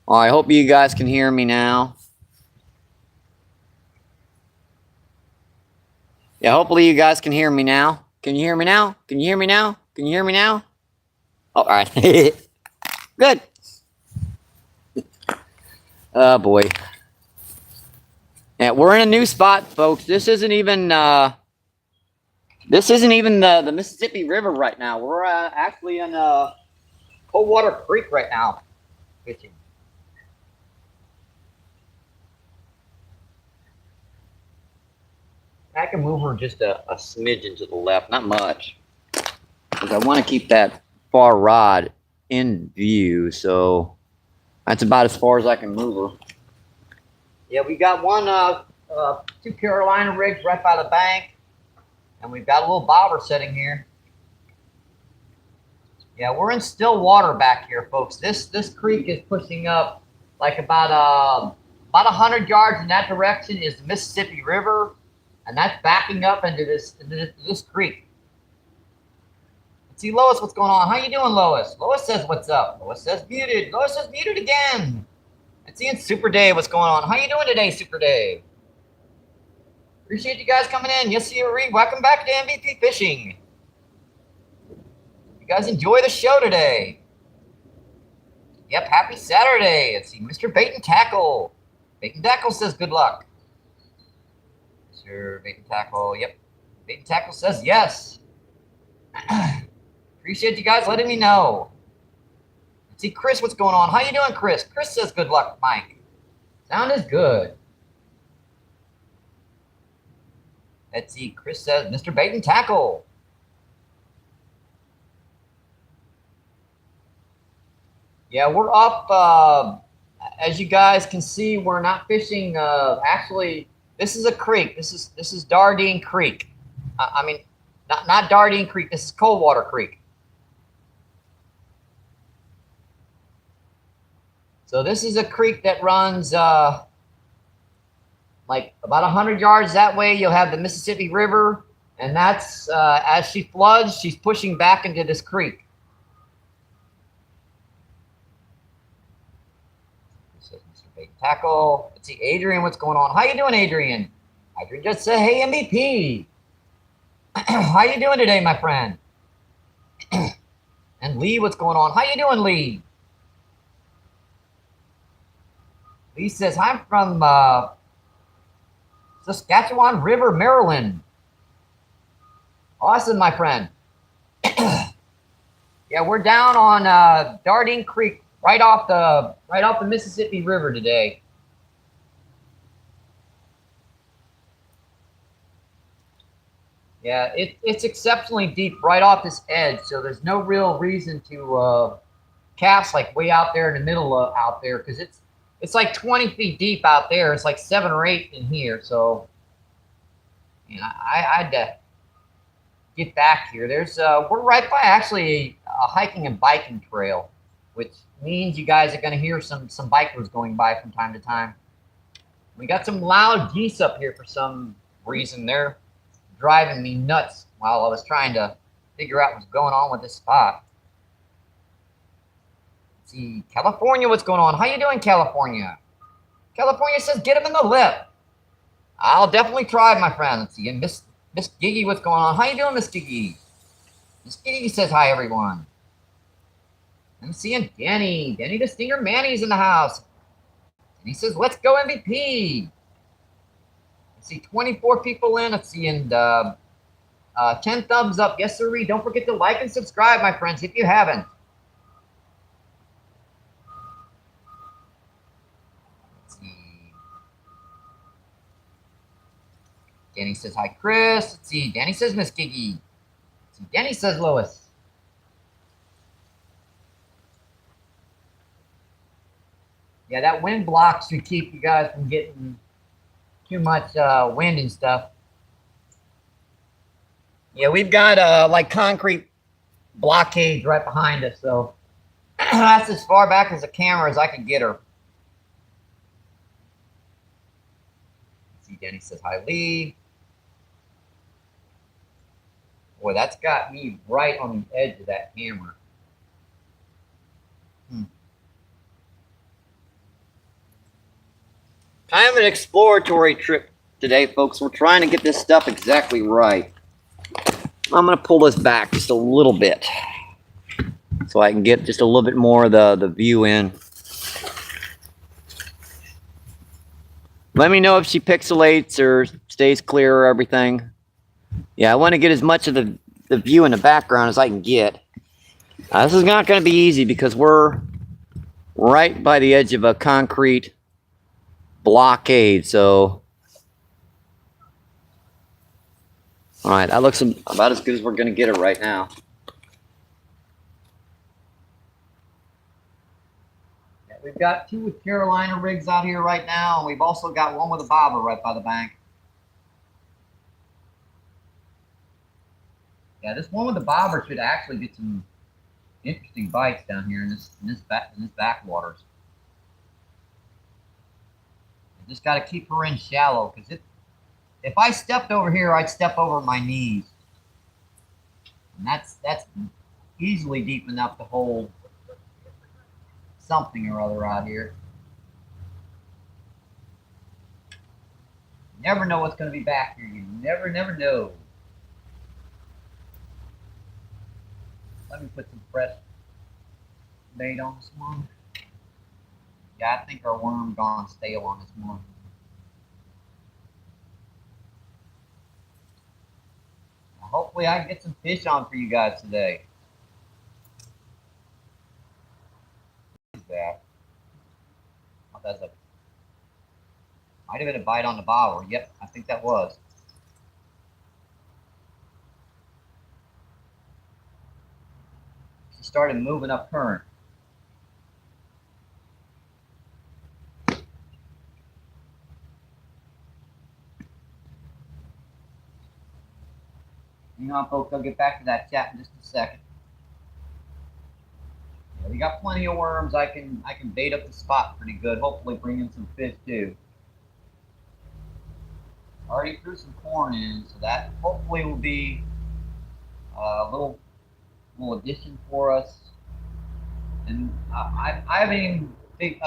Well, I hope you guys can hear me now. Yeah, hopefully you guys can hear me now. Can you hear me now? Can you hear me now? Can you hear me now? Oh, all right. Good. Oh boy. Yeah, we're in a new spot, folks. This isn't even the Mississippi River right now. We're actually in Coldwater Creek right now fishing. I can move her just a smidgen to the left, not much, because I want to keep that far rod in view. So that's about as far as I can move her. Yeah, we got two Carolina rigs right by the bank, and we've got a little bobber sitting here. Yeah, we're in still water back here, folks. This creek is pushing up like about 100 yards in that direction is the Mississippi River, and that's backing up into this creek. Let's see, Lois, what's going on? How you doing, Lois? Lois says, "What's up?" Lois says, "Muted." Lois says, "Muted again." Let's see, Super Dave, what's going on? How you doing today, Super Dave? Appreciate you guys coming in. Yes, you Reed. Welcome back to MVP Fishing. You guys enjoy the show today. Yep, happy Saturday. Let's see, Mr. Bait and Tackle. Bait and Tackle says good luck. Mr. Bait and Tackle, yep. Bait and Tackle says yes. Appreciate you guys letting me know. Let's see, Chris, what's going on? How you doing, Chris? Chris says good luck, Mike. Sound is good. Let's see, Chris says Mr. Bait and Tackle. Yeah, we're up. As you guys can see, we're not fishing. Actually, this is a creek. This is Dardine Creek. I mean, not Dardine Creek. This is Coldwater Creek. So this is a creek that runs like about 100 yards that way. You'll have the Mississippi River, and that's as she floods, she's pushing back into this creek. Tackle. Let's see, Adrian, what's going on? How you doing, Adrian? Adrian just said, "Hey, MVP." How you doing today, my friend? And Lee, what's going on? How you doing, Lee? Lee says, "I'm from Saskatchewan River, Maryland." Awesome, my friend. Yeah, we're down on Dardine Creek, right off the Mississippi River today. Yeah, it's exceptionally deep right off this edge, so there's no real reason to cast like way out there in the middle out there, because it's like 20 feet deep out there. It's like 7 or 8 in here. So, you know, I had to get back here. We're right by actually a hiking and biking trail, which means you guys are going to hear some bikers going by from time to time. We got some loud geese up here for some reason. They're driving me nuts while I was trying to figure out what's going on with this spot. Let's see, California, what's going on? How you doing, California? California says get him in the lip. I'll definitely try, my friend. Let's see, and Miss Giggy, what's going on? How you doing, Miss Giggy? Miss Giggy says hi, everyone. I'm seeing Danny. Danny the Stinger Manny's in the house. And he says, "Let's go MVP." Let's see, 24 people in. Let's see, and 10 thumbs up. Yes, sir. Don't forget to like and subscribe, my friends, if you haven't. Let's see. Danny says hi, Chris. Let's see. Danny says Miss Giggy. Let's see. Danny says Lois. Yeah, that wind block should keep you guys from getting too much wind and stuff. Yeah, we've got like concrete blockades right behind us, so that's as far back as the camera as I can get her. Let's see, Denny says hi, Lee. Boy, that's got me right on the edge of that camera. Kind of an exploratory trip today, folks. We're trying to get this stuff exactly right. I'm going to pull this back just a little bit so I can get just a little bit more of the view in. Let me know if she pixelates or stays clear or everything. Yeah, I want to get as much of the view in the background as I can get. This is not going to be easy because we're right by the edge of a concrete blockade, so... Alright, that looks about as good as we're going to get it right now. Yeah, we've got 2 with Carolina rigs out here right now, and we've also got 1 with a bobber right by the bank. Yeah, this one with the bobber should actually get some interesting bites down here in this backwaters. I just got to keep her in shallow, because if I stepped over here, I'd step over my knees, and that's easily deep enough to hold something or other out here. You never know what's going to be back here. You never know. Let me put some fresh bait on this one. Yeah, I think our worm gone stale on this one. Hopefully I can get some fish on for you guys today. What is that? Oh, that's a... Might have been a bite on the bobber. Yep, I think that was. She started moving up current. Hang on, folks. I'll get back to that chat in just a second. Yeah, we got plenty of worms. I can bait up the spot pretty good. Hopefully bring in some fish too. Already threw some corn in, so that hopefully will be a little addition for us. And I haven't even think,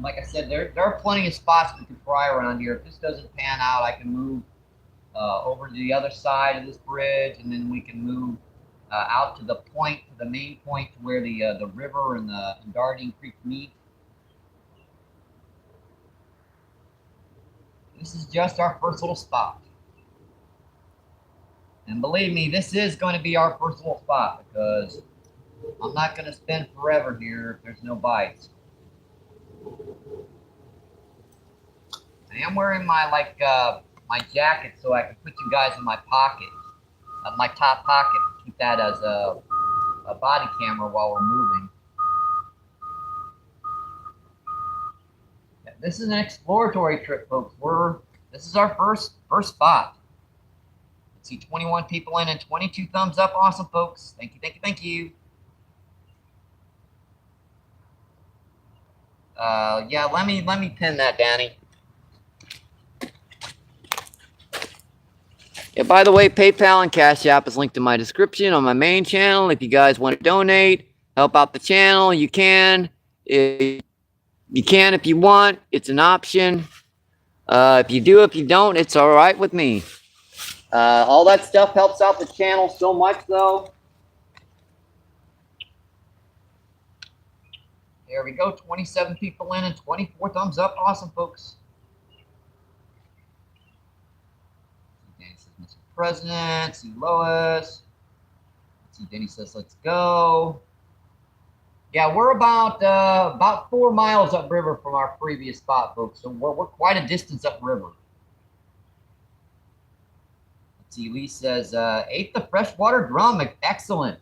like I said, there are plenty of spots we can try around here. If this doesn't pan out, I can move over to the other side of this bridge, and then we can move out to the point, to the main point, to where the river and Darting Creek meet. This is just our first little spot. And believe me, this is going to be our first little spot, because I'm not going to spend forever here if there's no bites. I am wearing my my jacket so I can put you guys in my pocket, my top pocket, keep that as a body camera while we're moving. Yeah, this is an exploratory trip, folks. This is our first spot. Let's see, 21 people in and 22 thumbs up. Awesome, folks. Thank you, thank you, thank you. Yeah, let me pin that, Danny. Yeah, by the way, PayPal and Cash App is linked in my description on my main channel. If you guys want to donate, help out the channel, you can. You can if you want. It's an option. If you do, if you don't, it's all right with me. All that stuff helps out the channel so much, though. There we go. 27 people in and 24 thumbs up. Awesome, folks. Mr. President, see Lois. Let's see, Denny says, let's go. Yeah, we're about 4 miles upriver from our previous spot, folks. So we're quite a distance upriver. Let's see, Lee says, ate the freshwater drum. Excellent.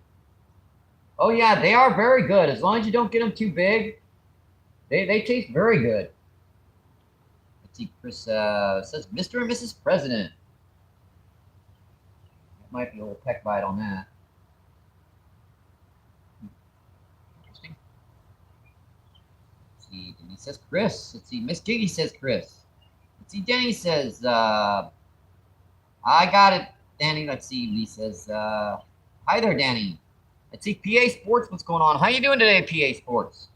Oh, yeah, they are very good. As long as you don't get them too big, they taste very good. Let's see, Chris says, Mr. and Mrs. President. That might be a little peck bite on that. Interesting. Let's see, Denny says Chris. Let's see, Miss Giggy says Chris. Let's see, Denny says, I got it, Danny. Let's see, Lee says, hi there, Danny. Let's see, PA Sports, what's going on? How you doing today, PA Sports?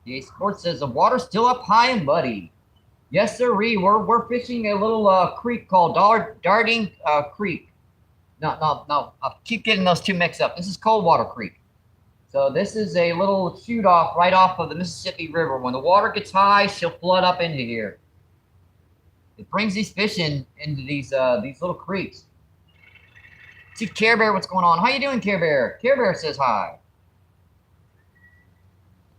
PA Sports says the water's still up high and muddy. Yes, sirree. We're fishing a little creek called Darting Creek. No. I keep getting those two mixed up. This is Coldwater Creek. So this is a little shoot off right off of the Mississippi River. When the water gets high, she'll flood up into here. It brings these fish into these little creeks. See Care Bear, what's going on? How you doing, Care Bear? Care Bear says hi.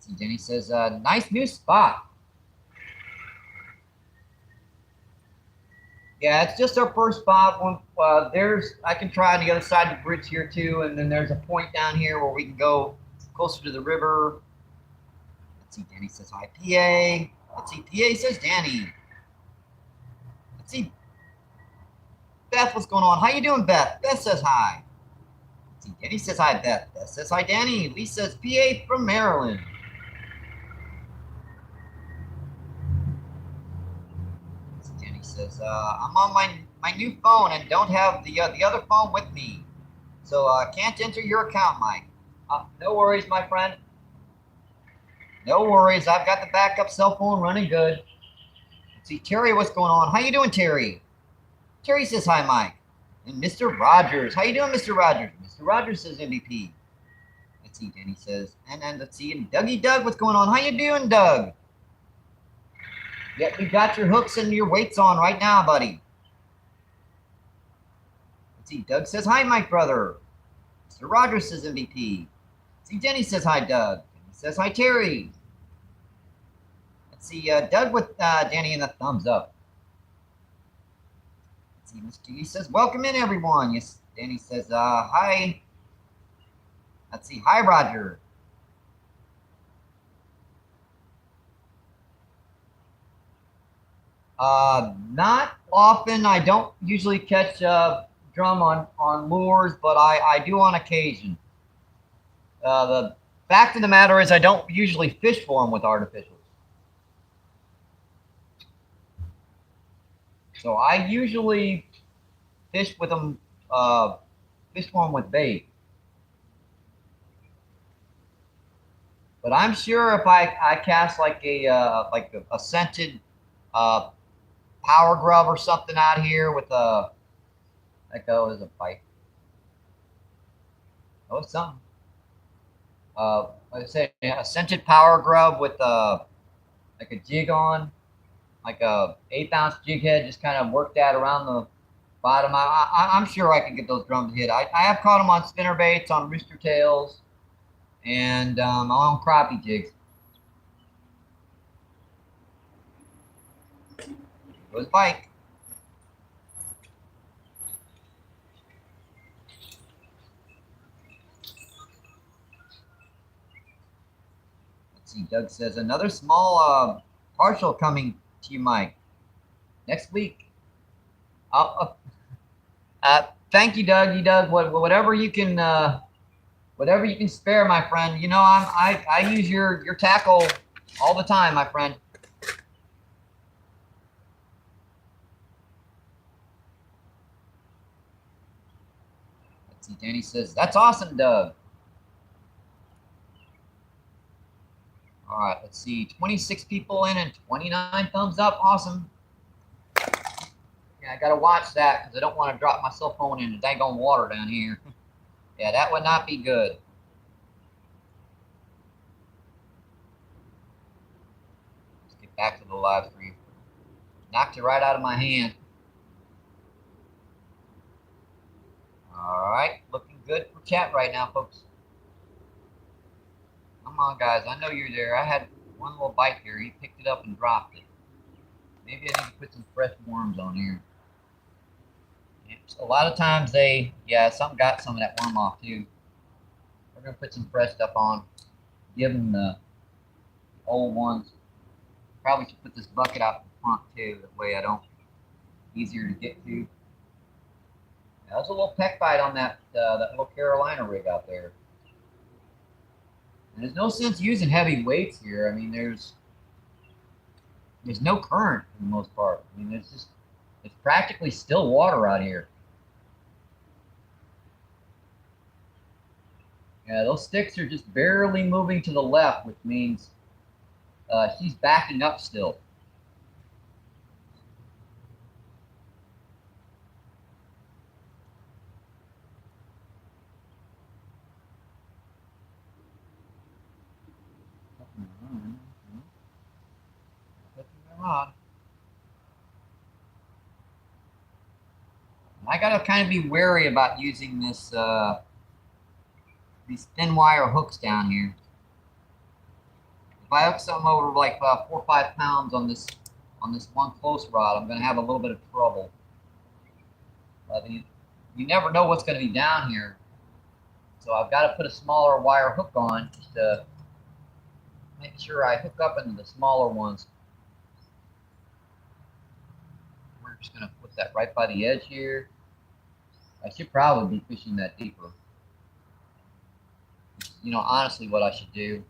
See, Jenny says, nice new spot. Yeah, it's just our first spot. I can try on the other side of the bridge here too, and then there's a point down here where we can go closer to the river. Let's see, Danny says hi, PA. Let's see, PA says Danny. Let's see, Beth, what's going on? How you doing, Beth? Beth says hi. Let's see, Danny says hi, Beth. Beth says hi, Danny. Lee says PA from Maryland. Danny says, I'm on my new phone and don't have the other phone with me, so can't enter your account, Mike. No worries, my friend. No worries. I've got the backup cell phone running good. Let's see, Terry, what's going on? How you doing, Terry? Terry says hi, Mike. And Mr. Rogers. How you doing, Mr. Rogers? Mr. Rogers says MVP. Let's see, Danny says. And let's see, and Dougie Doug, what's going on? How you doing, Doug? Yep, you got your hooks and your weights on right now, buddy. Let's see, Doug says hi, Mike, brother. Mr. Rogers says MVP. See, Jenny says hi, Doug. Jenny says hi, Terry. Let's see, Doug with Danny and a thumbs up. Let's see, Mr. G says, welcome in, everyone. Yes, Danny says, hi. Let's see, hi, Roger. Not often. I don't usually catch drum on lures, but I do on occasion. The fact of the matter is I don't usually fish for them with artificials. So I usually fish with them, fish for them with bait. But I'm sure if I cast like a scented power grub or something out here with a is a bite. Oh, something. Like I say, a scented power grub with like a jig on, like a 1/8 ounce jig head, just kind of work that around the bottom. I'm sure I can get those drums hit. I have caught them on spinner baits, on rooster tails, and on crappie jigs. Goes bike. Let's see, Doug says another small partial coming to you, Mike, next week. Thank you, Doug. Whatever you can spare, my friend. You know, I use your tackle all the time, my friend. Let's see, Danny says that's awesome, Doug. All right, let's see, 26 people in and 29 thumbs up. Awesome. Yeah, I gotta watch that because I don't want to drop my cell phone in the daggone water down here. Yeah, that would not be good. Let's get back to the live stream. Knocked it right out of my hand. All right, looking good for chat right now, folks. Come on, guys. I know you're there. I had one little bite here. He picked it up and dropped it. Maybe I need to put some fresh worms on here. Yeah, so a lot of times some got some of that worm off too. We're going to put some fresh stuff on. Give them the old ones. Probably should put this bucket out in front too. That way I don't, easier to get to. That was a little peck bite on that little Carolina rig out there. And there's no sense using heavy weights here. I mean, there's no current for the most part. I mean, it's practically still water out here. Yeah, those sticks are just barely moving to the left, which means She's backing up still. I gotta kind of be wary about using this these thin wire hooks down here. If I hook something over like 4 or 5 pounds on this one close rod, I'm gonna have a little bit of trouble. You never know what's gonna be down here, so I've got to put a smaller wire hook on just to make sure I hook up into the smaller ones. We're just gonna put that right by the edge here. I should probably be fishing that deeper. You know, honestly, what I should do.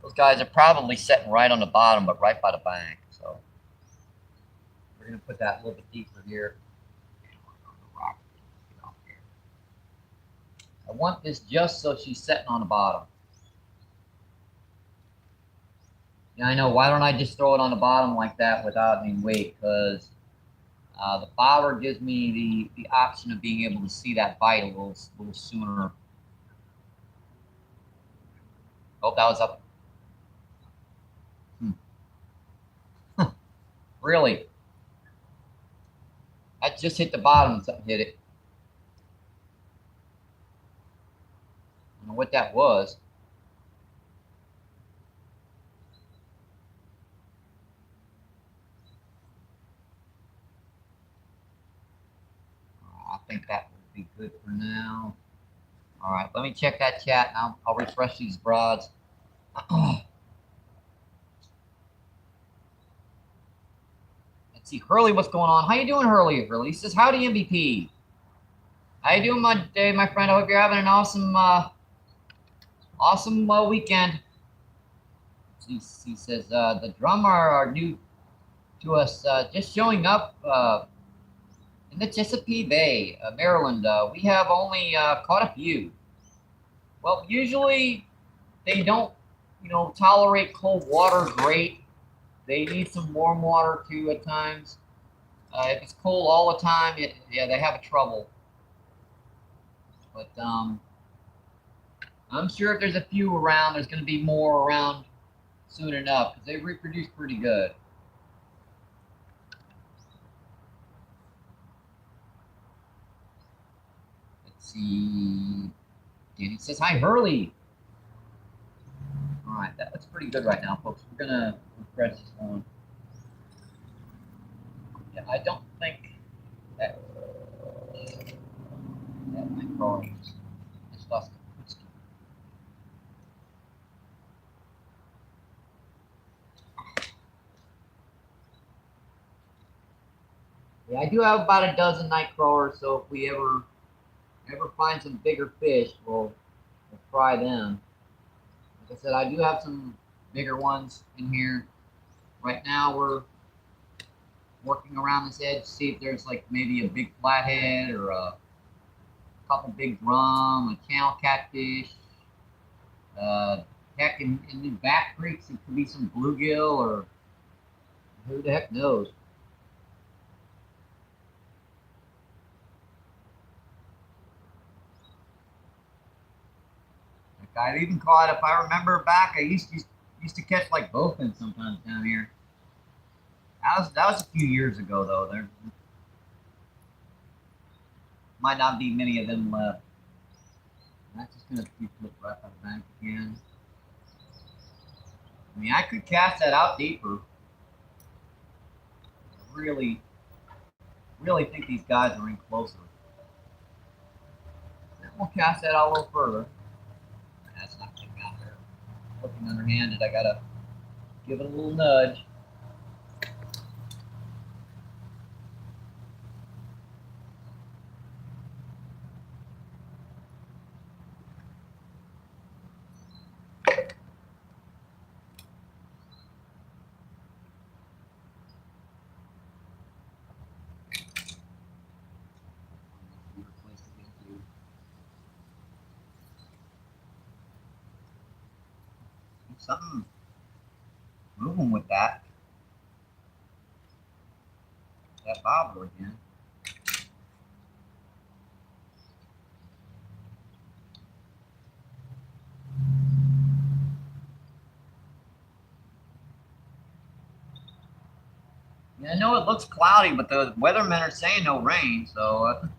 Those guys are probably setting right on the bottom, but right by the bank. So we're gonna put that a little bit deeper here. I want this just so she's sitting on the bottom. Yeah, I know. Why don't I just throw it on the bottom like that without any weight? Because the bobber gives me the option of being able to see that bite a little sooner. Oh, that was up. Really? I just hit the bottom and something hit it. I don't know what that was. I think that would be good for now. All right, let me check that chat and I'll refresh these broads. Let's see, Hurley, what's going on? How you doing, Hurley? Hurley says, howdy, MBP. How you doing, my friend? I hope you're having an awesome weekend. He says, the drummer are new to us, just showing up in the Chesapeake Bay, Maryland. We have only caught a few. Well, usually they don't, tolerate cold water great. They need some warm water too at times. If it's cold all the time, yeah, they have trouble. But I'm sure if there's a few around, there's going to be more around soon enough because they reproduce pretty good. Let's see. Danny says, hi, Hurley. All right, that looks pretty good right now, folks. We're going to refresh this one. Yeah, I don't think that my phone just lost the footstool. Yeah, I do have about a dozen night crawlers, so if we ever find some bigger fish, we'll try them. Like I said, I do have some bigger ones in here. Right now, we're working around this edge to see if there's like maybe a big flathead or a couple big drum, a channel catfish. Heck, in the back creeks, it could be some bluegill or who the heck knows. I've even caught, if I remember back, I used to catch like bowfin sometimes down here. That was a few years ago though. There might not be many of them left. That's just gonna be flipped right by the bank again. I mean, I could cast that out deeper. I really think these guys are in closer. Then we'll cast that out a little further. That's not getting out there. Looking underhanded, I gotta give it a little nudge. something moving with that bobbler again. Yeah, I know it looks cloudy, but the weathermen are saying no rain, so I don't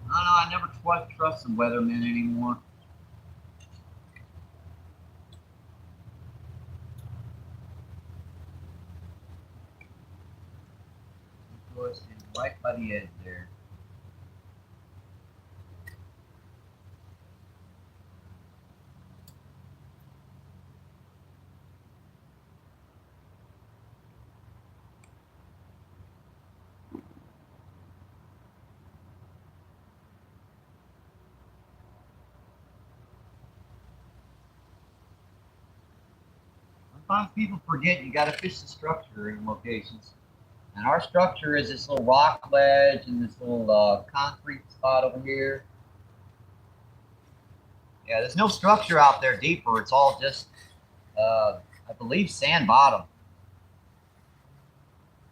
know. I never trust the weathermen anymore. Of course, it's right by the edge there. Sometimes people forget you got to fish the structure in locations. And our structure is this little rock ledge and this little concrete spot over here. Yeah, there's no structure out there deeper. It's all just, I believe, sand bottom.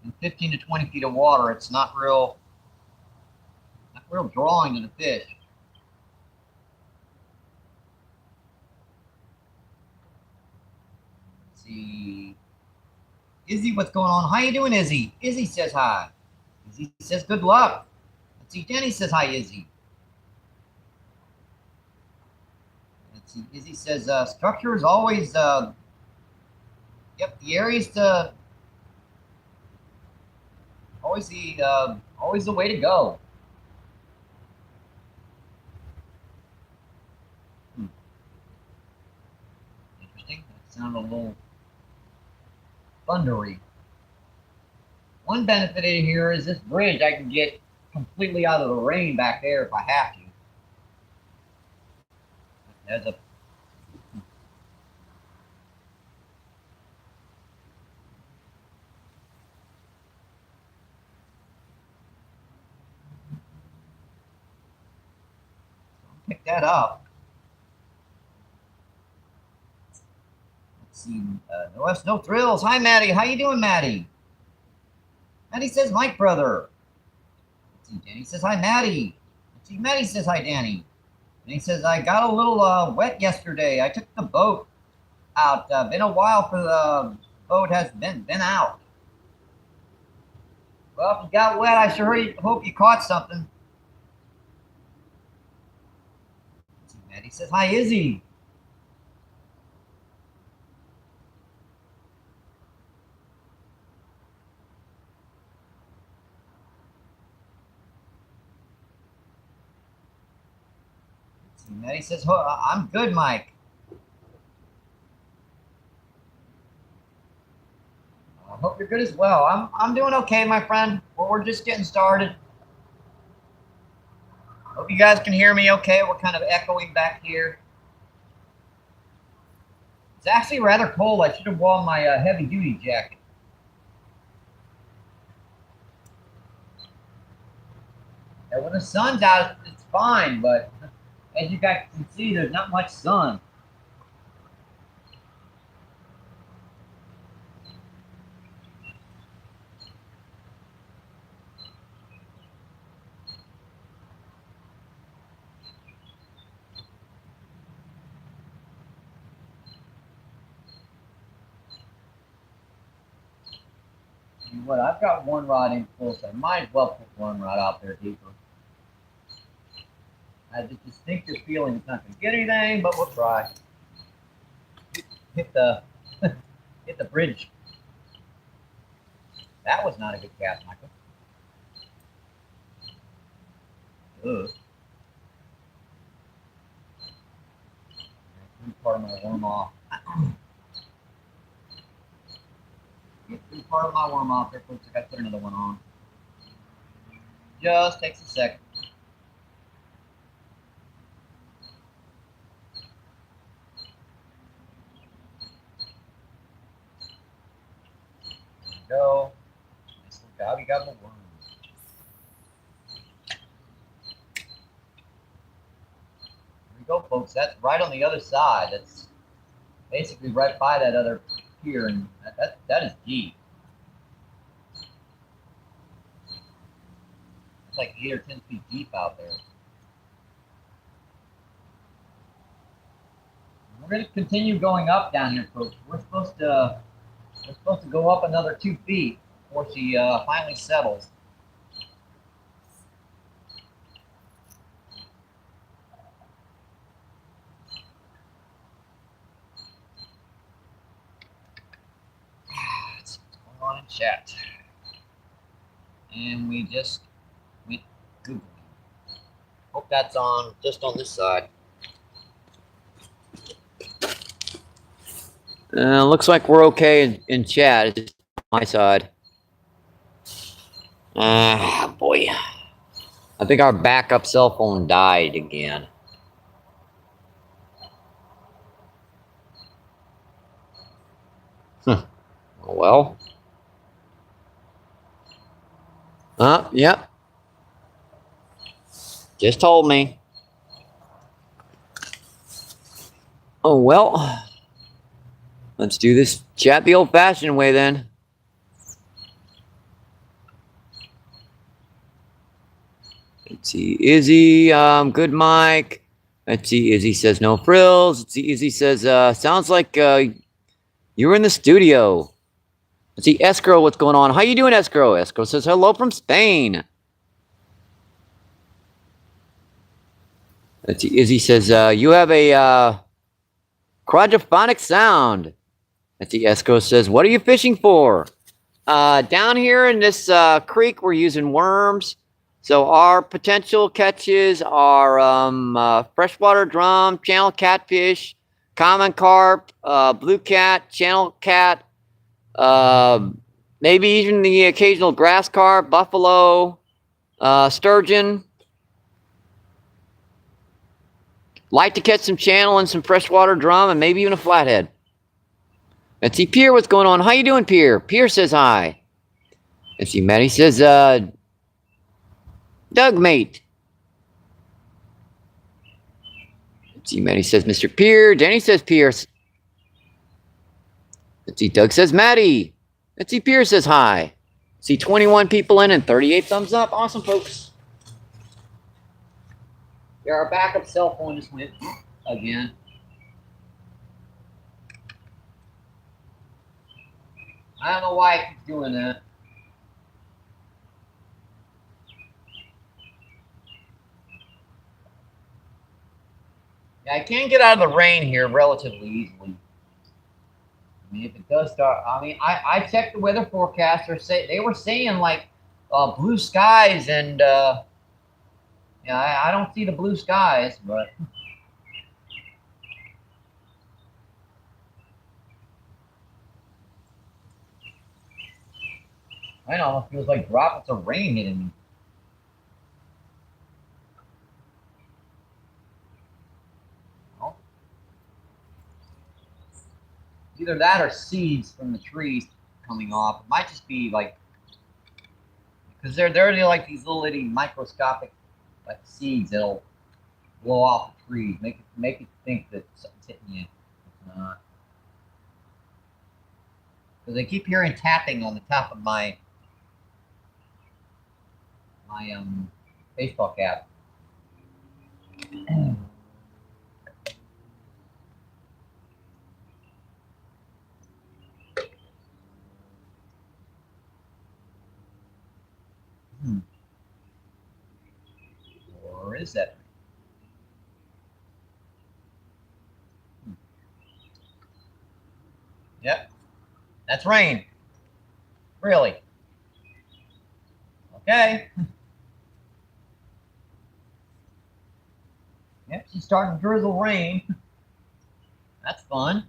In 15 to 20 feet of water, it's not real drawing to the fish. Let's see. Izzy, what's going on? How you doing, Izzy? Izzy says hi. Izzy says good luck. Let's see. Jenny says hi, Izzy. Let's see. Izzy says structure is always yep, the area's always the way to go. Interesting. That sounded a little thundery. One benefit in here is this bridge. I can get completely out of the rain back there if I have to. There's a pick that up. Let's see. No thrills. Hi, Maddie. How you doing, Maddie? Maddie says, Mike, brother. Let's see. Danny says, hi, Maddie. Let's see. Maddie says, hi, Danny. And he says, I got a little wet yesterday. I took the boat out. Been a while for the boat has been out. Well, if you got wet, I sure hope you caught something. Let's see. Maddie says, hi, Izzy. Maddie says, oh, I'm good, Mike. I hope you're good as well. I'm doing okay, my friend. We're just getting started. Hope you guys can hear me okay. We're kind of echoing back here. It's actually rather cold. I should have worn my heavy-duty jacket. And when the sun's out, it's fine, but as you guys can see, there's not much sun. You know what? I've got one rod in close. I might as well put one rod out there deeper. I have this distinctive feeling it's not going to get anything, but we'll try. Hit the hit the bridge. That was not a good cast, Michael. Ugh. Part of my worm off. Get part of my worm off there, folks. I got to put another one on. Just takes a second. There we go. Nice little gobby gobble worm. There we go, folks. That's right on the other side. That's basically right by that other pier, and that is deep. It's like 8 or 10 feet deep out there. We're going to continue going up down here, folks. We're supposed to go up another 2 feet before she finally settles. What's going on in chat? And we just went Googling. Hope that's on just on this side. Looks like we're okay in chat. It's my side. Boy. I think our backup cell phone died again. Well. Yep. Just told me. Oh, well. Let's do this chat the old-fashioned way then. Let's see. Izzy, good Mike. Let's see. Izzy says no frills. Let's see. Izzy says, sounds like you were in the studio. Let's see. Escrow, what's going on? How you doing, Escrow? Escrow says hello from Spain. Let's see. Izzy says, you have a quadraphonic sound. Let's see. Escrow says, what are you fishing for? Down here in this creek, we're using worms. So our potential catches are freshwater drum, channel catfish, common carp, blue cat, channel cat, maybe even the occasional grass carp, buffalo, sturgeon. Like to catch some channel and some freshwater drum and maybe even a flathead. Let's see, Pierre, what's going on? How you doing, Pierre? Pierre says hi. Let's see, Maddie says, Doug, mate. Let's see, Maddie says, Mr. Pierre. Danny says, Pierce. Let's see, Doug says, Maddie. Let's see, Pierre says hi. Let's see, 21 people in and 38 thumbs up. Awesome, folks. Yeah, our backup cell phone just went again. I don't know why it keeps doing that. Yeah, I can get out of the rain here relatively easily. I mean, if it does start, I mean, I checked the weather forecaster. They were saying like blue skies, and yeah, I don't see the blue skies, but it almost feels like droplets of rain hitting me. Either that or seeds from the trees coming off. It might just be like, because they're like these little itty microscopic like seeds that'll blow off the trees, make it think that something's hitting you. It's not. Because I keep hearing tapping on the top of my Facebook app. Or is that? Yep, that's rain. Really? Okay. Yep, she's starting to drizzle rain. That's fun.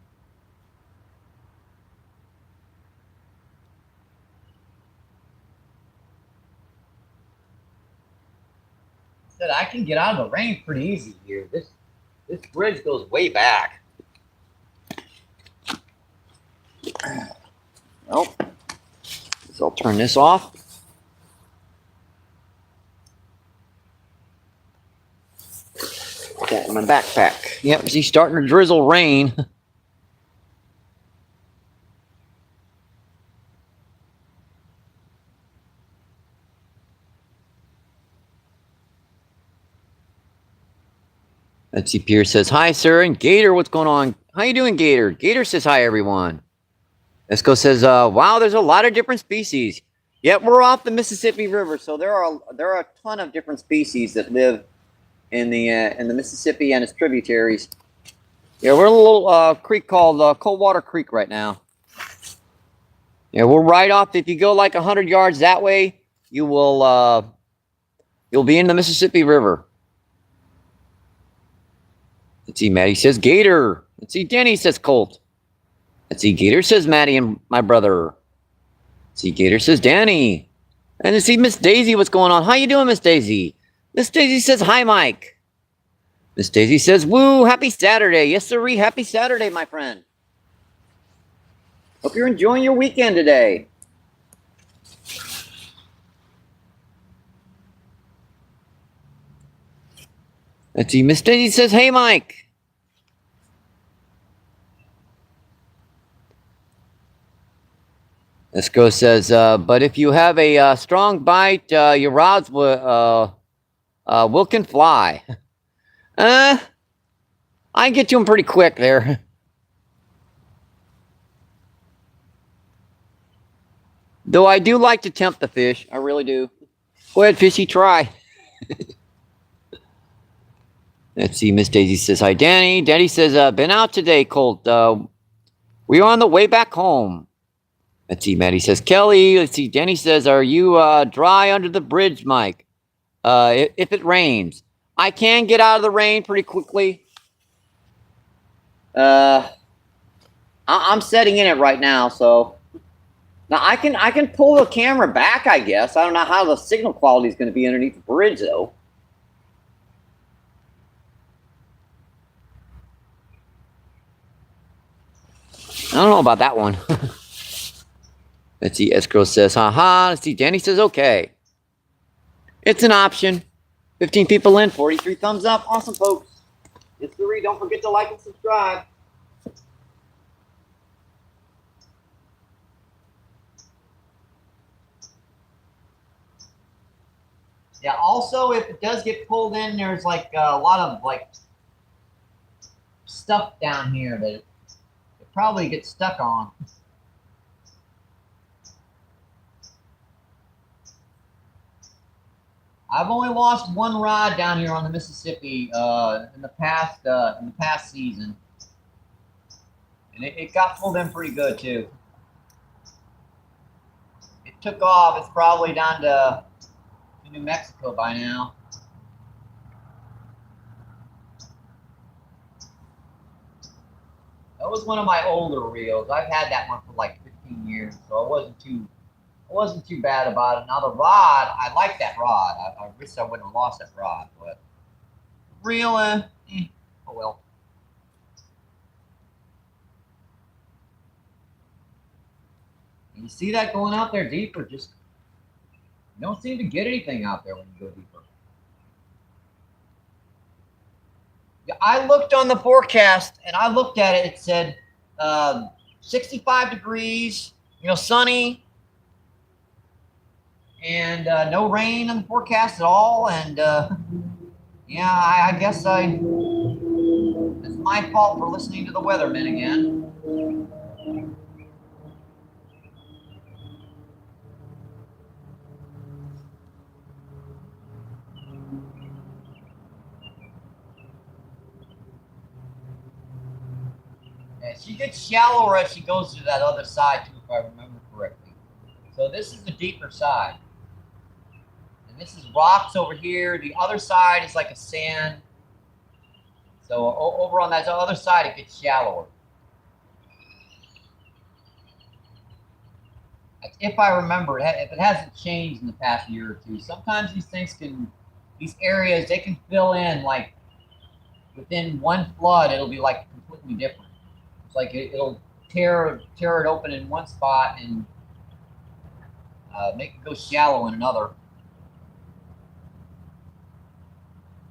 Said I can get out of the rain pretty easy here. This bridge goes way back. Nope. So I'll turn this off. Put that in my backpack. Yep, she's starting to drizzle rain. Let's see. Pierce says hi, sir. And Gator, what's going on? How you doing, Gator? Gator says hi, everyone. Esco says, wow, there's a lot of different species. Yep, we're off the Mississippi River, so there are a ton of different species that live in the Mississippi and its tributaries. Yeah, we're in a little creek called Coldwater Creek right now. Yeah, we're right off. If you go like 100 yards that way, you'll be in the Mississippi River. Let's see. Maddie says Gator. Let's see. Danny says Colt. Let's see. Gator says Maddie and my brother. Let's see. Gator says Danny. And let's see Miss Daisy. What's going on? How you doing, Miss Daisy? Miss Daisy says hi, Mike. Miss Daisy says, woo, happy Saturday. Yes, sirree, happy Saturday, my friend. Hope you're enjoying your weekend today. Let's see, Miss Daisy says, hey, Mike. Esco says, but if you have a strong bite, your rods will can fly. I can get to them pretty quick there. Though I do like to tempt the fish. I really do. Go ahead, fishy, try. Let's see, Miss Daisy says, hi, Danny. Danny says, been out today, Colt. We are on the way back home. Let's see, Maddie says, Kelly. Let's see, Danny says, are you dry under the bridge, Mike? If it rains. I can get out of the rain pretty quickly. I'm setting in it right now, so now I can pull the camera back, I guess. I don't know how the signal quality is going to be underneath the bridge, though. I don't know about that one. Let's see, Escrow says, haha. Let's see, Danny says, okay. It's an option. 15 people in, 43 thumbs up. Awesome, folks. It's free. Don't forget to like and subscribe. Yeah, also, if it does get pulled in, there's like a lot of like stuff down here that it probably gets stuck on. I've only lost one rod down here on the Mississippi in the past season, and it got pulled in pretty good too. It took off. It's probably down to New Mexico by now. That was one of my older reels. I've had that one for like 15 years, so it wasn't too bad about it. Now the rod, I like that rod. I wish I wouldn't have lost that rod, but reel, oh well. And you see that going out there deeper, just you don't seem to get anything out there when you go deeper. Yeah, I looked on the forecast and I looked at it. It said 65 degrees, sunny, and no rain in the forecast at all. And yeah, I guess it's my fault for listening to the weathermen again. Yeah, she gets shallower as she goes to that other side too, if I remember correctly. So this is the deeper side. And this is rocks over here. The other side is like a sand. So over on that other side, it gets shallower. If I remember, if it hasn't changed in the past year or two, sometimes these areas, they can fill in like within one flood, it'll be like completely different. It's like it'll tear it open in one spot and make it go shallow in another.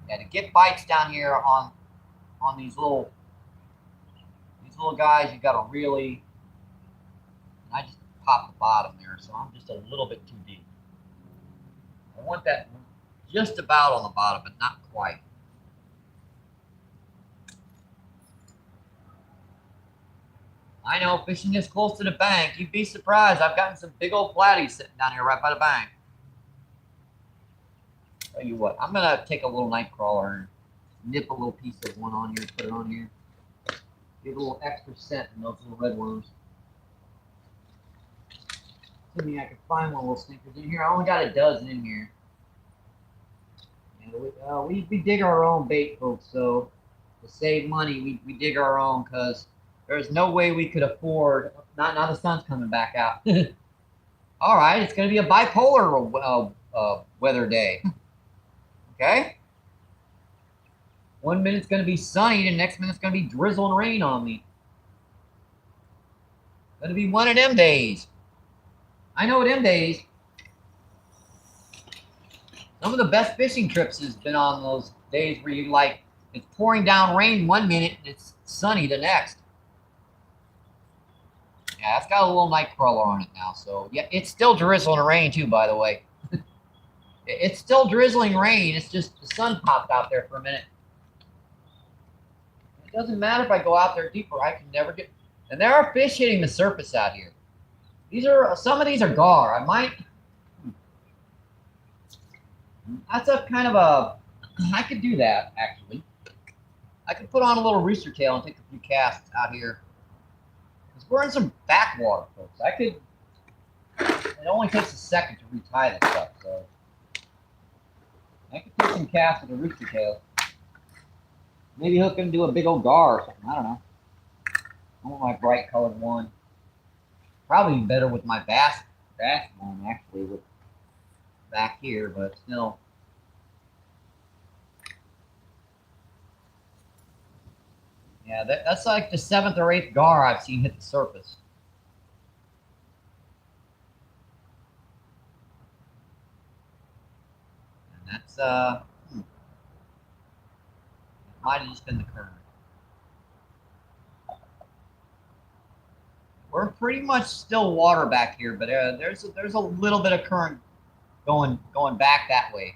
Yeah, to get bites down here on these little guys, you got to really. I just popped the bottom there, so I'm just a little bit too deep. I want that just about on the bottom, but not quite. I know, fishing this close to the bank. You'd be surprised. I've gotten some big old flatties sitting down here right by the bank. Tell you what, I'm gonna take a little night crawler and nip a little piece of one on here, put it on here. Give a little extra scent in those little red worms. Assuming I can find one of those stinkers in here. I only got a dozen in here. And we dig our own bait, folks, so to save money, we dig our own because there's no way we could afford. Not now the sun's coming back out. All right, it's going to be a bipolar weather day. Okay? 1 minute's going to be sunny, the next minute's going to be drizzle and rain on me. Going to be one of them days. I know them days. Some of the best fishing trips has been on those days where you like, it's pouring down rain 1 minute and it's sunny the next. Yeah, it's got a little night crawler on it now. So, yeah, it's still drizzling rain, too, by the way. It's still drizzling rain. It's just the sun popped out there for a minute. It doesn't matter if I go out there deeper. I can never get... And there are fish hitting the surface out here. Some of these are gar. I might... That's a kind of a... I could do that, actually. I could put on a little rooster tail and take a few casts out here. We're in some backwater, folks. It only takes a second to retie this stuff, so I could take some casts with a rooster tail. Maybe hook into a big old gar or something. I don't know. I want my bright colored one. Probably better with my bass one, actually, with back here, but still. Yeah, that's like the 7th or 8th gar I've seen hit the surface. And that's, it might have just been the current. We're pretty much still water back here, but there's a little bit of current going back that way.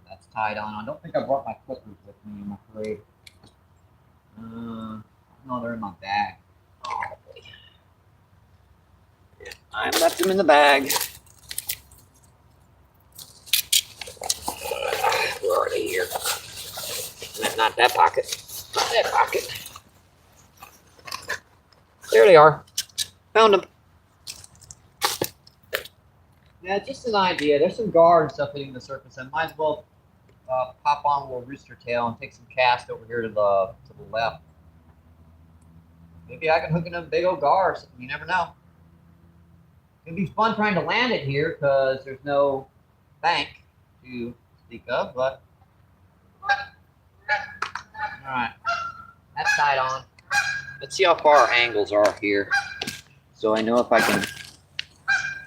That's tied on. I don't think I brought my clippers with me, I'm afraid. No, they're in my bag. Oh, yeah, I left them in the bag. Where are they here? Not that pocket. Not that pocket. There they are. Found them. Yeah, just an idea. There's some gar and stuff hitting the surface. I might as well pop on a little rooster tail and take some cast over here to the left. Maybe I can hook in a big old gar or something. You never know. It'd be fun trying to land it here because there's no bank to speak of, but all right, that's tied on. Let's see how far our angles are here, so I know if I can,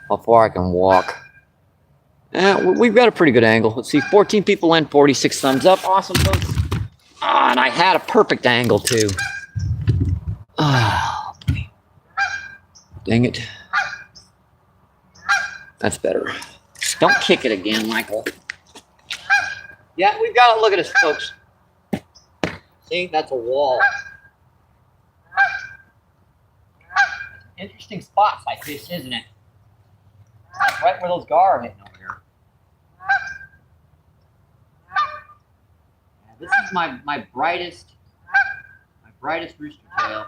how far I can walk. We've got a pretty good angle. Let's see, 14 people and 46 thumbs up. Awesome, folks. And I had a perfect angle too. Dang it. That's better. Don't kick it again, Michael. Yeah, we've got to look at this, folks. See, that's a wall. Interesting spots like this, isn't it? That's right where those gar are hitting over here. Yeah, this is my brightest rooster tail.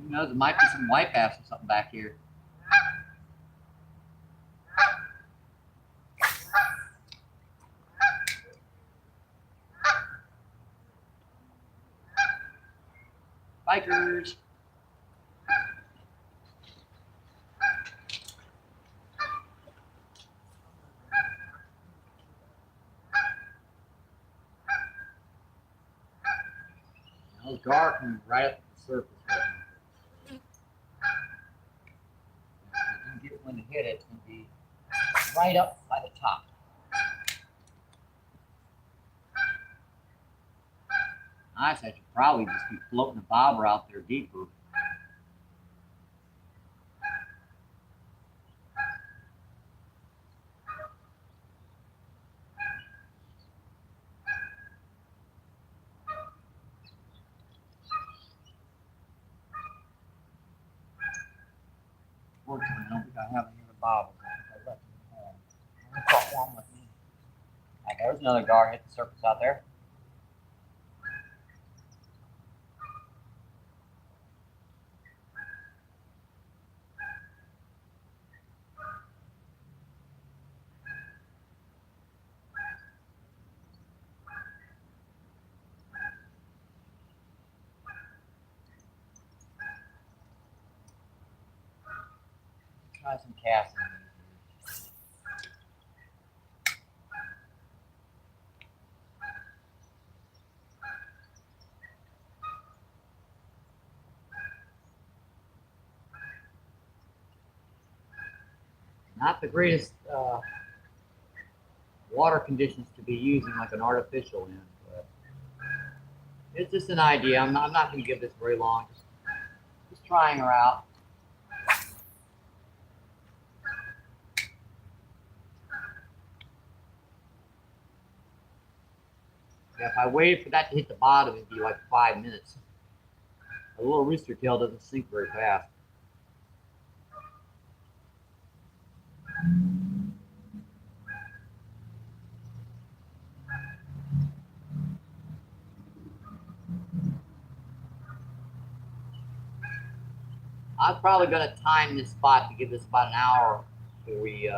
Who knows? There might be some white bass or something back here. Bikers. Those gar come right up the surface. If you can get one to hit it, it's going to be right up by the top. Nice, I should probably just be floating the bobber out there deeper. Fortunately, I don't think I have any of the bobbers. I left them at home. I caught one with me. There's another gar hit the surface out there. Try some casting. Not the greatest water conditions to be using like an artificial in, but it's just an idea. I'm not going to give this very long. Just trying her out. Yeah, if I waited for that to hit the bottom, it'd be like 5 minutes. A little rooster tail doesn't sink very fast. I'm probably going to time this spot to give this about an hour before we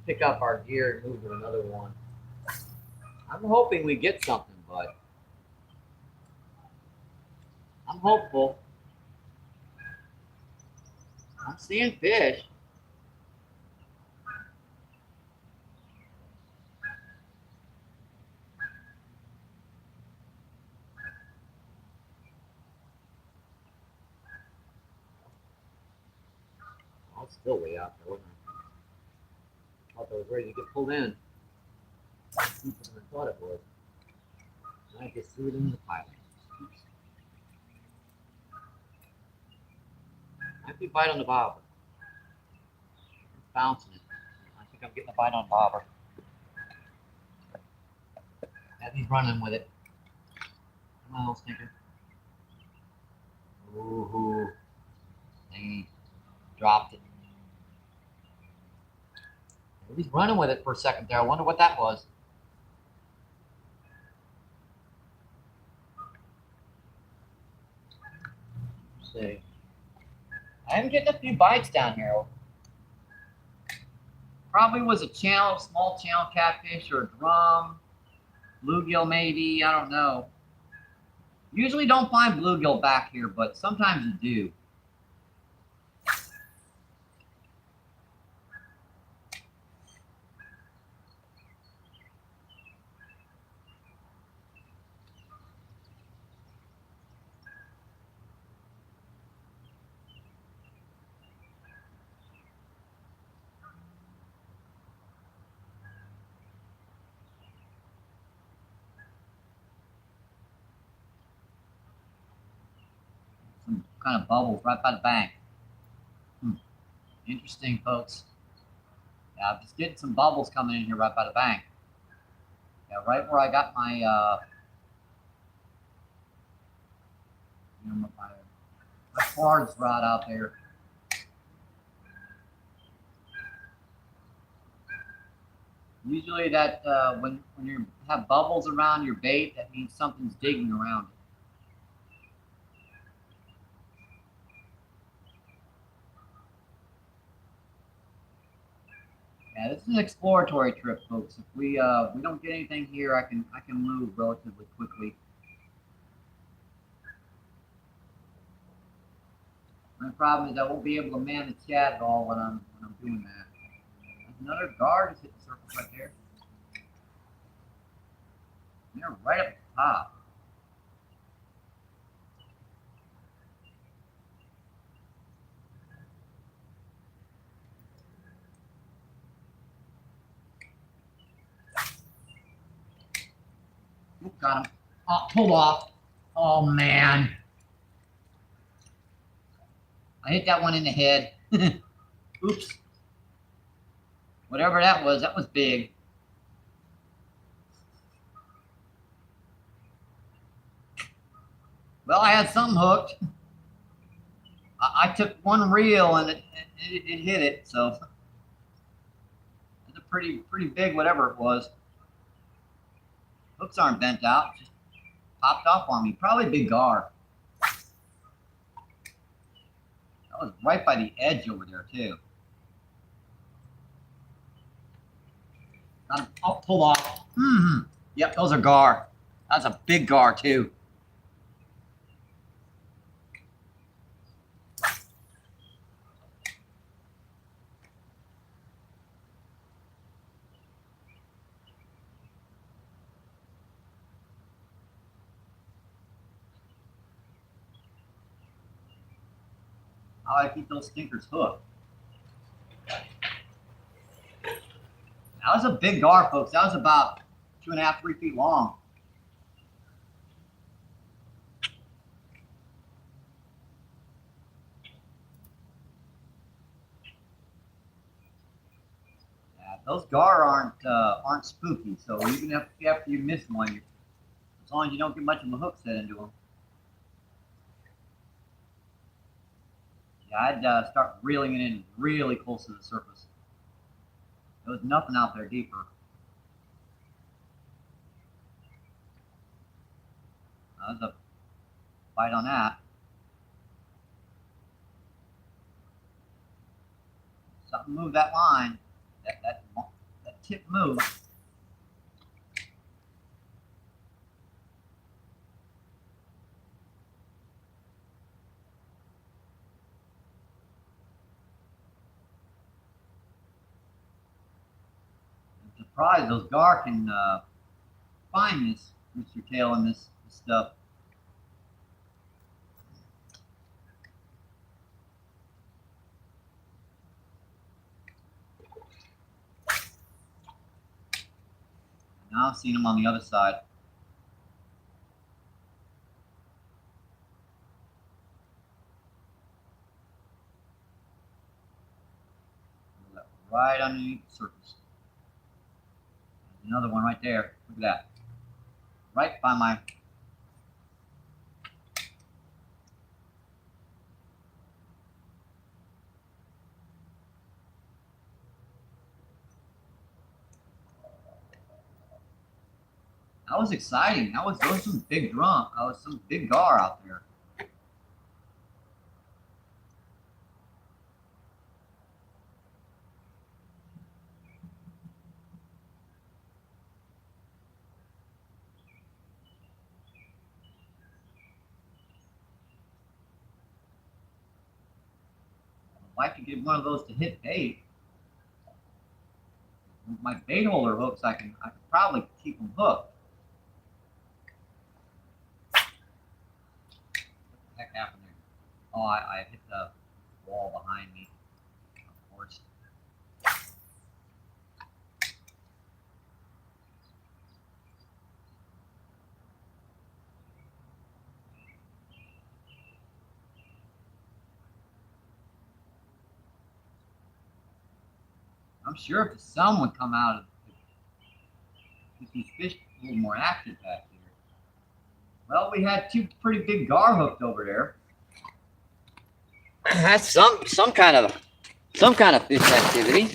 pick up our gear and move to another one. I'm hoping we get something, but I'm hopeful. I'm seeing fish. Oh, it's still way out there, wasn't it? I thought I was ready to get pulled in. Deeper than I thought it was. And I just threw it in the pilot. Might be a bite on the bobber. It's bouncing it. I think I'm getting a bite on bobber. And he's running with it. Come on, stinker. Ooh, he dropped it. He's running with it for a second there. I wonder what that was. Let's see. I am getting a few bites down here. Probably was a channel, small channel catfish or a drum, bluegill maybe. I don't know. Usually don't find bluegill back here, but sometimes you do. Some kind of bubbles right by the bank. Interesting, folks. Yeah, I'm just getting some bubbles coming in here right by the bank. Yeah, right where I got my, my cards rod out there. Usually that when you have bubbles around your bait, that means something's digging around it. Yeah, this is an exploratory trip, folks. If we don't get anything here, I can move relatively quickly. My problem is I won't be able to man the chat at all when I'm doing that. There's another guard is hitting the surface right there. And they're right up at the top. Got him. Oh, pulled off. Oh, man. I hit that one in the head. Oops. Whatever that was big. Well, I had something hooked. I took one reel and it hit it, so it's a pretty big whatever it was. Hooks aren't bent out, just popped off on me. Probably big gar. That was right by the edge over there too. Got him. Oh, pulled off. Yep, those are gar. That's a big gar too. How I keep those stinkers hooked. That was a big gar, folks. That was about 2.5, 3 feet long. Yeah, those gar aren't spooky. So even if after you miss one, as long as you don't get much of a hook set into them. Yeah, I'd start reeling it in really close to the surface. There was nothing out there deeper. That was a bite on that. Something moved that line. That tip moved. I'm surprised those gar can find this Mr. Tail and this stuff. Now I'm seeing them on the other side. Right underneath the surface. There's another one right there. Look at that. Right by my... That was exciting. That was some big drum. That was some big gar out there. I'd like to get one of those to hit bait. With my bait holder hooks, I could probably keep them hooked. What the heck happened there? Oh, I hit the wall behind me, of course. I'm sure if the sun would come out, these fish a little more active back here. Well, we had two pretty big gar hooked over there. That's some kind of fish activity.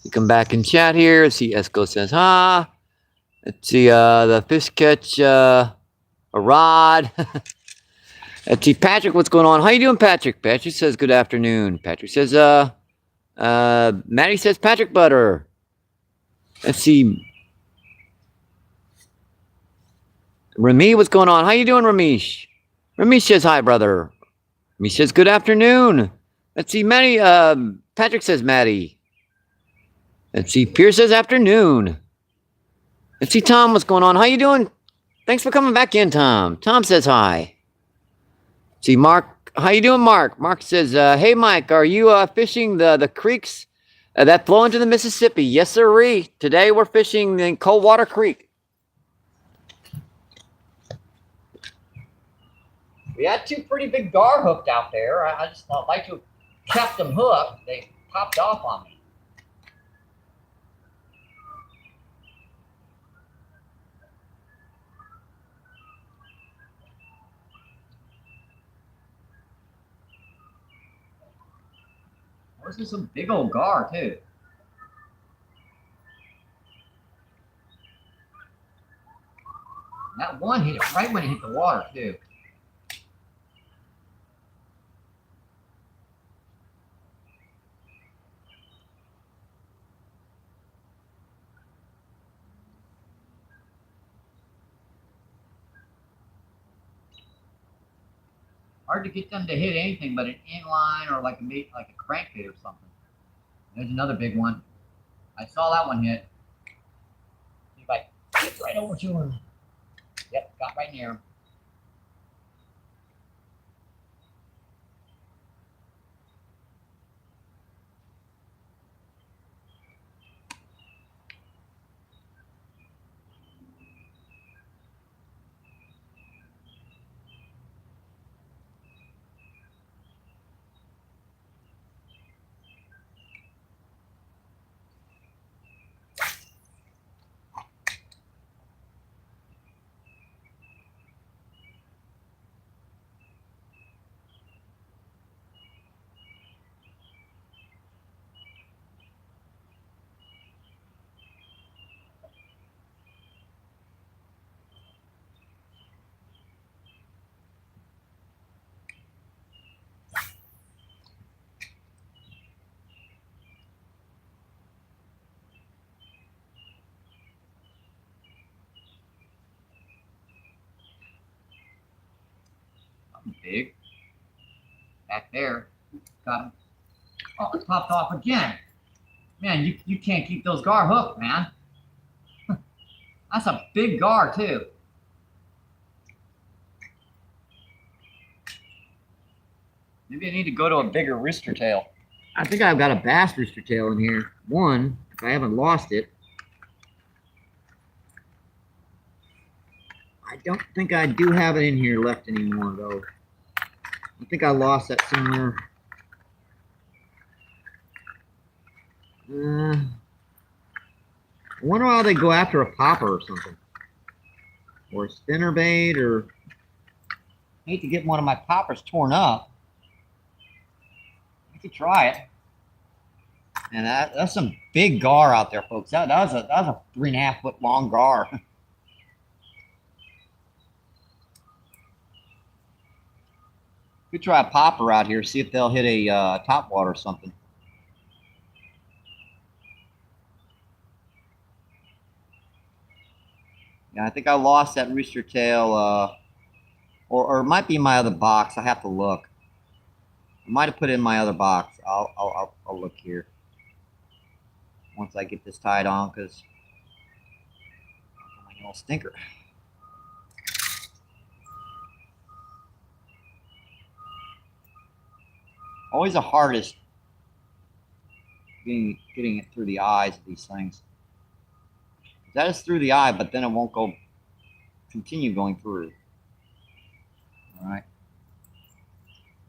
You come back and chat here. Let's see, Esco says, "Ha." Let's see, the fish catch a rod. Let's see, Patrick, what's going on? How you doing, Patrick? Patrick says, good afternoon. Patrick says, Maddie says, Patrick butter. Let's see. Ramesh, what's going on? How you doing, Ramesh? Ramesh says, hi, brother. Ramesh says, good afternoon. Let's see, Maddie, Patrick says, Maddie. Let's see, Pierce says, afternoon. Let's see, Tom, what's going on? How you doing? Thanks for coming back in, Tom. Tom says, hi. See, Mark, how you doing, Mark? Mark says, hey, Mike, are you fishing the creeks That flow into the Mississippi. Yes, sirree. Today we're fishing in Coldwater Creek. We had two pretty big gar hooked out there. I just thought I'd like to have kept them hooked. They popped off on me. This is some big old gar too. That one hit it right when it hit the water too. Hard to get them to hit anything but an inline or like a crankbait or something. There's another big one. I saw that one hit. See if I get right over to him. Yep, got right near him. Something big. Back there. Got him. Oh, it popped off again. Man, you can't keep those gar hooked, man. That's a big gar too. Maybe I need to go to a bigger rooster tail. I think I've got a bass rooster tail in here. One, if I haven't lost it. I don't think I do have it in here left anymore, though. I think I lost that somewhere. I wonder how they go after a popper or something. Or a spinnerbait, or... I hate to get one of my poppers torn up. I could try it. And that's some big gar out there, folks. That was a 3.5 foot long gar. Could try a popper out here, see if they'll hit a topwater or something. Yeah, I think I lost that rooster tail, or it might be in my other box. I have to look. I might have put it in my other box. I'll look here once I get this tied on, because my little stinker. Always the hardest getting it through the eyes of these things. That is through the eye, but then it won't continue going through. All right.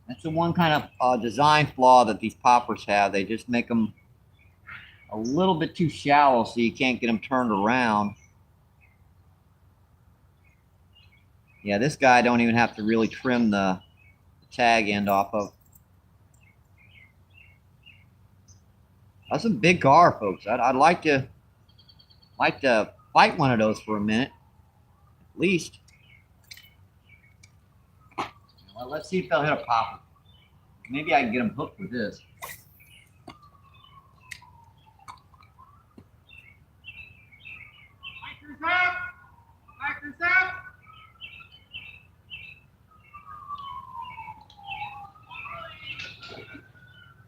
That's the one kind of design flaw that these poppers have. They just make them a little bit too shallow, so you can't get them turned around. Yeah, this guy I don't even have to really trim the tag end off of. That's a big gar, folks. I'd like to fight one of those for a minute, at least. Well, let's see if they'll hit a popper. Maybe I can get them hooked with this. Anchors up! Anchors up!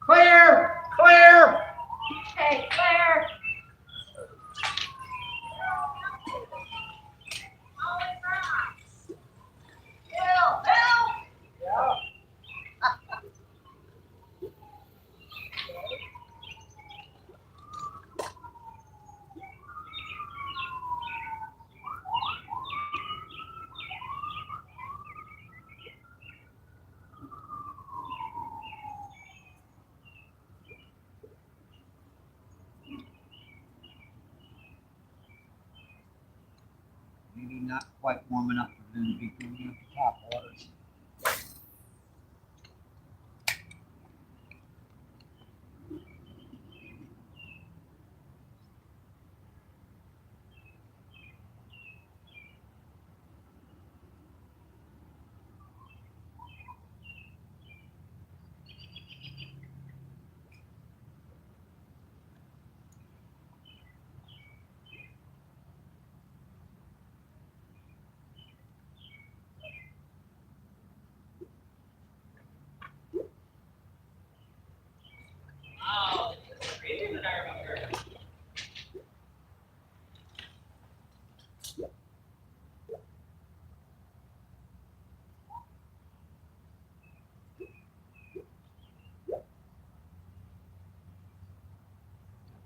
Clear! Clear! Hey, clear! Help! Help! Yeah. not quite warm enough for them to be going up the top waters.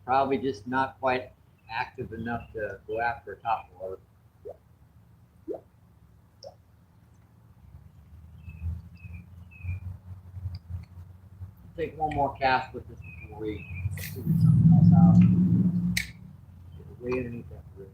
Probably just not quite active enough to go after a top water. Take one more cast with this before we figure something else out. Get way underneath that bridge.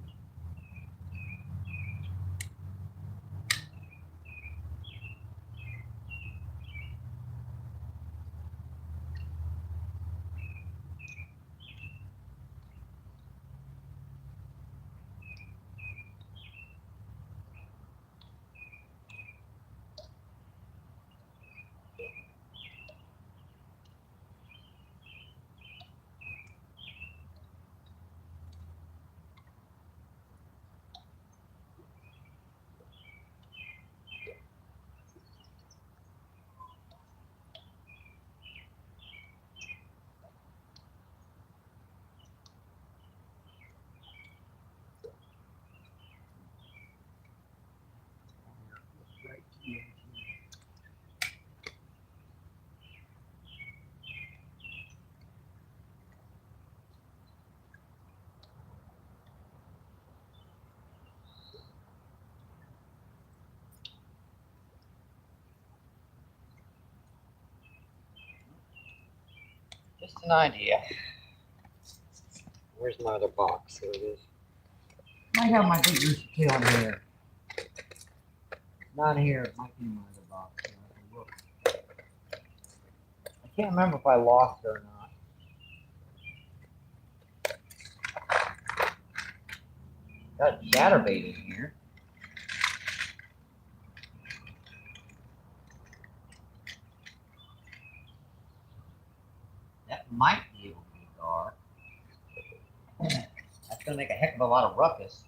Just an idea. Where's my other box? There it is. Might have my big rooster tail in here. Not here. It might be in my other box. I can't remember if I lost it or not. Got chatterbait in here. That might be able to be a gar. That's gonna make a heck of a lot of ruckus.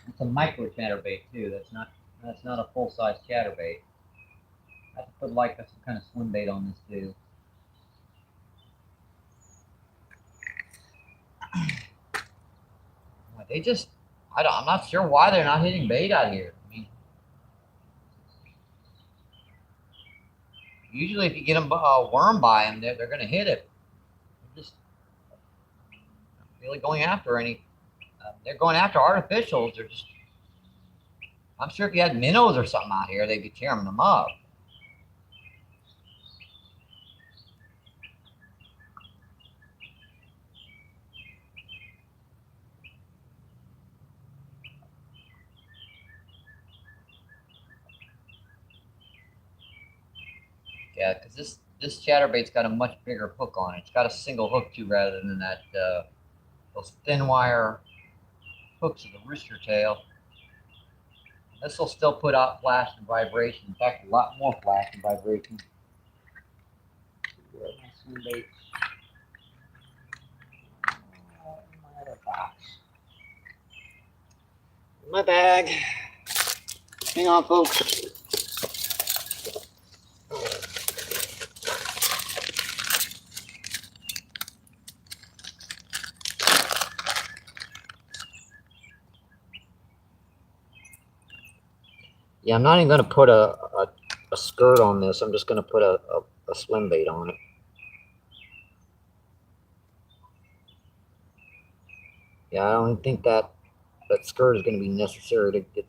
It's a micro chatterbait too. That's not a full size chatterbait. I have to put like some kind of swim bait on this too. They just, I'm not sure why they're not hitting bait out here. I mean, usually if you get them a worm by them, they're going to hit it. They're just not really going after any. They're going after artificials. They're just. I'm sure if you had minnows or something out here, they'd be tearing them up. Yeah, because this chatterbait's got a much bigger hook on it. It's got a single hook too, rather than that those thin wire hooks of the rooster tail. This will still put out flash and vibration. In fact, a lot more flash and vibration. Where's my swim bait? In my other box. In my bag. Hang on, folks. Yeah, I'm not even going to put a skirt on this. I'm just going to put a swim bait on it. Yeah, I don't think that skirt is going to be necessary to get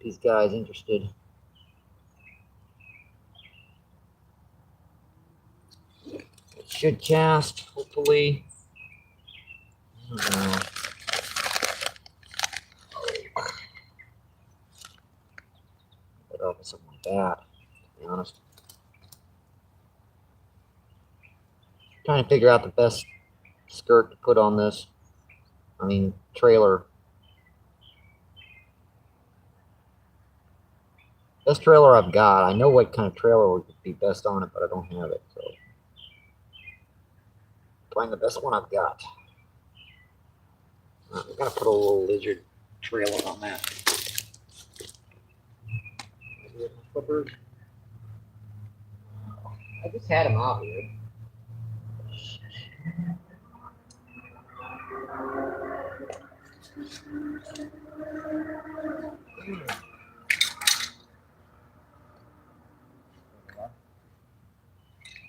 these guys interested. Should cast, hopefully. I don't know. Put over something like that, to be honest. Trying to figure out the best skirt to put on this. I mean, trailer. Best trailer I've got. I know what kind of trailer would be best on it, but I don't have it. So, find the best one I've got. I'm gonna put a little lizard trailer on that. Flippers. I just had him out here.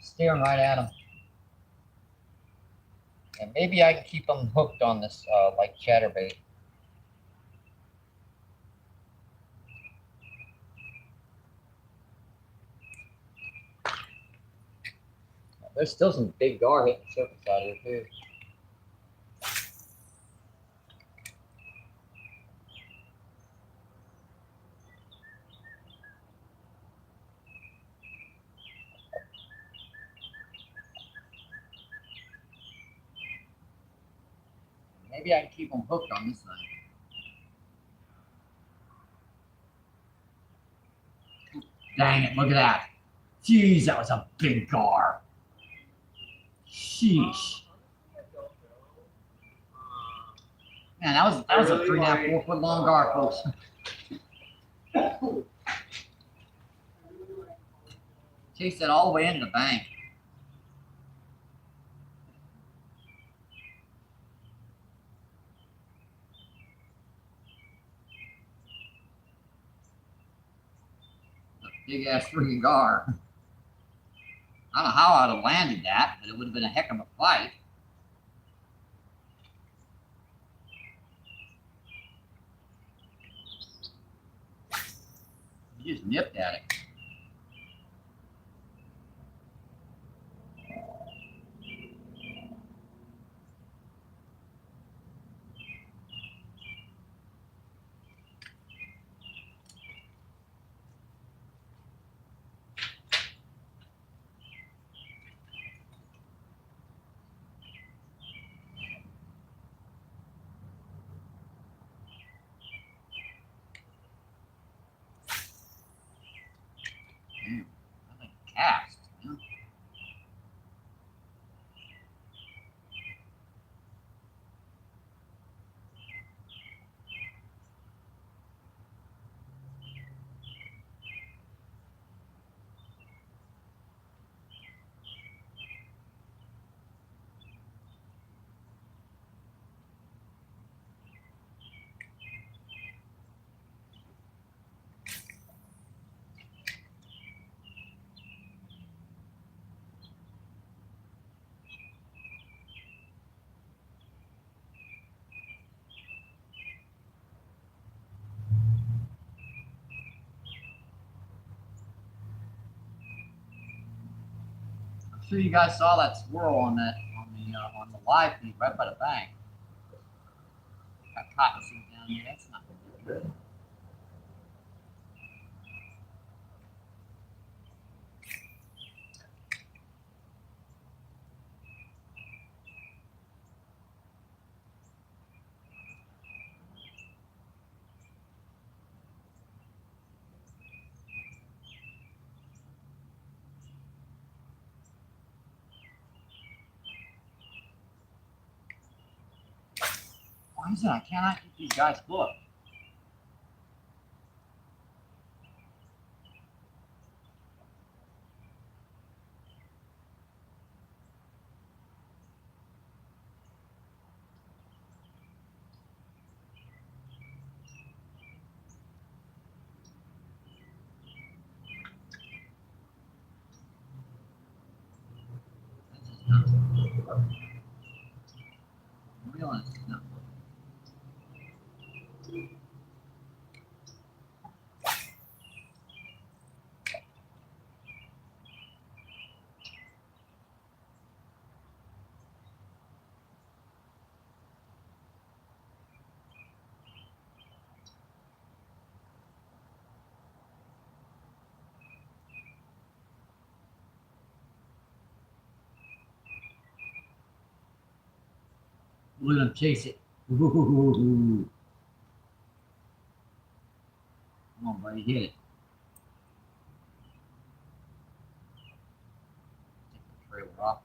Staring right at him. And maybe I can keep them hooked on this like chatterbait. There's still some big gar hitting the surface out here too. Maybe I can keep them hooked on this thing. Dang it, look at that. Jeez, that was a big gar. Sheesh. Man, that was a 3.5, 4 foot long gar, folks. Chased that all the way into the bank. Big ass freaking gar. I don't know how I'd have landed that, but it would have been a heck of a fight. You just nipped at it. Damn, I like cast. You know? I'm sure you guys saw that swirl on the live feed right by the bank. Got cottonseed down here. That's not good. Why is it I cannot get these guys hooked? I'm realizing it's not working. Look at him chase it. Ooh. Come on, buddy, hit it. Take the trailer off.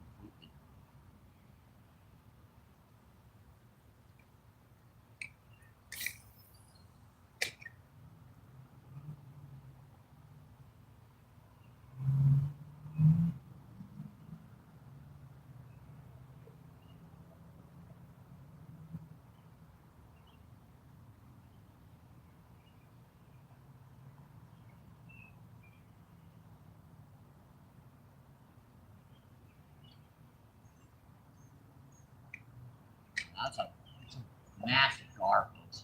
That's a massive gar, folks.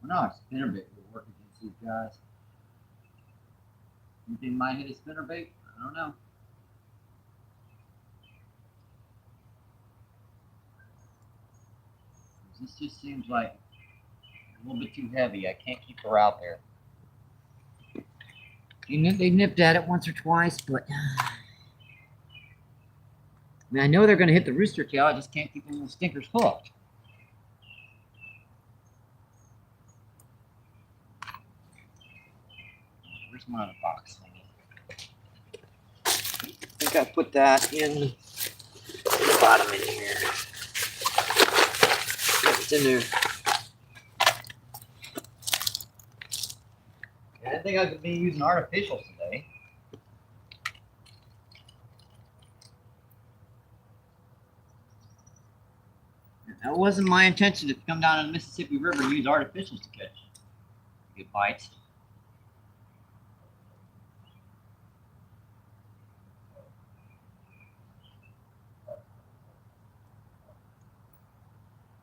No, a spinnerbait would work against these guys. You think might hit a spinnerbait? I don't know. This just seems like a little bit too heavy. I can't keep her out there. They nipped at it once or twice, but I mean, I know they're going to hit the rooster tail. I just can't keep the little stinkers hooked. Where's my other box? I think I put that in the bottom in here. Yep, it's in there. I didn't think I could be using artificials today. That wasn't my intention to come down to the Mississippi River and use artificials to catch good bites.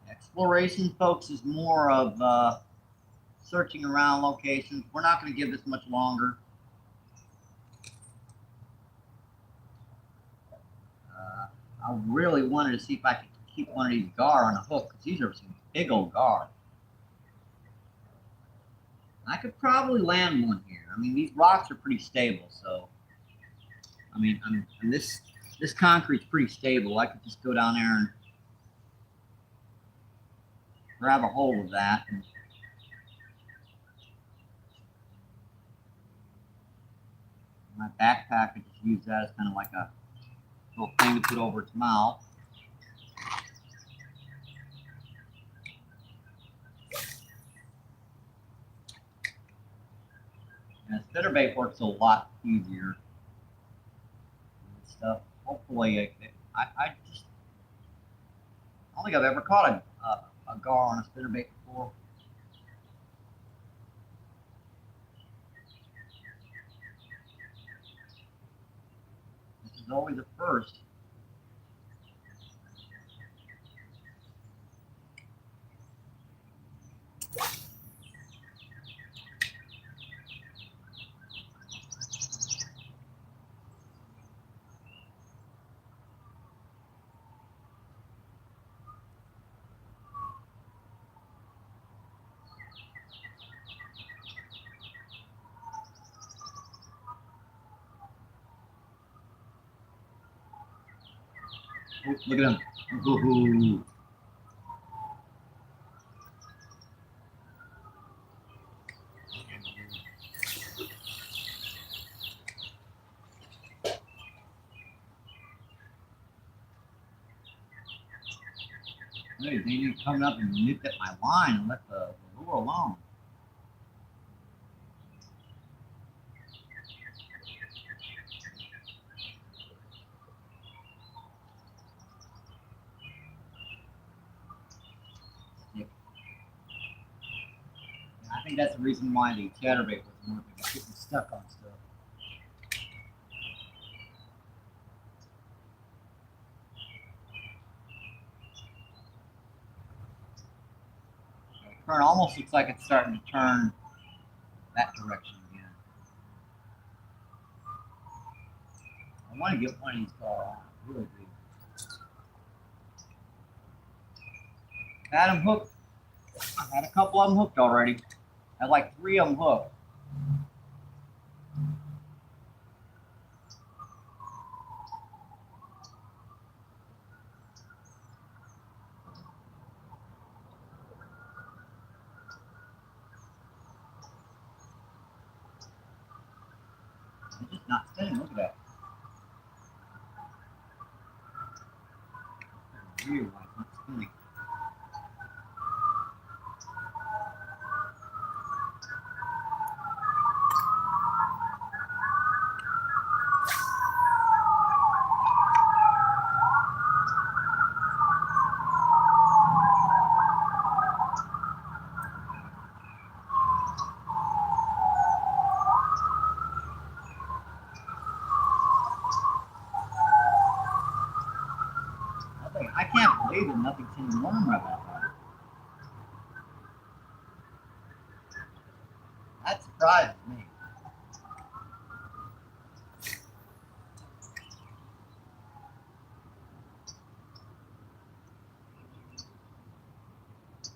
Exploration, folks, is more of searching around locations. We're not going to give this much longer. I really wanted to see if I could keep one of these gar on a hook, because these are some big old gar. I could probably land one here. I mean, these rocks are pretty stable, so I mean, and this concrete's pretty stable. I could just go down there and grab a hold of that. And my backpack, I just use that as kind of like a little thing to put over its mouth. And a spinnerbait works a lot easier. And stuff. Hopefully, I don't think I've ever caught a gar on a spinnerbait before. This is always a first. Oh, look at him. Ooh. Hey, they didn't come up and nipped at my line and let the lure alone. See, that's the reason why the chatterbait wasn't working. It's getting stuck on stuff. The current almost looks like it's starting to turn that direction again. I want to get one of these on. Really big. Had them hooked. I had a couple of them hooked already. I had like 3 of them hooked. They're just not spinning. Look at that. Weird why it's not spinning. I can't believe that nothing's in the worm right now. That surprises me.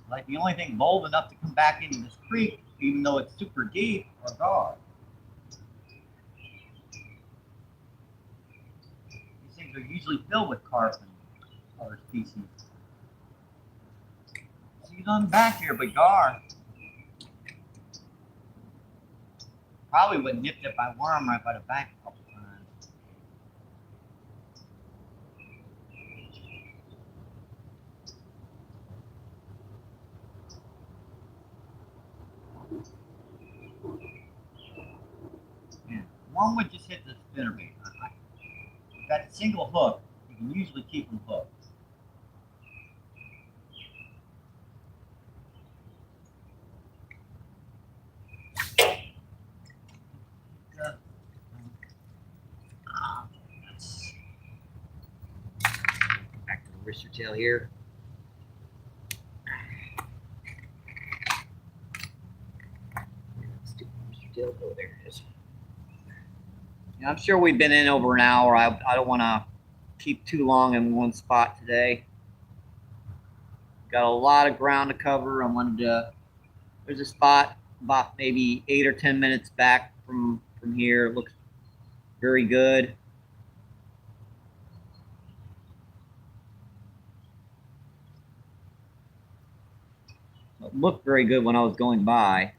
Like the only thing bold enough to come back into this creek, even though it's super deep, are gar. These things are usually filled with carp and other species. See none back here but gar. Probably would nipped it by worm right by the bank a couple times. Yeah. One would just hit the spinnerbait. With that single hook, you can usually keep them hooked. Back to the rooster tail here. Stupid rooster tail. Oh, there it is. Yeah, I'm sure we've been in over an hour. I don't want to keep too long in one spot today. Got a lot of ground to cover. I wanted to. There's a spot about maybe 8 or 10 minutes back from here. It looks very good. It looked very good when I was going by.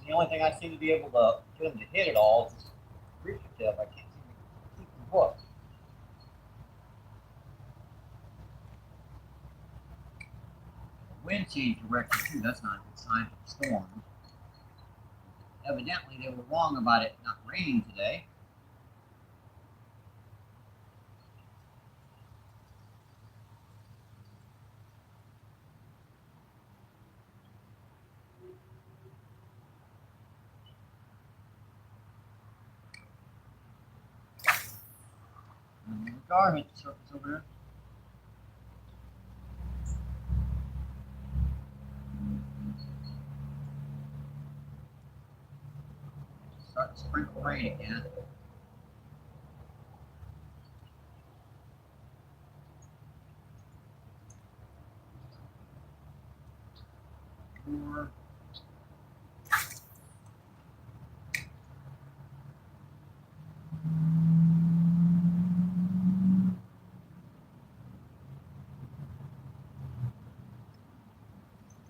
The only thing I seem to be able to get them to hit it all is this rooster tail. I can't seem to keep them hooked. The wind changed direction too. That's not a good sign for the storm. Evidently, they were wrong about it not raining today. And the gar hit the surface over there. Start to sprinkle rain again. More.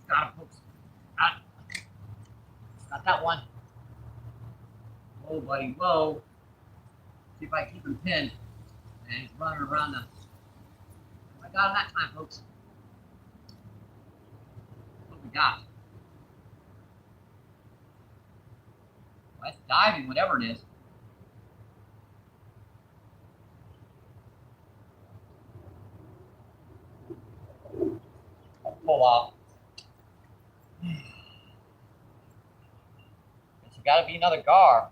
Got him, folks. Got that one. Oh buddy low. See if I can keep him pinned. And he's running around the. I got him that time, folks. What we got? Well, that's diving, whatever it is. I'll pull off. It's got to be another gar.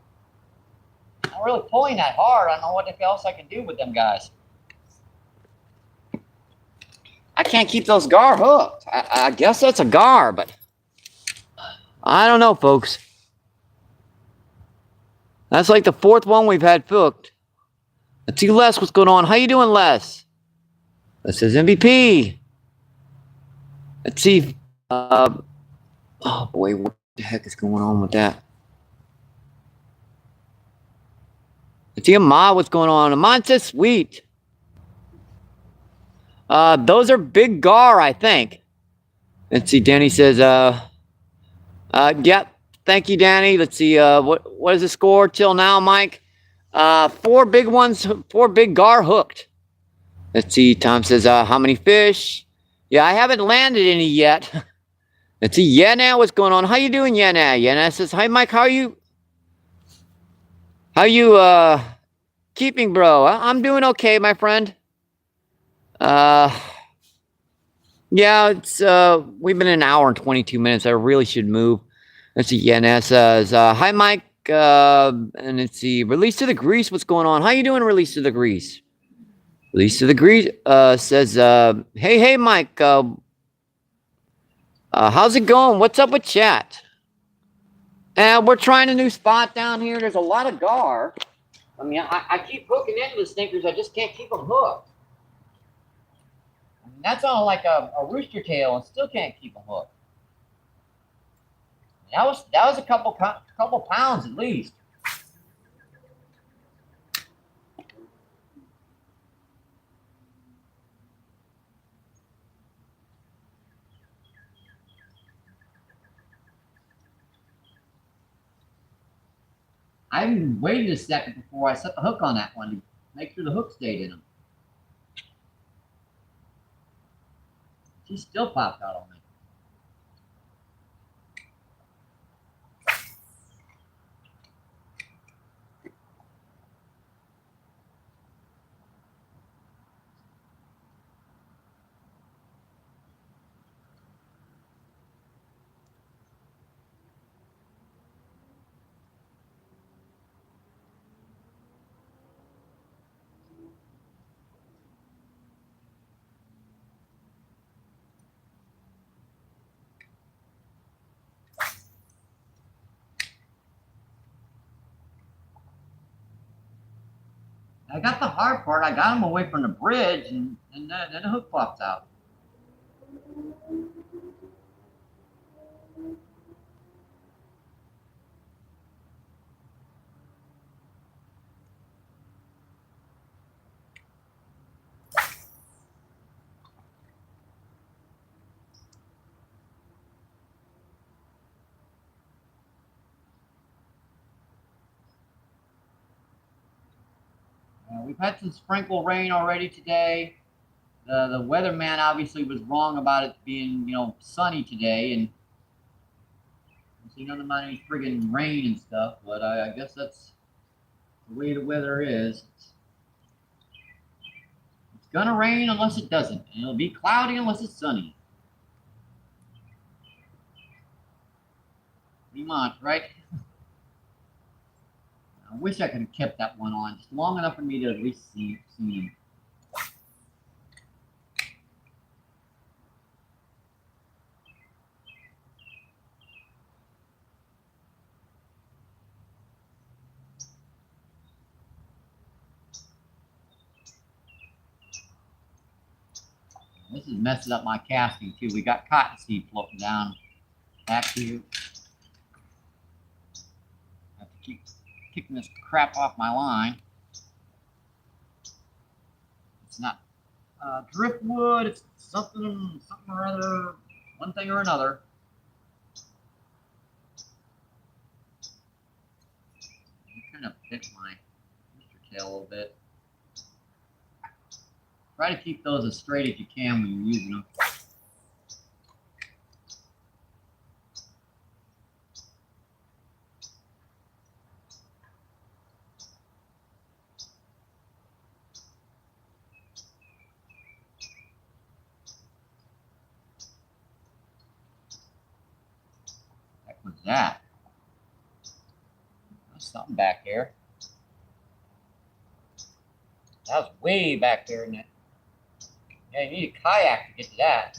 I'm not really pulling that hard. I don't know what else I can do with them guys. I can't keep those gar hooked. I guess that's a gar, but I don't know, folks. That's like the fourth one we've had hooked. Let's see, Les, what's going on? How you doing, Les? This is MVP. Let's see. Oh boy, what the heck is going on with that? Let's see, Ahmad, what's going on? Ahmad says sweet. Those are big gar, I think. Let's see, Danny says, yep. Thank you, Danny. Let's see, what is the score till now, Mike? 4 big ones, 4 big gar hooked. Let's see, Tom says, how many fish? Yeah, I haven't landed any yet. Let's see, Yana, what's going on? How you doing, Yana? Yana says, hi, Mike, how are you? How you, keeping, bro? I'm doing okay, my friend. Yeah, it's, we've been an hour and 22 minutes. I really should move. Let's see, Yana says, hi, Mike, and let's see, Release to the Grease, what's going on? How you doing, Release to the Grease? Release to the Grease, says, hey, Mike, how's it going? What's up with chat? And we're trying a new spot down here. There's a lot of gar. I mean, I keep hooking into the stinkers. I just can't keep them hooked. I mean, that's on like a rooster tail and still can't keep them hooked. That was a couple pounds at least. I even waited a second before I set the hook on that one to make sure the hook stayed in him. She still popped out on me. I got the hard part. I got him away from the bridge, and then the hook pops out. We've had some sprinkle rain already today. The weatherman obviously was wrong about it being, sunny today, and nothing about any friggin' rain and stuff. But I guess that's the way the weather is. It's gonna rain unless it doesn't, and it'll be cloudy unless it's sunny. Pretty much, right? I wish I could have kept that one on just long enough for me to at least see him. This is messing up my casting too. We got cottonseed floating down back here. I have to keep kicking this crap off my line. It's not driftwood. It's something or other, one thing or another. trying to pitch my tail a little bit. Try to keep those as straight as you can when you're using them. What was that? There's something back there. That was way back there in it. Yeah, you need a kayak to get to that.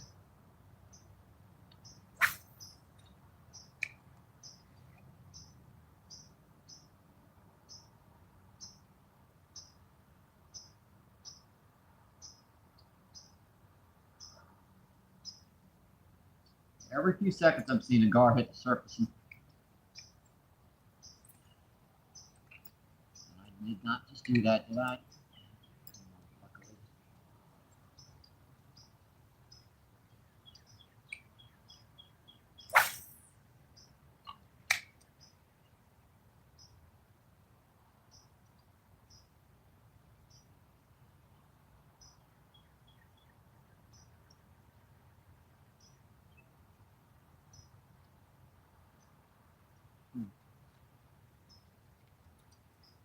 Every few seconds I'm seeing a gar hit the surface. And I did not just do that, did I?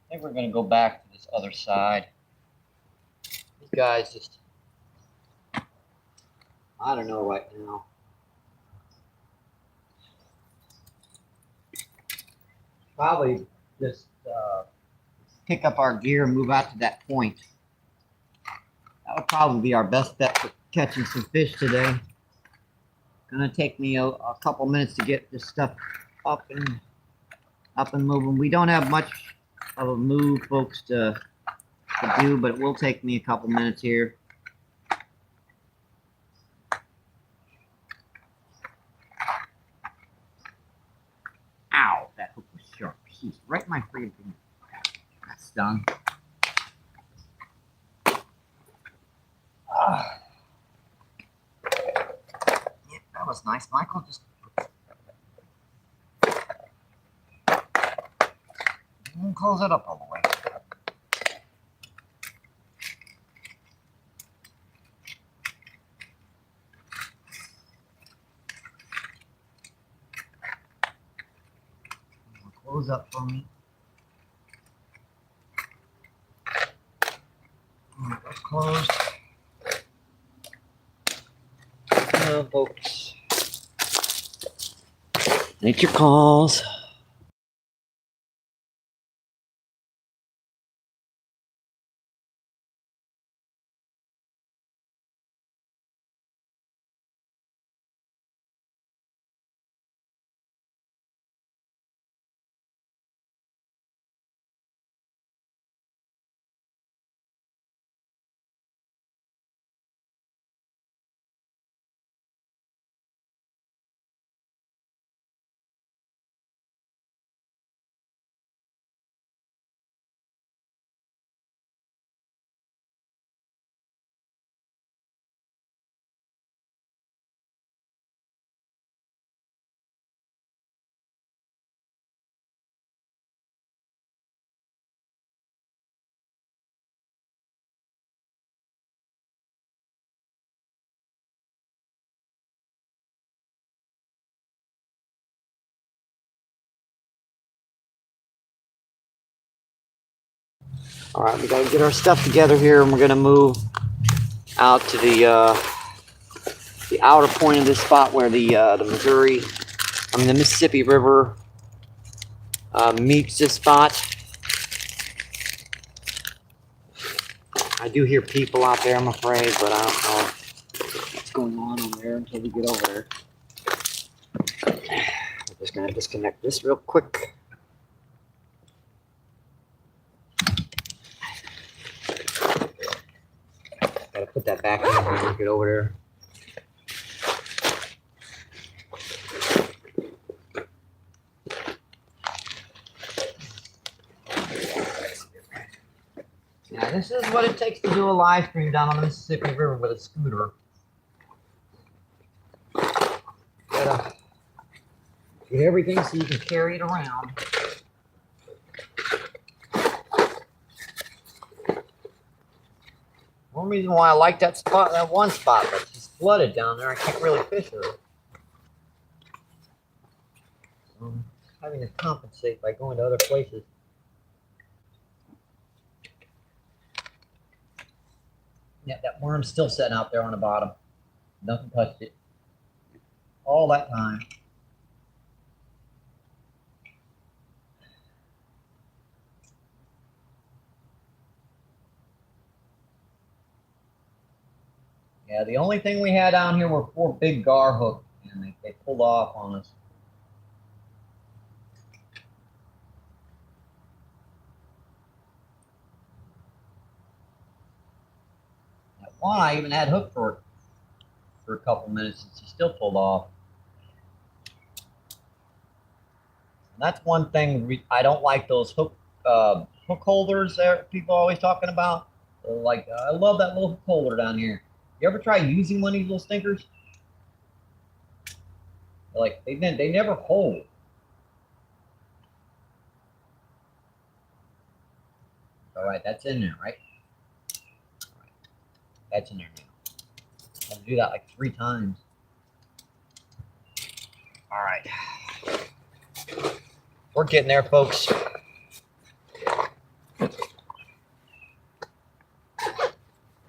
I think we're going to go back to this other side. These guys just, I don't know right now. Probably just pick up our gear and move out to that point. That would probably be our best bet for catching some fish today. Gonna take me a couple minutes to get this stuff up and moving. We don't have much of a move, folks, to do, but it will take me a couple minutes here. Ow, that hook was sharp. Jeez, right in my freaking finger. That stung. Yeah, that was nice, Michael. Just close it up all the way. Close up for me. That's closed. Now, folks. Nature calls. All right, we got to get our stuff together here, and we're going to move out to the outer point of this spot where the Mississippi River meets this spot. I do hear people out there, I'm afraid, but I don't know what's going on there until we get over there. I'm just going to disconnect this real quick. Gotta put that back in when we get over there. Now, this is what it takes to do a live stream down on the Mississippi River with a scooter. Gotta get everything so you can carry it around. some reason why I like that spot, that one spot, but she's flooded down there. I can't really fish her. So I'm having to compensate by going to other places. Yeah, that worm's still sitting out there on the bottom. Nothing touched it. All that time. Yeah, the only thing we had down here were 4 big gar hooks, and they pulled off on us. That one I even had hooked for a couple minutes, and she still pulled off. And that's one thing I don't like, those hook holders there people are always talking about. Like, I love that little hook holder down here. You ever try using one of these little stinkers? Like, they never hold. All right, that's in there, right? All right, that's in there now. I have to do that like 3 times. All right. We're getting there, folks.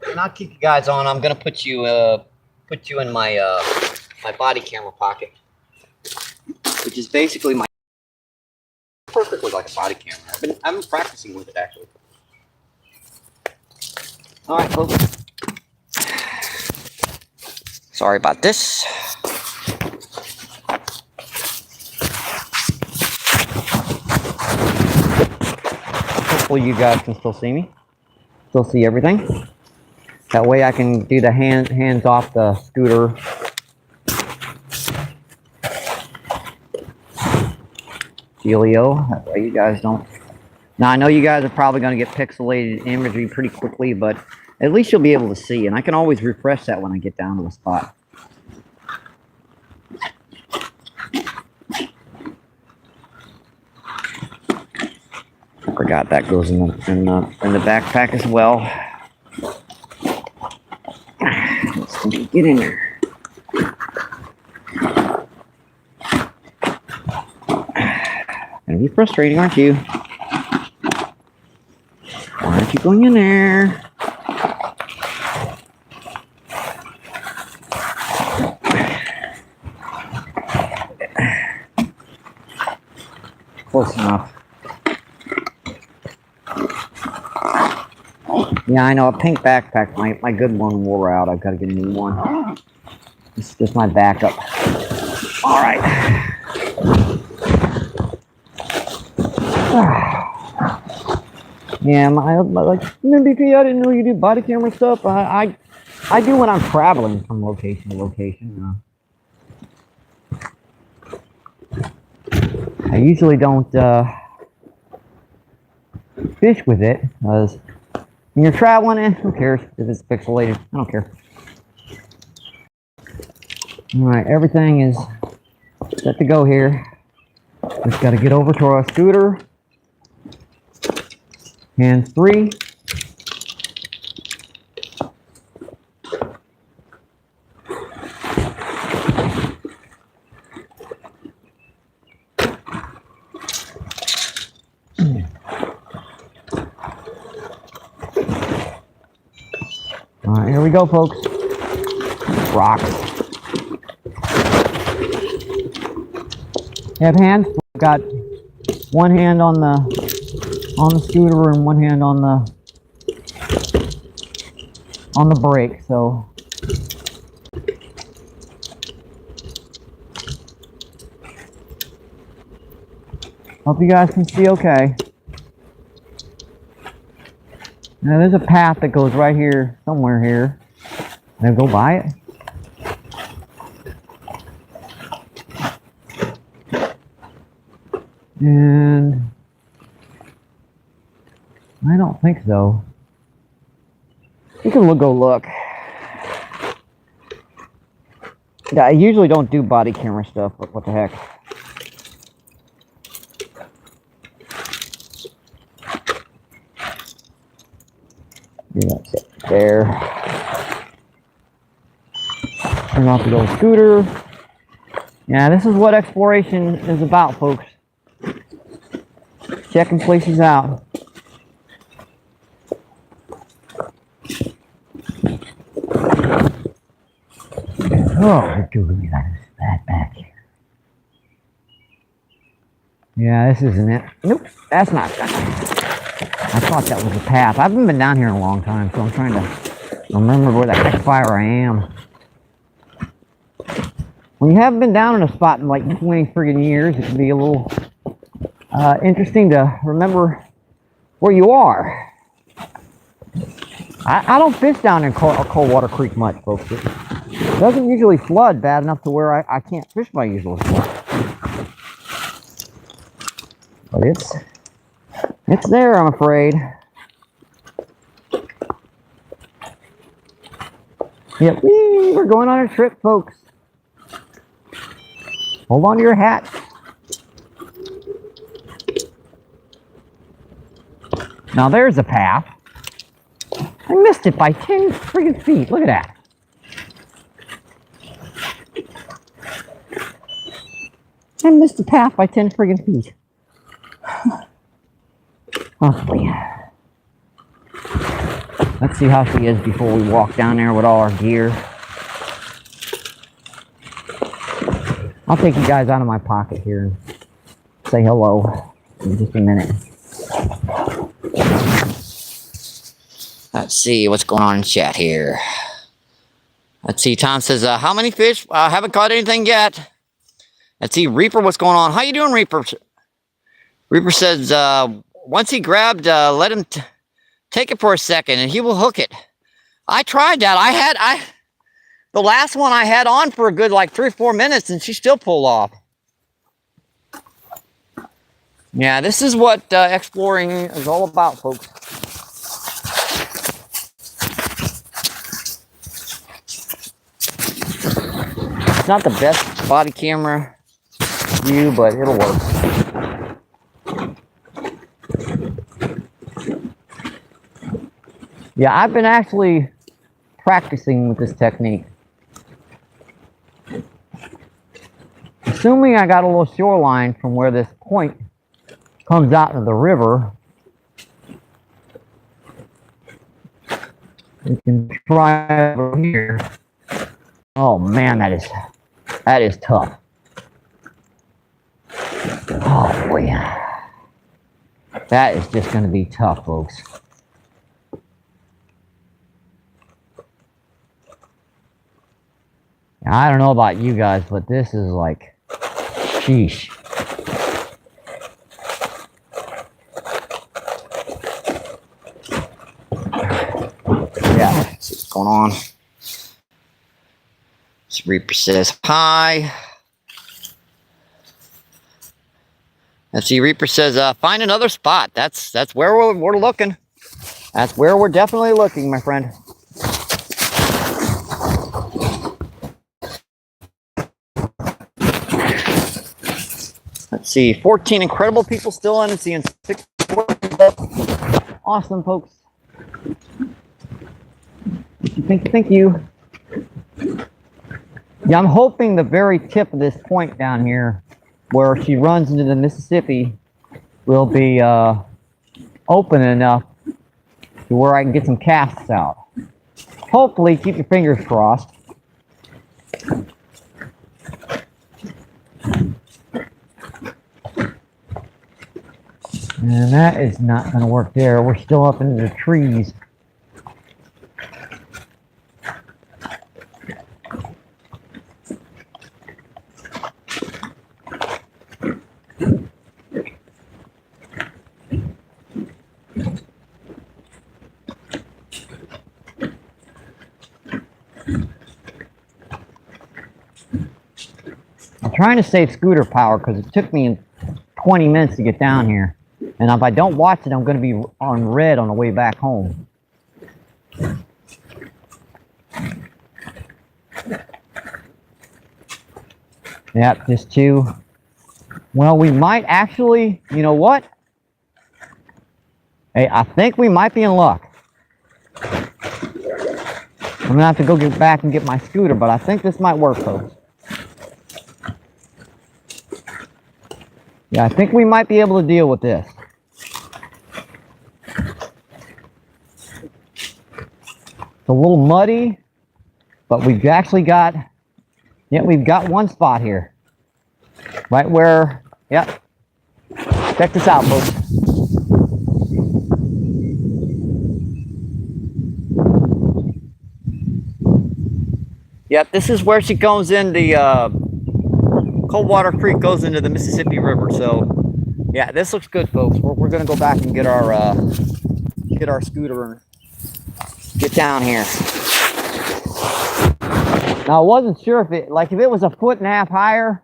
And I'll keep you guys on. I'm gonna put you in my my body camera pocket, which is basically my perfectly like a body camera. I've been practicing with it actually. All right, folks. Sorry about this. Hopefully you guys can still see me. Still see everything. That way I can do the hands off the scooter. Dealio. That way you guys don't. Now I know you guys are probably going to get pixelated imagery pretty quickly, but at least you'll be able to see. And I can always refresh that when I get down to a spot. I forgot that goes in the backpack as well. Let's get in there. Gonna be frustrating, aren't you? Why aren't you going in there? Close enough. Yeah, I know, a pink backpack. My good one wore out. I've got to get a new one. This is just my backup. All right. Yeah, like MBP, I didn't know you do body camera stuff. I do when I'm traveling from location to location. I usually don't fish with it because when you're traveling, who cares if it's pixelated? I don't care. All right, everything is set to go here. Just got to get over to our scooter. Hands free. All right, here we go, folks. Rock. You have hands. We've got one hand on the scooter and one hand on the brake. So hope you guys can see okay. Now there's a path that goes right here, somewhere here. Now go by it. And I don't think so. You can go look. Yeah, I usually don't do body camera stuff, but what the heck. Yeah, that's it. there. Turn off the old scooter. Yeah, this is what exploration is about, folks. Checking places out. Oh, look at that back here. Yeah, this isn't it. Nope, that's not that. I thought that was a path. I haven't been down here in a long time, so I'm trying to remember where the heck fire I am. When you haven't been down in a spot in like 20 friggin' years, it can be a little interesting to remember where you are. I don't fish down in Coldwater Creek much, folks. It doesn't usually flood bad enough to where I can't fish my usual spot. But it's there, I'm afraid. Yep, we're going on a trip, folks. Hold on to your hat. Now there's a path. I missed it by 10 friggin' feet. Look at that. I missed the path by 10 friggin' feet. Oh, boy. Let's see how she is before we walk down there with all our gear. I'll take you guys out of my pocket here and say hello in just a minute. Let's see what's going on in chat here. Let's see, Tom says, how many fish? Haven't caught anything yet. Let's see, Reaper, what's going on? How you doing, Reaper? Reaper says, once he grabbed, let him take it for a second and he will hook it. I tried that. The last one I had on for a good like 3 or 4 minutes and she still pulled off. Yeah, this is what exploring is all about, folks. It's not the best body camera view, but it'll work. Yeah, I've been actually practicing with this technique. Assuming I got a little shoreline from where this point comes out into the river, we can try over here. Oh man, that is tough. Oh boy, that is just going to be tough, folks. Now, I don't know about you guys, but this is like, sheesh. Yeah, let's see what's going on. This Reaper says hi. Let's see, Reaper says, find another spot. That's where we're looking. That's where we're definitely looking, my friend. Let's see, 14 incredible people still on and seeing 6. Awesome, folks. Thank you. Yeah, I'm hoping the very tip of this point down here, where she runs into the Mississippi, will be open enough to where I can get some casts out. Hopefully, keep your fingers crossed. And that is not going to work there. We're still up into the trees. I'm trying to save scooter power because it took me 20 minutes to get down here. And if I don't watch it, I'm going to be on red on the way back home. Yep, just 2. Well, we might actually, you know what? Hey, I think we might be in luck. gonna have to go get back and get my scooter, but I think this might work, folks. Yeah, I think we might be able to deal with this. It's a little muddy, but we've actually got, yeah, we've got one spot here. Right where, yep. Check this out, folks. Yep, this is where she goes in the Coldwater Creek goes into the Mississippi River. So, yeah, this looks good, folks. We're gonna go back and get our scooter and get down here. Now, I wasn't sure if it was a foot and a half higher,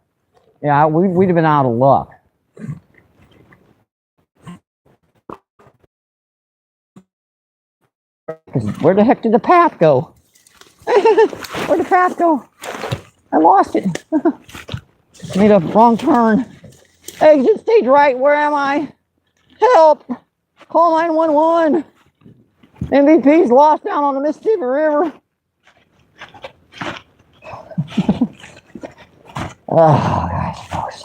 yeah, we'd have been out of luck. Where the heck did the path go? Where'd the path go? I lost it. Made a wrong turn. Exit stage right. Where am I? Help! Call 911. MBP's lost down on the Mississippi River. Oh, gosh, folks.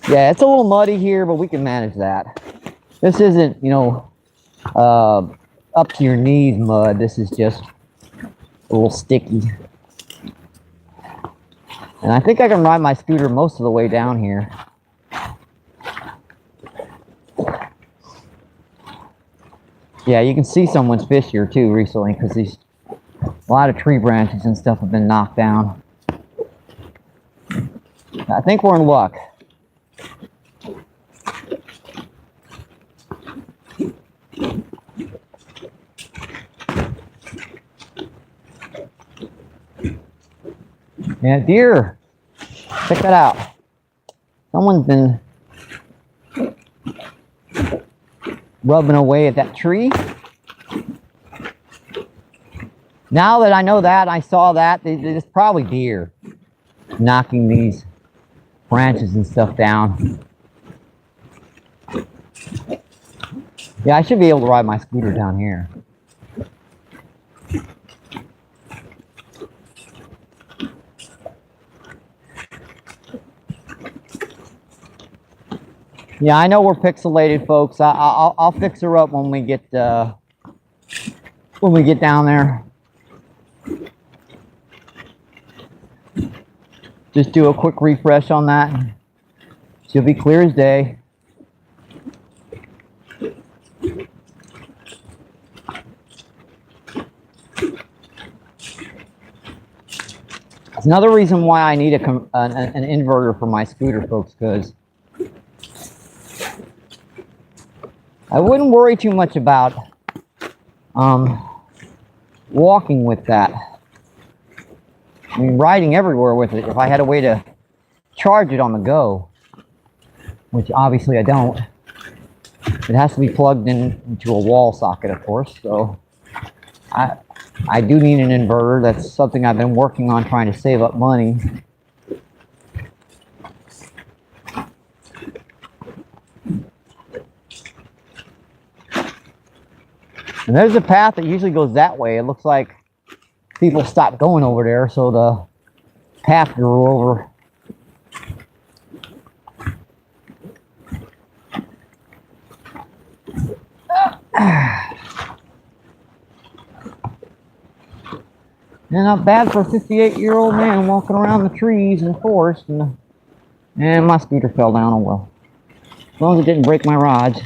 Yeah, it's a little muddy here, but we can manage that. This isn't, you know, up to your knees mud. This is just a little sticky. And I think I can ride my scooter most of the way down here. Yeah, you can see someone's fished here too recently because these a lot of tree branches and stuff have been knocked down. I think we're in luck. Yeah, deer. Check that out. Someone's been rubbing away at that tree. Now that I know that, I saw that, it's probably deer knocking these branches and stuff down. Yeah, I should be able to ride my scooter down here. Yeah, I know we're pixelated, folks. I'll fix her up when we get down there. Just do a quick refresh on that. She'll be clear as day. It's another reason why I need an inverter for my scooter, folks, because I wouldn't worry too much about walking with that. I mean, riding everywhere with it. If I had a way to charge it on the go, which obviously I don't, it has to be plugged into a wall socket, of course. So I do need an inverter. That's something I've been working on, trying to save up money. And there's a path that usually goes that way. It looks like people stopped going over there, so the path grew over. And not bad for a 58-year-old man walking around the trees in the forest. And my scooter fell down. Oh well. As long as it didn't break my rods.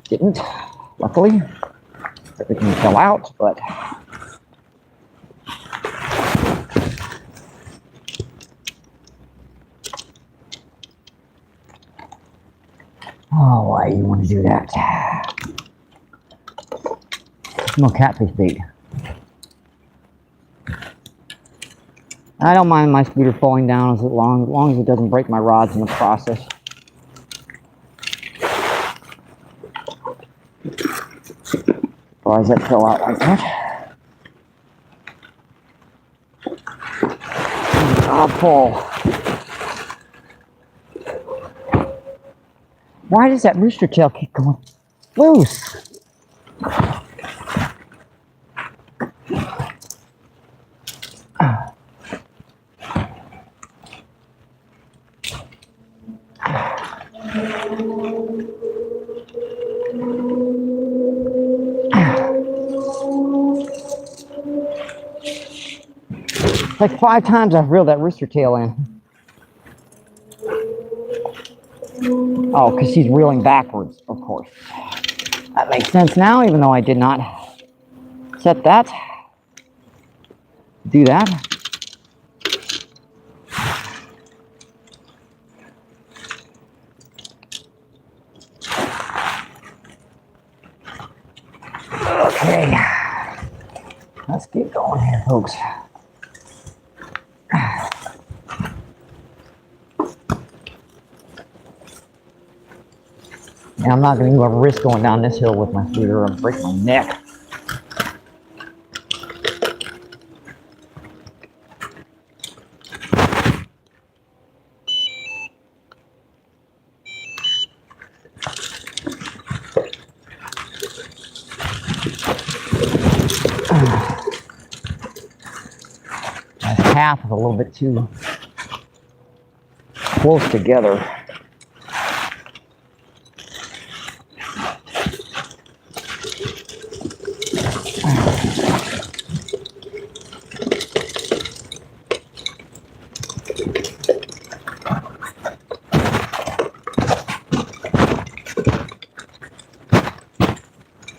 Didn't, luckily. Everything fell out, but oh, why you want to do that? No catfish bait. I don't mind my scooter falling down as long as it doesn't break my rods in the process. Otherwise, that fell out like that. I'll fall. Why does that rooster tail keep going loose? Like 5 times I've reeled that rooster tail in. Oh, because he's reeling backwards, of course. That makes sense now, even though I did not set that. Do that. Okay. Let's get going here, folks. Yeah, I'm not going to even risk going down this hill with my scooter and break my neck. That path is a little bit too close together.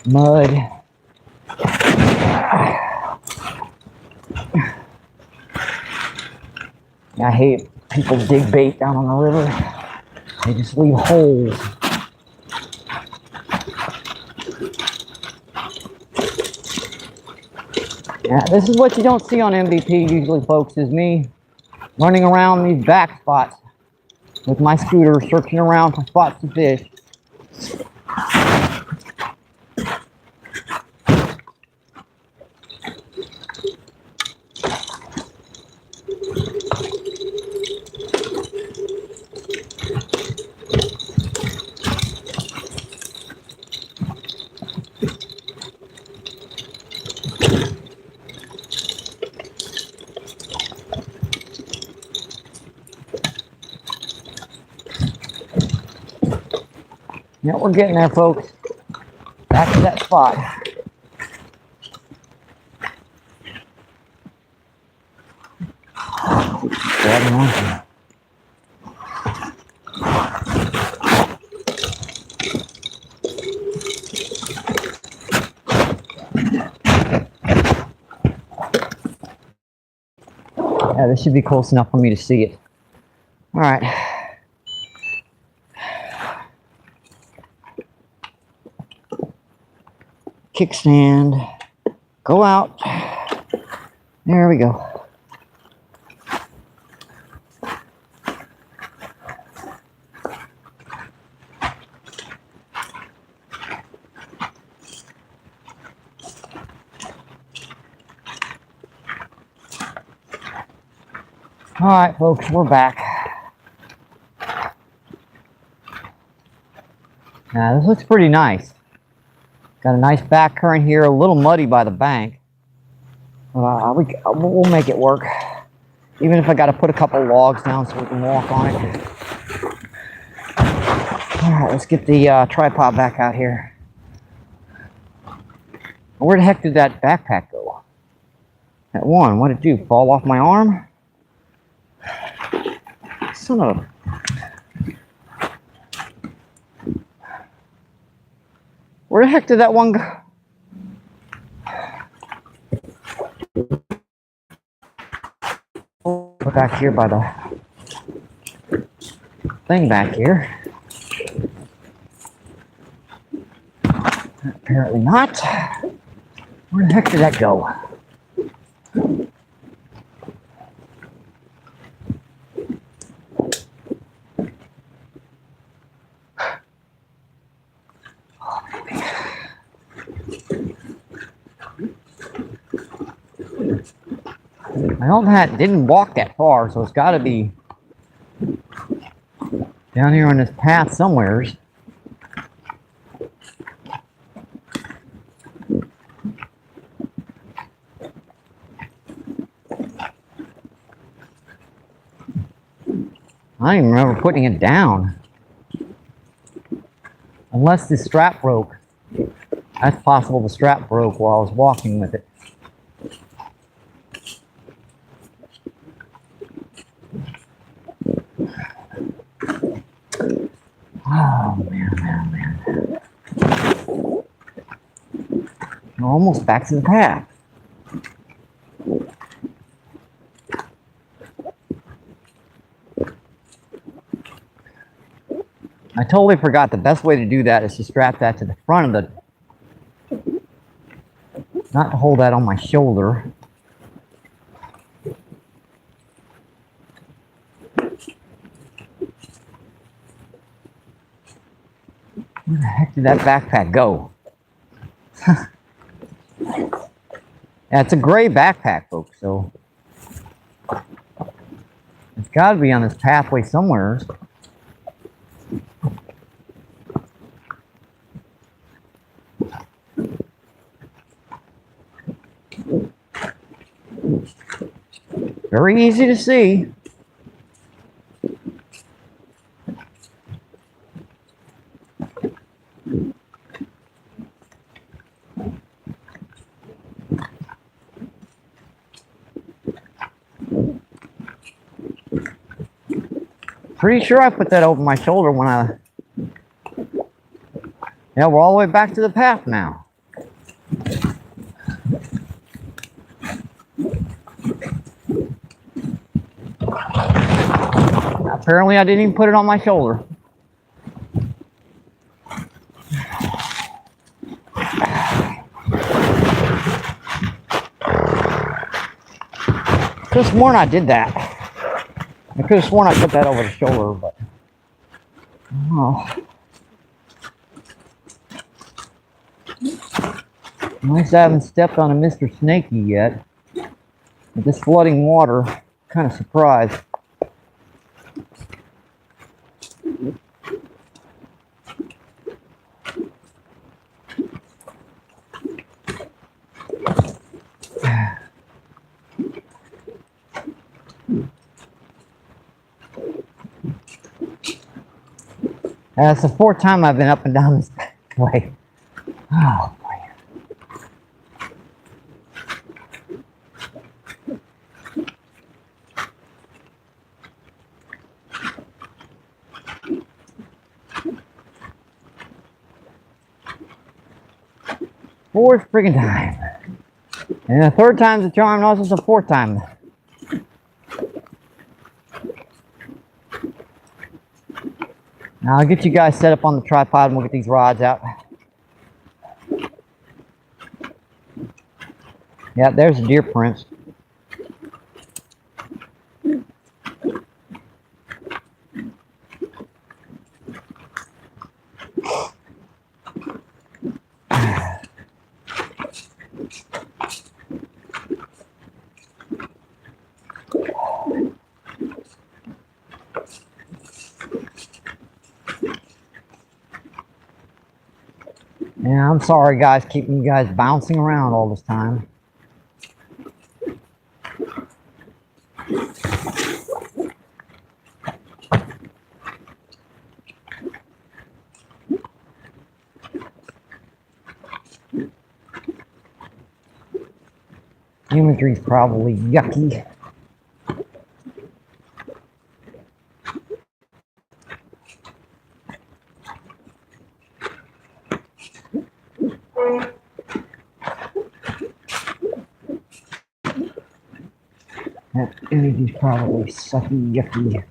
Mud. I hate people dig bait down on the river. They just leave holes. Yeah, this is what you don't see on MVP usually, folks, is me running around these back spots with my scooter, searching around for spots to fish. Yeah, we're getting there, folks. Back to that spot. Grabbing on. Yeah, this should be close enough for me to see it. All right. Kickstand. Go out. There we go. All right, folks, we're back. Now, this looks pretty nice. Got a nice back current here, a little muddy by the bank. We'll make it work. Even if I got to put a couple logs down so we can walk on it. All right, let's get the tripod back out here. Where the heck did that backpack go? That one, what did it do? Fall off my arm? Son of a... Where the heck did that one go? Back here by the thing back here. Apparently not. Where the heck did that go? I know that didn't walk that far, so it's got to be down here on this path somewheres. I don't even remember putting it down. Unless the strap broke. That's possible the strap broke while I was walking with it. Oh, man. We're almost back to the path. I totally forgot the best way to do that is to strap that to the front of the... Not to hold that on my shoulder. Where the heck did that backpack go? Yeah, it's a gray backpack, folks, so it's got to be on this pathway somewhere. Very easy to see. Pretty sure I put that over my shoulder when I... Yeah, we're all the way back to the path now. Apparently I didn't even put it on my shoulder. Could have sworn I did that. I could have sworn I put that over the shoulder, but... Oh. At least I haven't stepped on a Mr. Snaky yet. With this flooding water, kind of surprised. It's the fourth time I've been up and down this way. Oh, boy. Fourth friggin' time. And the third time's a charm, and also it's the fourth time. Now I'll get you guys set up on the tripod and we'll get these rods out. Yeah, there's the deer prints. Yeah, I'm sorry guys, keeping you guys bouncing around all this time. Imagery's probably yucky. That imagery's probably sucky, yucky.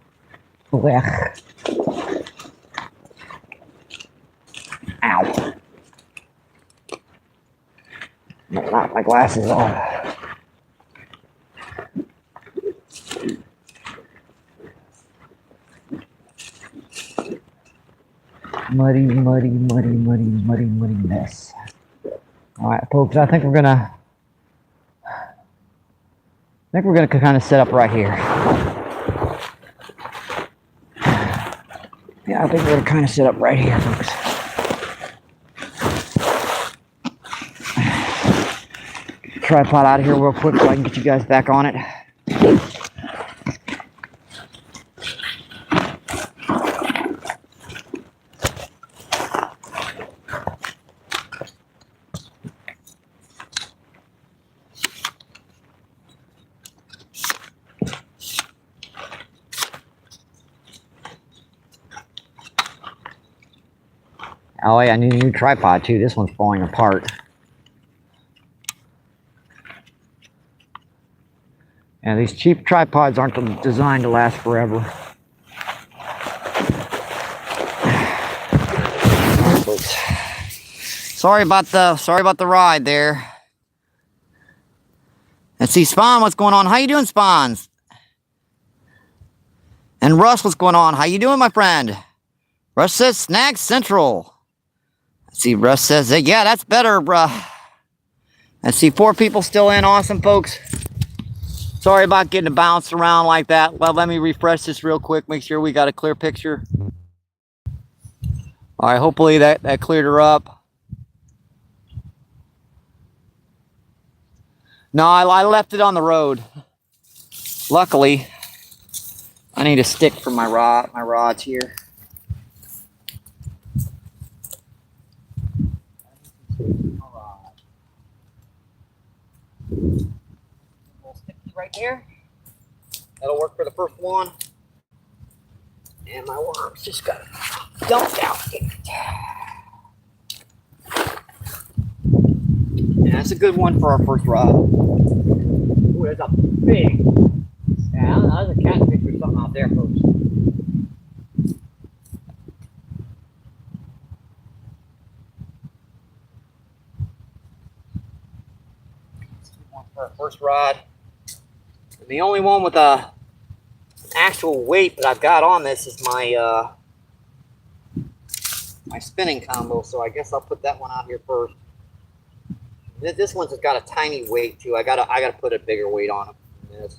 Blech. Ow. Knock my glasses off. Muddy mess. Alright, folks, I think we're gonna kind of set up right here. Yeah, I think we're gonna kind of set up right here, folks. Tripod out of here real quick so I can get you guys back on it. Oh yeah, I need a new tripod too. This one's falling apart. Yeah, these cheap tripods aren't designed to last forever. Sorry about the ride there. Let's see, Spawn, what's going on? How you doing, Spawns? And Russ, what's going on? How you doing, my friend? Russ says Snag Central. Let's see, Russ says that, yeah, that's better, bruh. Let's see, 4 people still in. Awesome, folks. Sorry about getting to bounce around like that. Well, let me refresh this real quick. Make sure we got a clear picture. All right, hopefully that cleared her up. No, I left it on the road. Luckily, I need a stick for my rods here. Little stickies right there. That'll work for the first one. And my worms just got dumped out. Yeah, that's a good one for our first rod. Ooh, there's a big. Yeah, that's a catfish or something out there, folks. That's a good one for our first rod. And the only one with a actual weight that I've got on this is my my spinning combo, so I guess I'll put that one out here first. This one's got a tiny weight too. I gotta put a bigger weight on it than this.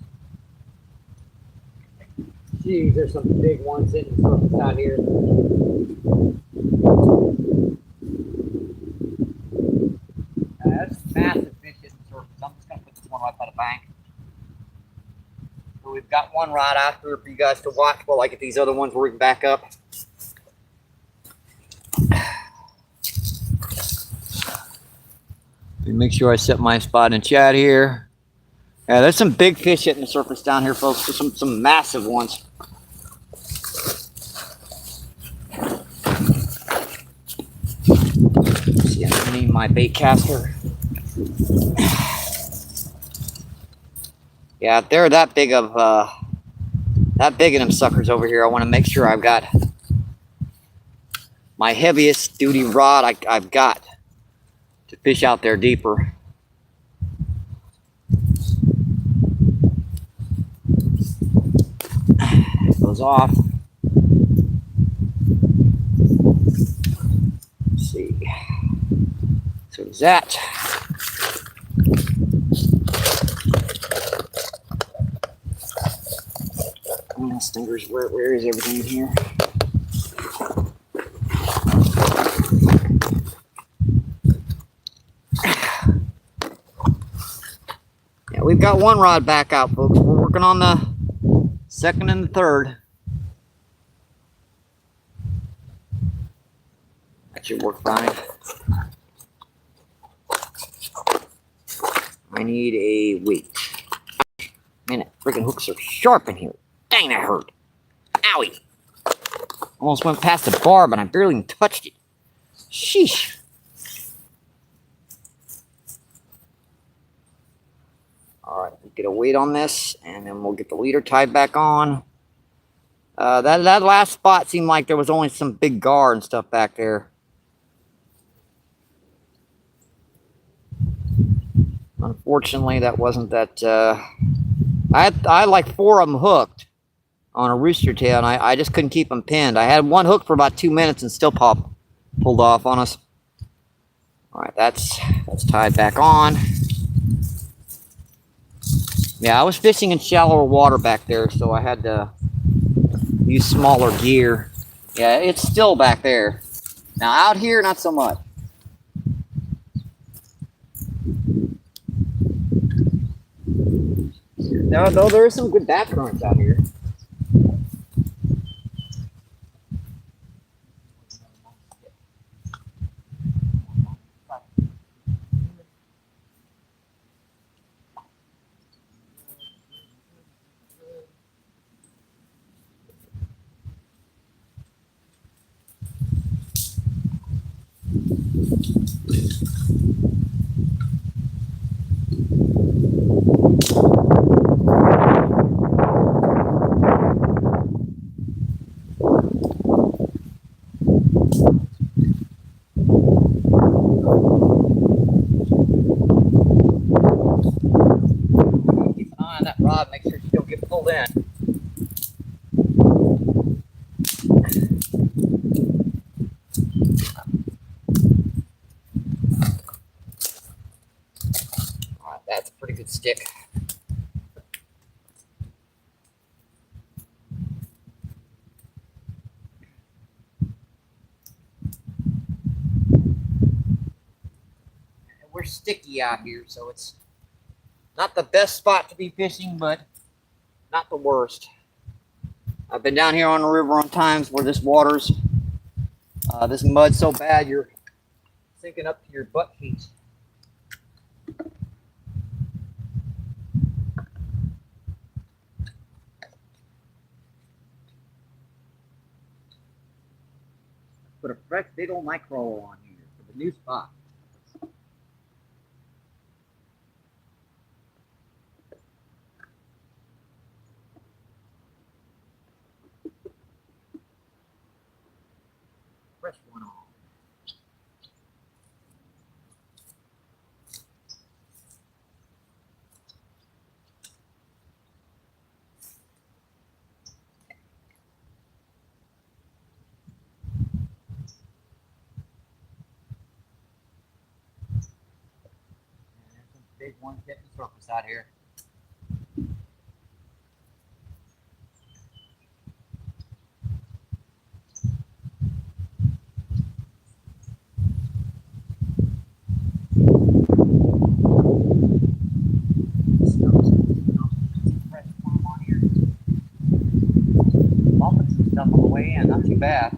Geez, there's some big ones sitting surface out here. That's massive fish hitting the surface. I'm just gonna put this one right by the bank. So we've got one rod out here for you guys to watch while I get these other ones working back up. Make sure I set my spot in chat here. Yeah, there's some big fish hitting the surface down here, folks. There's some massive ones. See, I need my bait caster. Yeah, if they're that big of them suckers over here, I want to make sure I've got my heaviest duty rod I've got to fish out there deeper. Goes off. Let's see. So does that. Oh, stingers, where is everything in here? Yeah, we've got one rod back out, folks. We're working on the second and the third. That should work fine. I need a weight. Man, that freaking hooks are sharp in here. Dang, that hurt. Owie. Almost went past the bar, but I barely even touched it. Sheesh. All right, we'll get a weight on this, and then we'll get the leader tied back on. That last spot seemed like there was only some big gar and stuff back there. Unfortunately, that wasn't that. I had like 4 of them hooked on a rooster tail, and I just couldn't keep them pinned. I had one hooked for about 2 minutes and still pulled off on us. All right, that's tied back on. Yeah, I was fishing in shallower water back there, so I had to use smaller gear. Yeah, it's still back there. Now out here, not so much. Though there are some good back currents out here. rod, make sure she don't get pulled in. All right, that's a pretty good stick. We're sticky out here, so it's not the best spot to be fishing, but not the worst. I've been down here on the river on times where this water's, this mud's so bad you're sinking up to your butt cheeks. Put a fresh big old micro on here for the new spot. Fresh one on. And there's some big ones hitting the surface out here. Bumping some stuff on the way in, not too bad.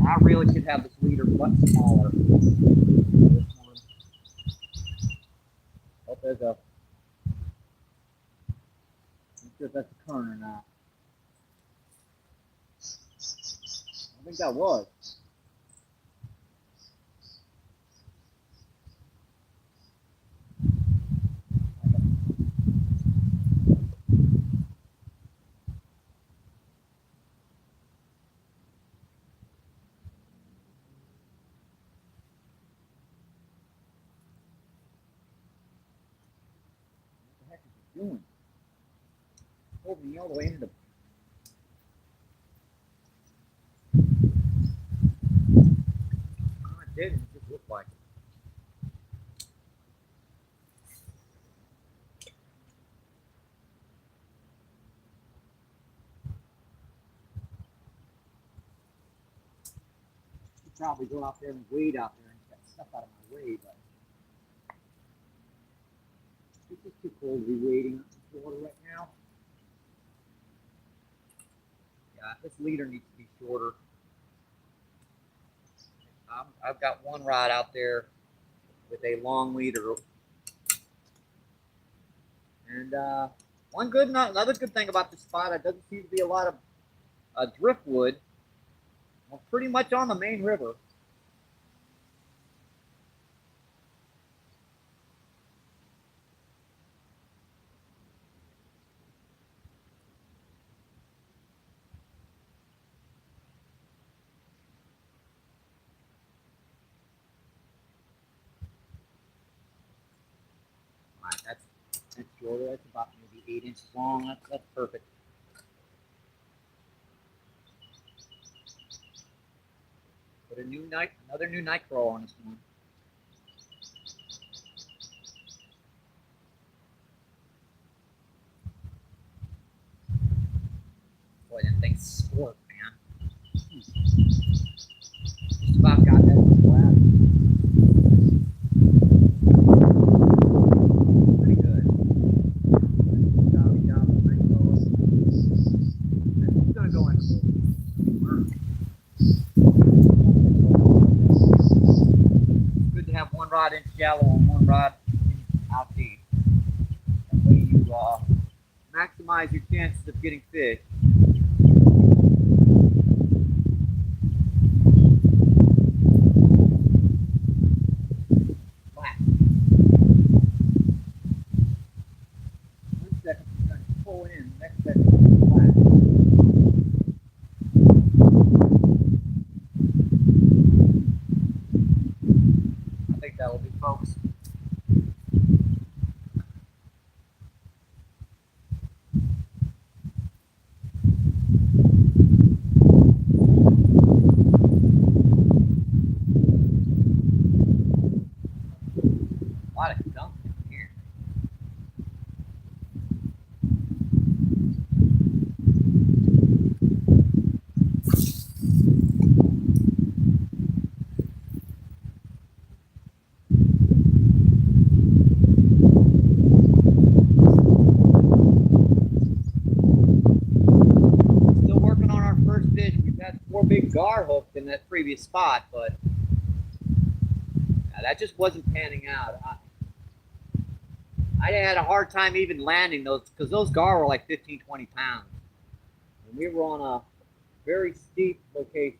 I really should have this leader much smaller. Oh, there's a. I'm not sure if that's a current or not. I think that was. What the heck is it doing? Holding me all the way into the. Oh, it didn't. It just looked like it. Should probably go out there and wade out there and get stuff out of my way, but it's just too cold to be wading in the water right now. Yeah, this leader needs to be shorter. I've got one rod out there with a long leader. And another good thing about this spot, it doesn't seem to be a lot of driftwood. We're pretty much on the main river. All right, that's shorter. That's about maybe 8 inches long. That's perfect. Put another new nitro on this one. Boy, that thing's sport, man. Just about got that flat. Pretty good. Job, nitro. It's gonna go in. Good to have one rod in shallow and one rod out deep. That way you maximize your chances of getting fish. Flat. 1 second it's going to pull in, next second it's flat. I think that will be, folks. hooked in that previous spot, but that just wasn't panning out. I had a hard time even landing those because those gar were like 15, 20 pounds. And we were on a very steep location.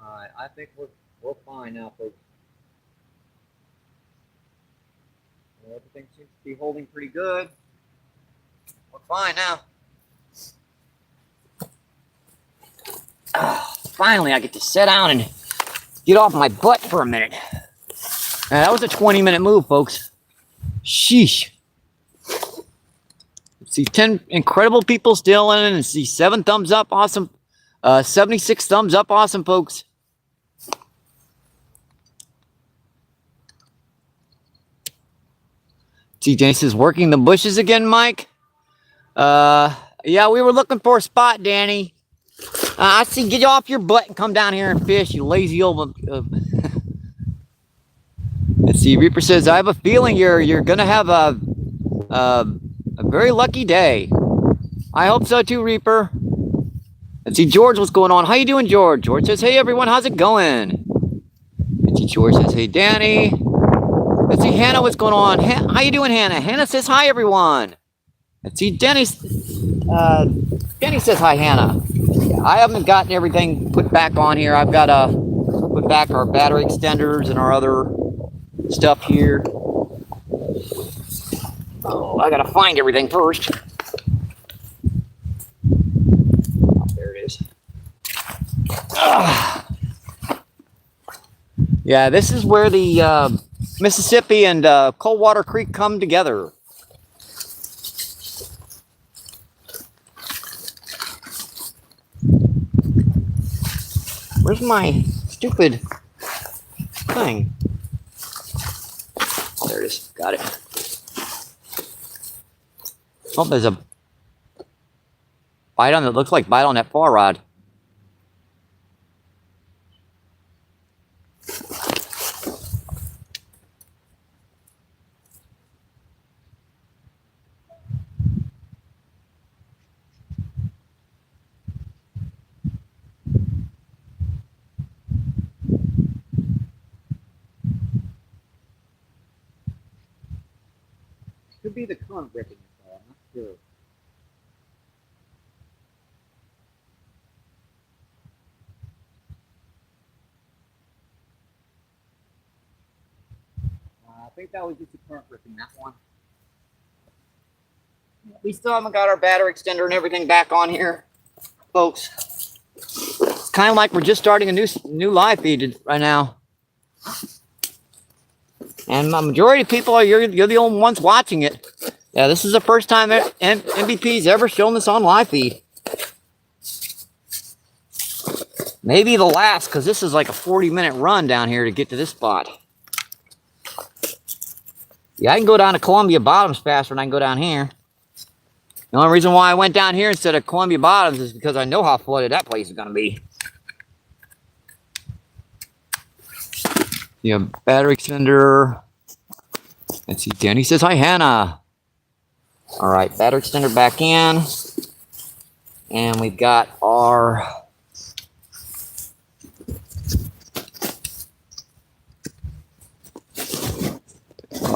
All right, I think we're fine now, folks. Everything seems to be holding pretty good. We're fine now. Finally, I get to sit down and get off my butt for a minute. Now, that was a 20-minute move, folks. Sheesh. See 10 incredible people still in, and see 7 thumbs up. Awesome. 76 thumbs up. Awesome, folks. See, Jenny says, working the bushes again, Mike? Yeah, we were looking for a spot, Danny. I see, get off your butt and come down here and fish, you lazy old... Let's see, Reaper says, I have a feeling you're going to have a very lucky day. I hope so too, Reaper. Let's see, George, what's going on? How you doing, George? George says, hey, everyone, how's it going? Let's see, George says, hey, Danny. Let's see, Hannah, what's going on? How you doing, Hannah? Hannah says, hi, everyone. Let's see, Denny says, hi, Hannah. I haven't gotten everything put back on here. I've got to put back our battery extenders and our other stuff here. Oh, I got to find everything first. Oh, there it is. Yeah, this is where the Mississippi and Coldwater Creek come together. Where's my stupid thing? There it is. Got it. Oh, there's a bite on that looks like bite on that far rod. Could be the current ripping it though, I'm not sure. I think that was just the current ripping that one. We still haven't got our battery extender and everything back on here, folks. It's kind of like we're just starting a new live feed right now. And the majority of people you're the only ones watching it. Yeah, this is the first time MBP's ever shown this on live feed. Maybe the last, because this is like a 40-minute run down here to get to this spot. Yeah, I can go down to Columbia Bottoms faster than I can go down here. The only reason why I went down here instead of Columbia Bottoms is because I know how flooded that place is going to be. Yeah, battery extender. Let's see, Danny says, hi, Hannah. All right, battery extender back in. And we've got our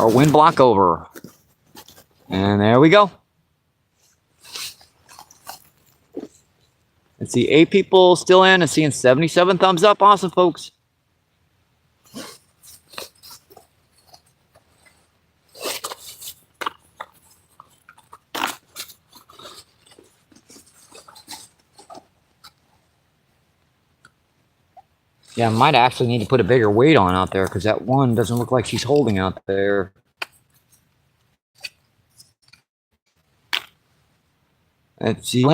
wind block over. And there we go. Let's see, 8 people still in and seeing 77 thumbs up. Awesome, folks. Yeah, I might actually need to put a bigger weight on out there because that one doesn't look like she's holding out there. Let's see.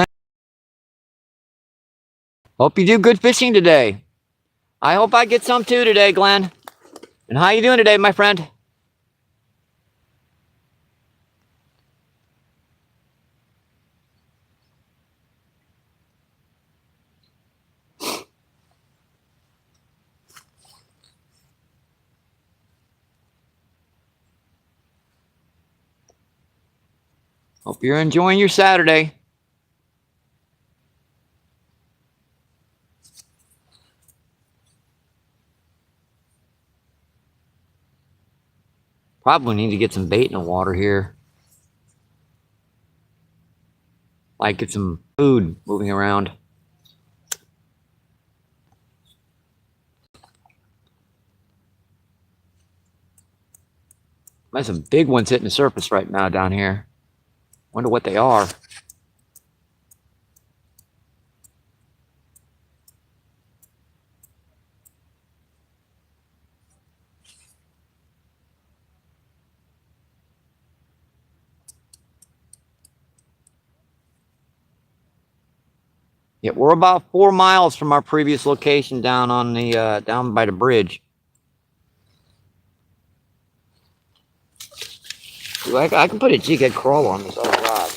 Hope you do good fishing today. I hope I get some too today, Glenn. And how you doing today, my friend? Hope you're enjoying your Saturday. Probably need to get some bait in the water here. Like get some food moving around. There's some big ones hitting the surface right now down here. Wonder what they are. Yeah, we're about 4 miles from our previous location down on the down by the bridge. Ooh, I can put a jig head crawl on this other rod.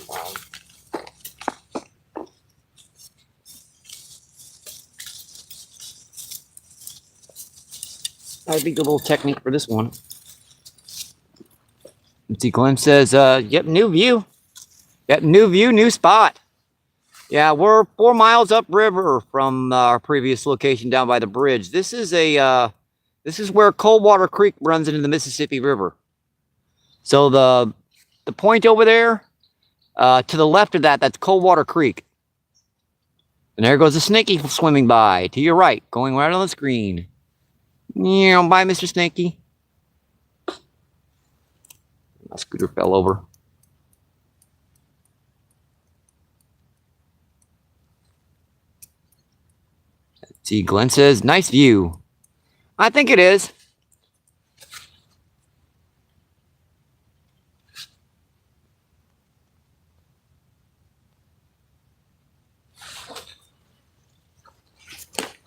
That'd be a good little technique for this one. Let's see, Glenn says, yep, new view. Yep, new view, new spot. Yeah, we're 4 miles upriver from our previous location down by the bridge. This is where Coldwater Creek runs into the Mississippi River. So the point over there, to the left of that, that's Coldwater Creek. And there goes a snaky swimming by. To your right, going right on the screen. Yeah, bye, Mr. Snaky. My scooter fell over. Let's see, Glenn says, nice view. I think it is.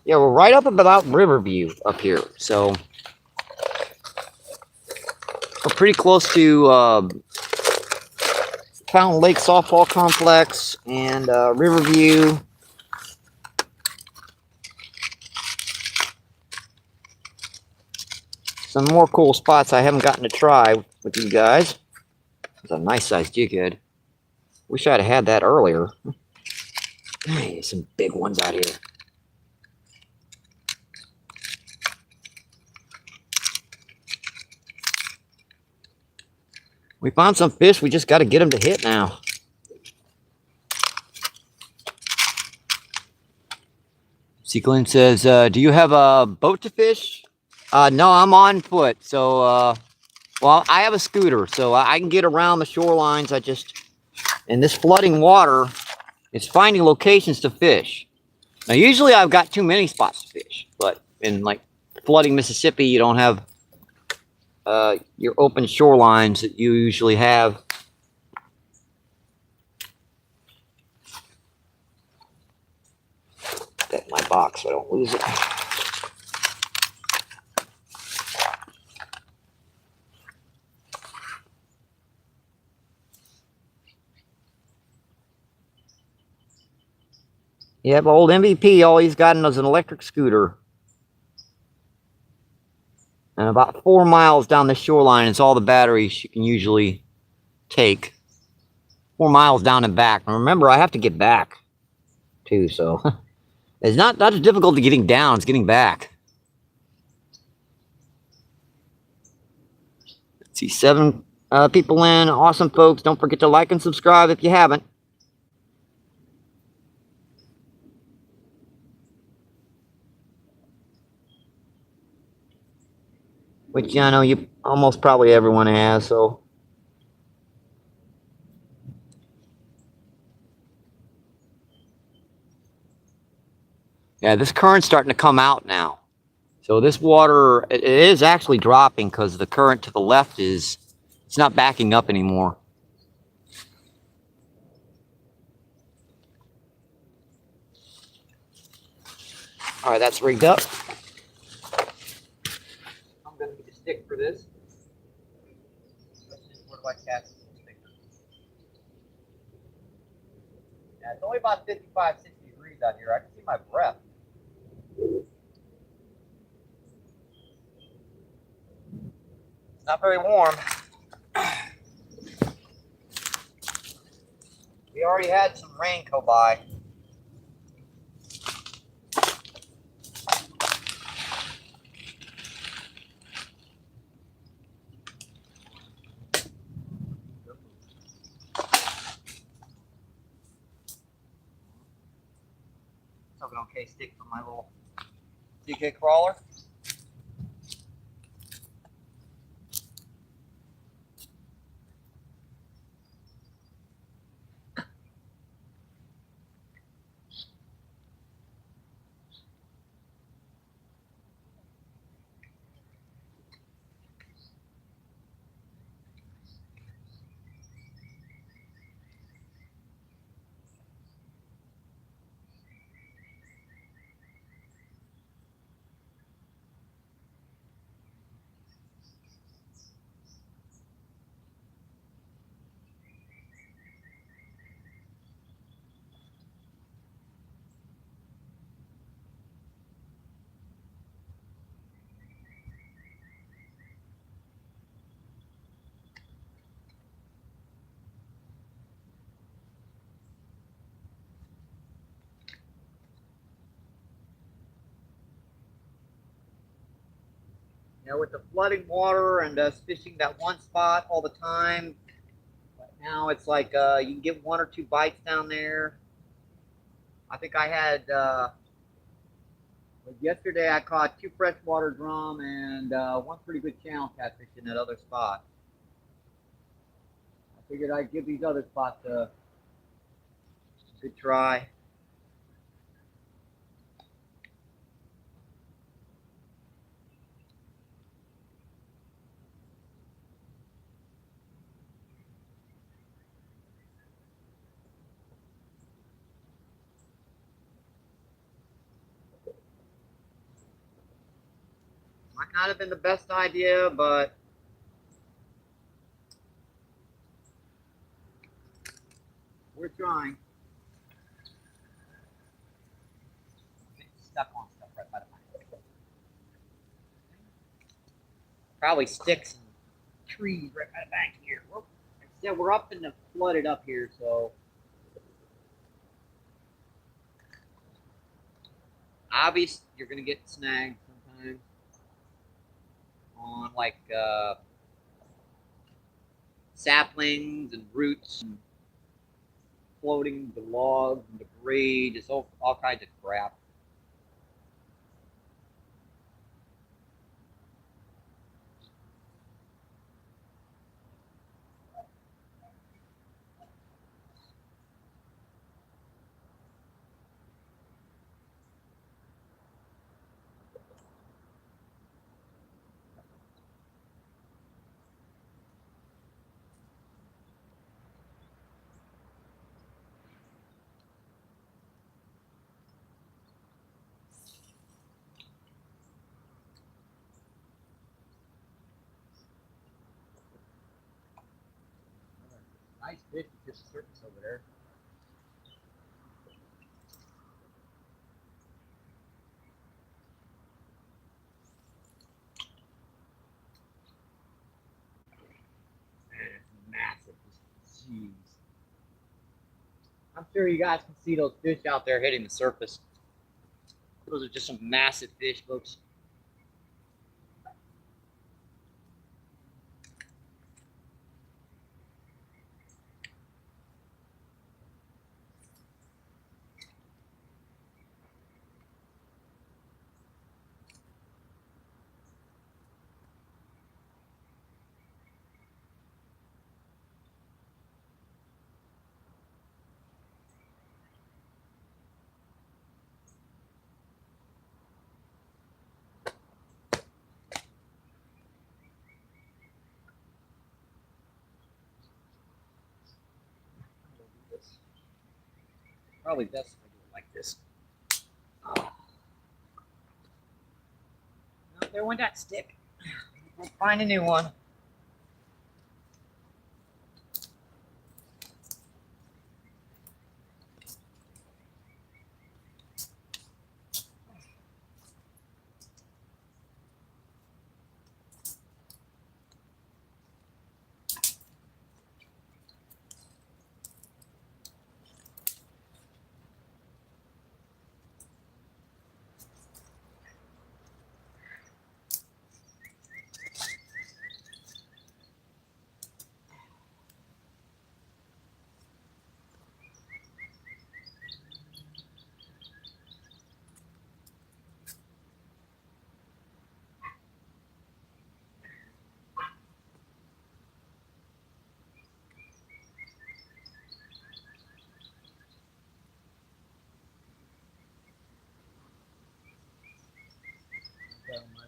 Yeah, we're right up about Riverview up here, so we're pretty close to Fountain Lake Softball Complex and Riverview. Some more cool spots I haven't gotten to try with you guys. It's a nice sized jig head. Wish I'd have had that earlier. Hey, some big ones out here. We found some fish. We just got to get them to hit now. Glenn says, do you have a boat to fish? No, I'm on foot. So, well, I have a scooter, so I can get around the shorelines. In this flooding water, it's finding locations to fish. Now, usually I've got too many spots to fish, but in like flooding Mississippi, you don't have your open shorelines that you usually have. Put that in my box so I don't lose it. Yeah, but old MVP, all he's gotten is an electric scooter. And about 4 miles down the shoreline is all the batteries you can usually take. 4 miles down and back. And remember, I have to get back, too, so it's not as difficult to getting down, it's getting back. Let's see, 7 people in. Awesome, folks. Don't forget to like and subscribe if you haven't. Which I know you almost probably everyone has, so. Yeah, this current's starting to come out now. So this water, it is actually dropping because the current to the left it's not backing up anymore. All right, that's rigged up. I'm going to need a stick for this. Where do I catch the stick? Yeah, it's only about 55, 60 degrees out here. I can see my breath. It's not very warm. We already had some rain go by. Okay, stick for my little DK crawler. You know, with the flooding water and us fishing that one spot all the time, but now it's like you can get 1 or 2 bites down there. I think I had yesterday I caught 2 freshwater drum and 1 pretty good channel catfish in that other spot. I figured I'd give these other spots a good try. Might not have been the best idea, but we're trying. Stuck on stuff right by the mic. Probably sticks and trees right by the bank here. Like I said, we're up in the flooded up here, so obviously you're gonna get snagged sometimes on like saplings and roots and floating the logs and debris, just all kinds of crap. Nice fish just surface over there. Man, it's massive. Jeez. I'm sure you guys can see those fish out there hitting the surface. Those are just some massive fish, folks. Probably best if I do it like this. Oh. Oh, there went that stick. We'll find a new one.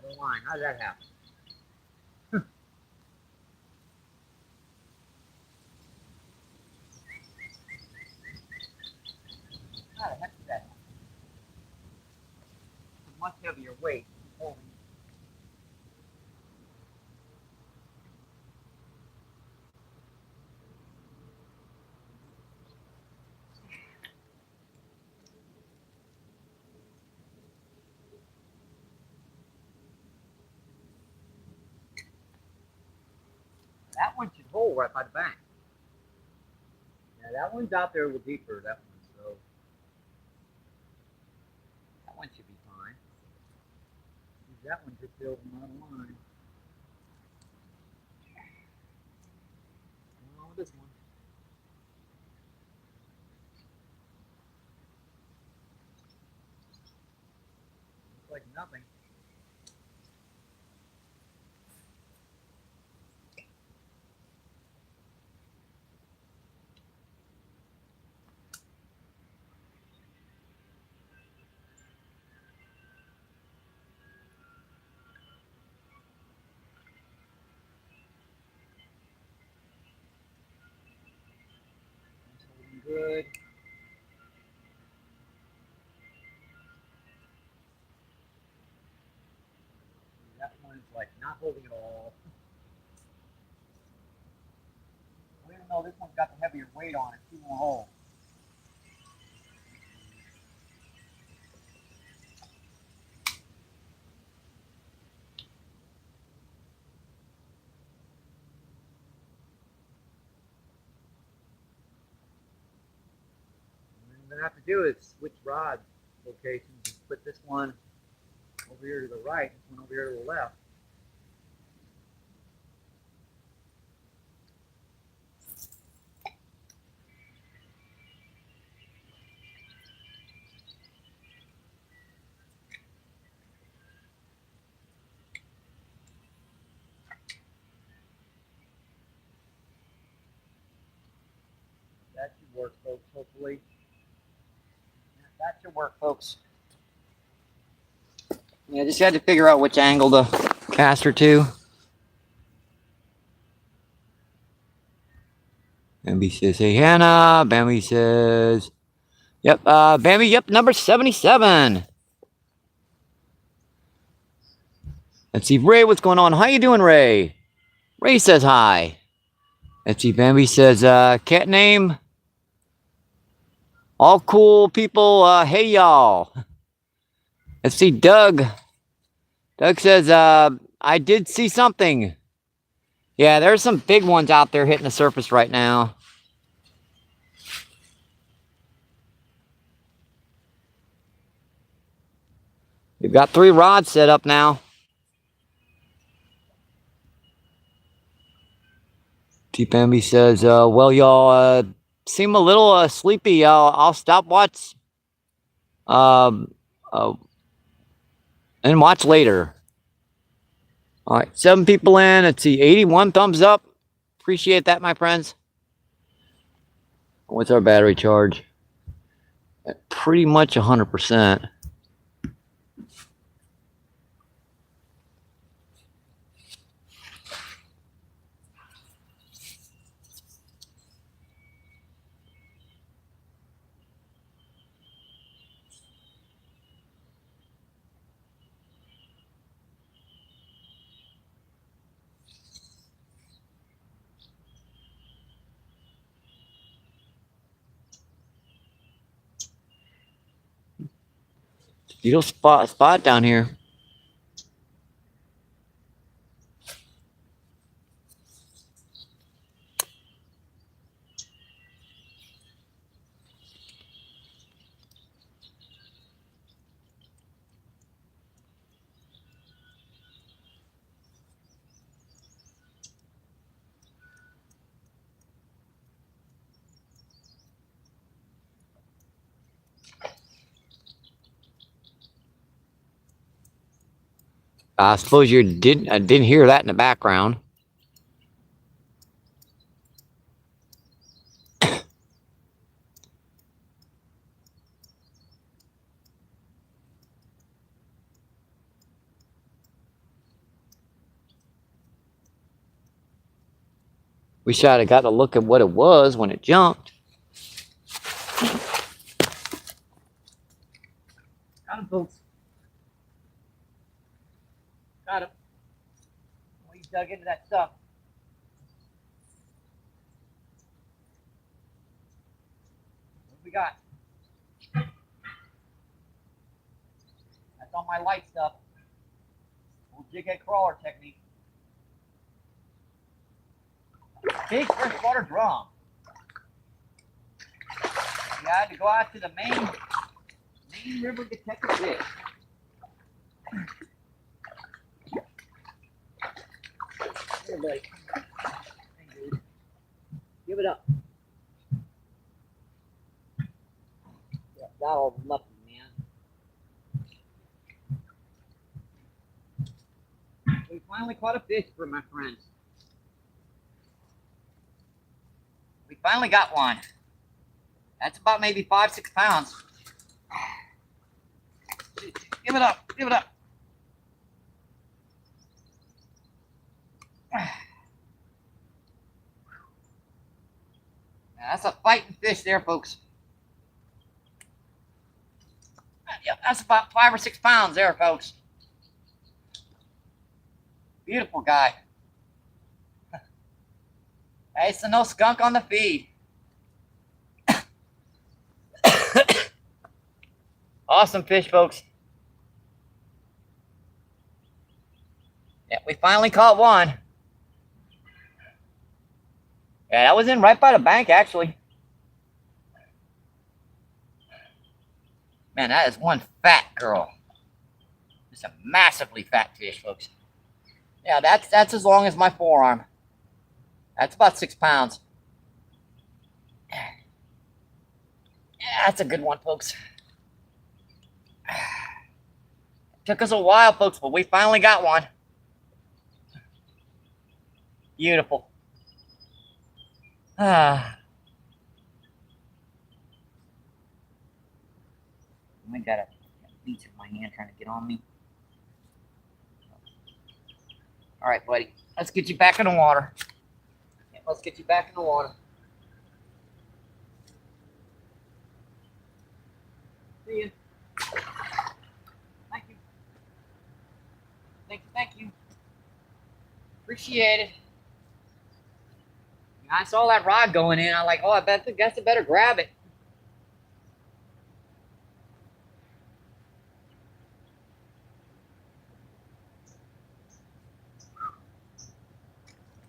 the line. How did that happen? How the heck did that happen? It's a much heavier weight. Holding. That one should hold right by the bank. Yeah, that one's out there a little deeper, that one, so that one should be fine. That one just built on the line. What's going on with this one? Looks like nothing. It's holding good. That one's like not holding at all. Even though this one's got the heavier weight on it, she won't hold. What I'm gonna have to do is switch rod locations and put this one over here to the right, this one over here to the left. That should work, folks, hopefully. That should work, folks. Yeah, just had to figure out which angle to cast her to. Bambi says, hey, Hannah. Bambi says, yep, Bambi, yep, number 77. Let's see, Ray, what's going on? How you doing, Ray? Ray says hi. Let's see, Bambi says, cat name. All cool people, hey, y'all. Let's see, Doug. Doug says, I did see something. Yeah, there's some big ones out there hitting the surface right now. We've got 3 rods set up now. T-Bambi says, well, y'all seem a little sleepy. I'll stop watch and watch later. All right, 7 people in. Let's see, 81 thumbs up. Appreciate that, my friends. What's our battery charge? At pretty much 100%. Beautiful spot down here. I suppose you didn't hear that in the background. Wish I'd have got a look at what it was when it jumped. Got him, folks. Got him. Well, you dug into that stuff. What we got? That's all my light stuff. Old jig head crawler technique. Big freshwater drum. You had to go out to the main river to catch a fish. Here, buddy. Hey, dude. Give it up. Yeah, that old lucky, man. We finally caught a fish for my friends. We finally got one. That's about maybe 5-6 pounds. Give it up. Give it up. Now, that's a fighting fish there, folks. Yep, that's about 5 or 6 pounds there, folks. Beautiful guy. Hey, so no skunk on the feed. Awesome fish, folks. Yeah, we finally caught one. Yeah, that was in right by the bank, actually. Man, that is one fat girl. It's a massively fat fish, folks. Yeah, that's as long as my forearm. That's about 6 pounds. Yeah, that's a good one, folks. Took us a while, folks, but we finally got one. Beautiful. I got a beach in my hand trying to get on me. All right, buddy. Let's get you back in the water. Yeah, let's get you back in the water. See you. Thank you. Thank you. Thank you. Appreciate it. I saw that rod going in. I'm like, oh, I guess I better grab it.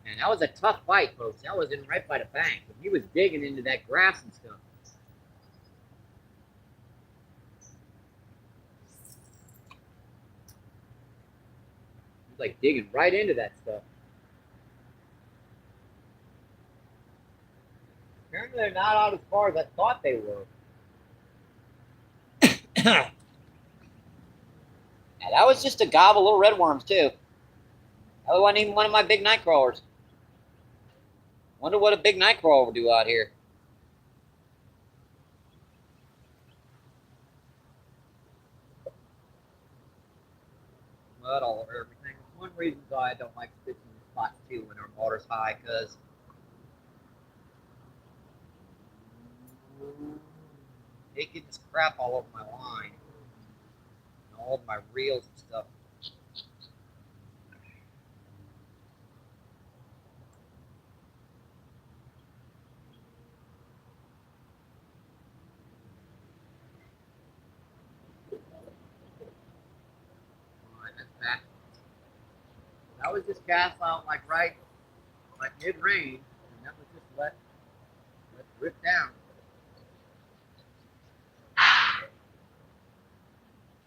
Man, that was a tough fight, folks. That was in right by the bank. He was digging into that grass and stuff. He was like digging right into that stuff. Apparently they're not out as far as I thought they were. Yeah, that was just a gob of little red worms, too. That wasn't even one of my big night crawlers. Wonder what a big night crawler will do out here. Mud all over everything. One reason why I don't like fishing in spots too when our water's high, because they get this crap all over my line and all of my reels and stuff. Alright, that's back. That was just cast out like mid-range, and that was just let rip down.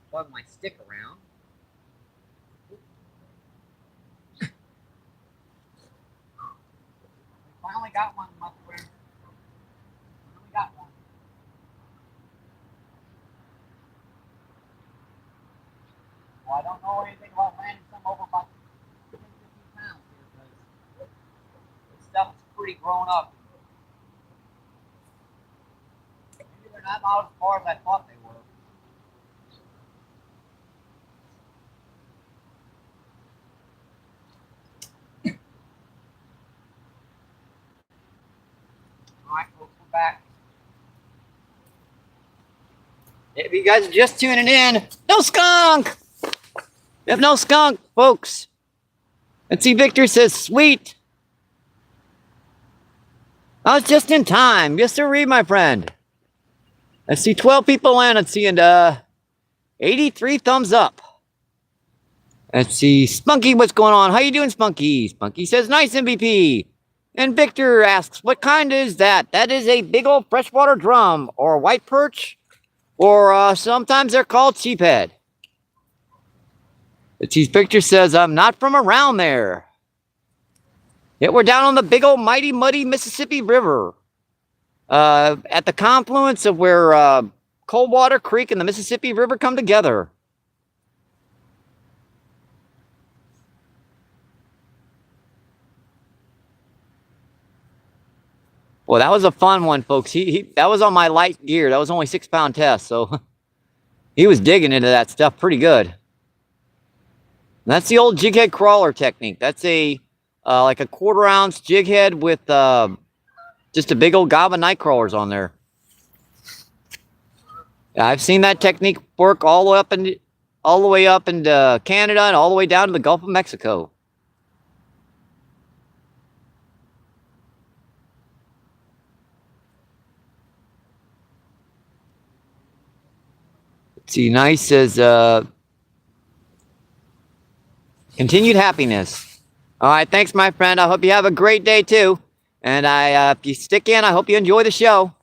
Spun my stick around. We finally got one, my friend. Finally got one. Well, I don't know anything about landing some over about 10, 15 pounds here, because this stuff is pretty grown up. Maybe they're not out as far as I thought they were. All right, folks, we're back. If you guys are just tuning in, no skunk! Yep, no skunk, folks. Let's see, Victor says, sweet. I was just in time. Yes, sir, my friend. Let's see, 12 people in. Let's see, and 83 thumbs up. Let's see, Spunky, what's going on? How you doing, Spunky? Spunky says, nice MVP. And Victor asks, what kind is that? That is a big old freshwater drum, or white perch, or sometimes they're called sheephead. Let's see, Victor says, I'm not from around there. Yeah, we're down on the big old mighty muddy Mississippi River. At the confluence of where Coldwater Creek and the Mississippi River come together. Well, that was a fun one, folks. That was on my light gear. That was only 6-pound test, so he was digging into that stuff pretty good. And that's the old jig head crawler technique. That's a like a 1/4 ounce jig head with just a big old gob of night crawlers on there. I've seen that technique work all the way up into Canada and all the way down to the Gulf of Mexico. Let's see, nice says continued happiness. All right, thanks, my friend. I hope you have a great day too. And if you stick in, I hope you enjoy the show.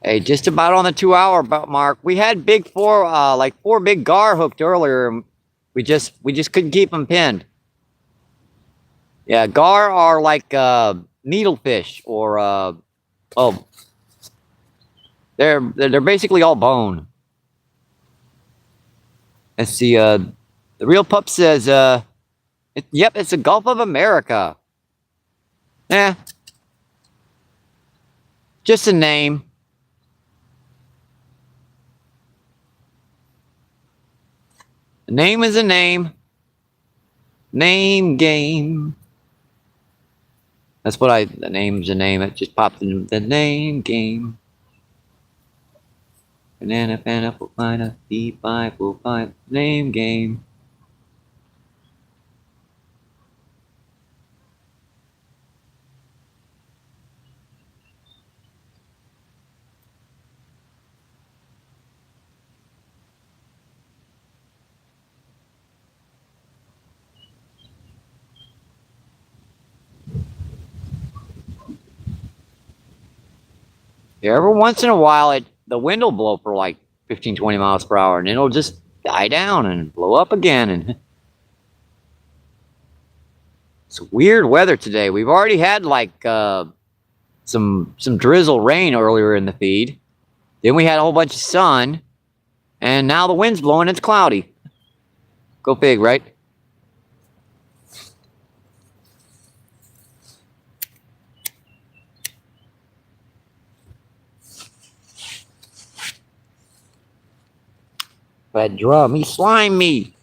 Hey, just about on the 2-hour mark. We had like four big gar hooked earlier. We just couldn't keep them pinned. Yeah, gar are like needlefish, or they're basically all bone. Let's see. The real pup says, yep, it's the Gulf of America. Just a name. A name is a name. Name game. That's the name's a name. It just popped in the name game. Banana, pineapple, pineapple, D5, name game. Yeah, every once in a while, the wind will blow for like 15, 20 miles per hour, and then it'll just die down and blow up again. And it's weird weather today. We've already had like some drizzle rain earlier in the feed. Then we had a whole bunch of sun, and now the wind's blowing. It's cloudy. Go fig, right? That drum, he slimed me.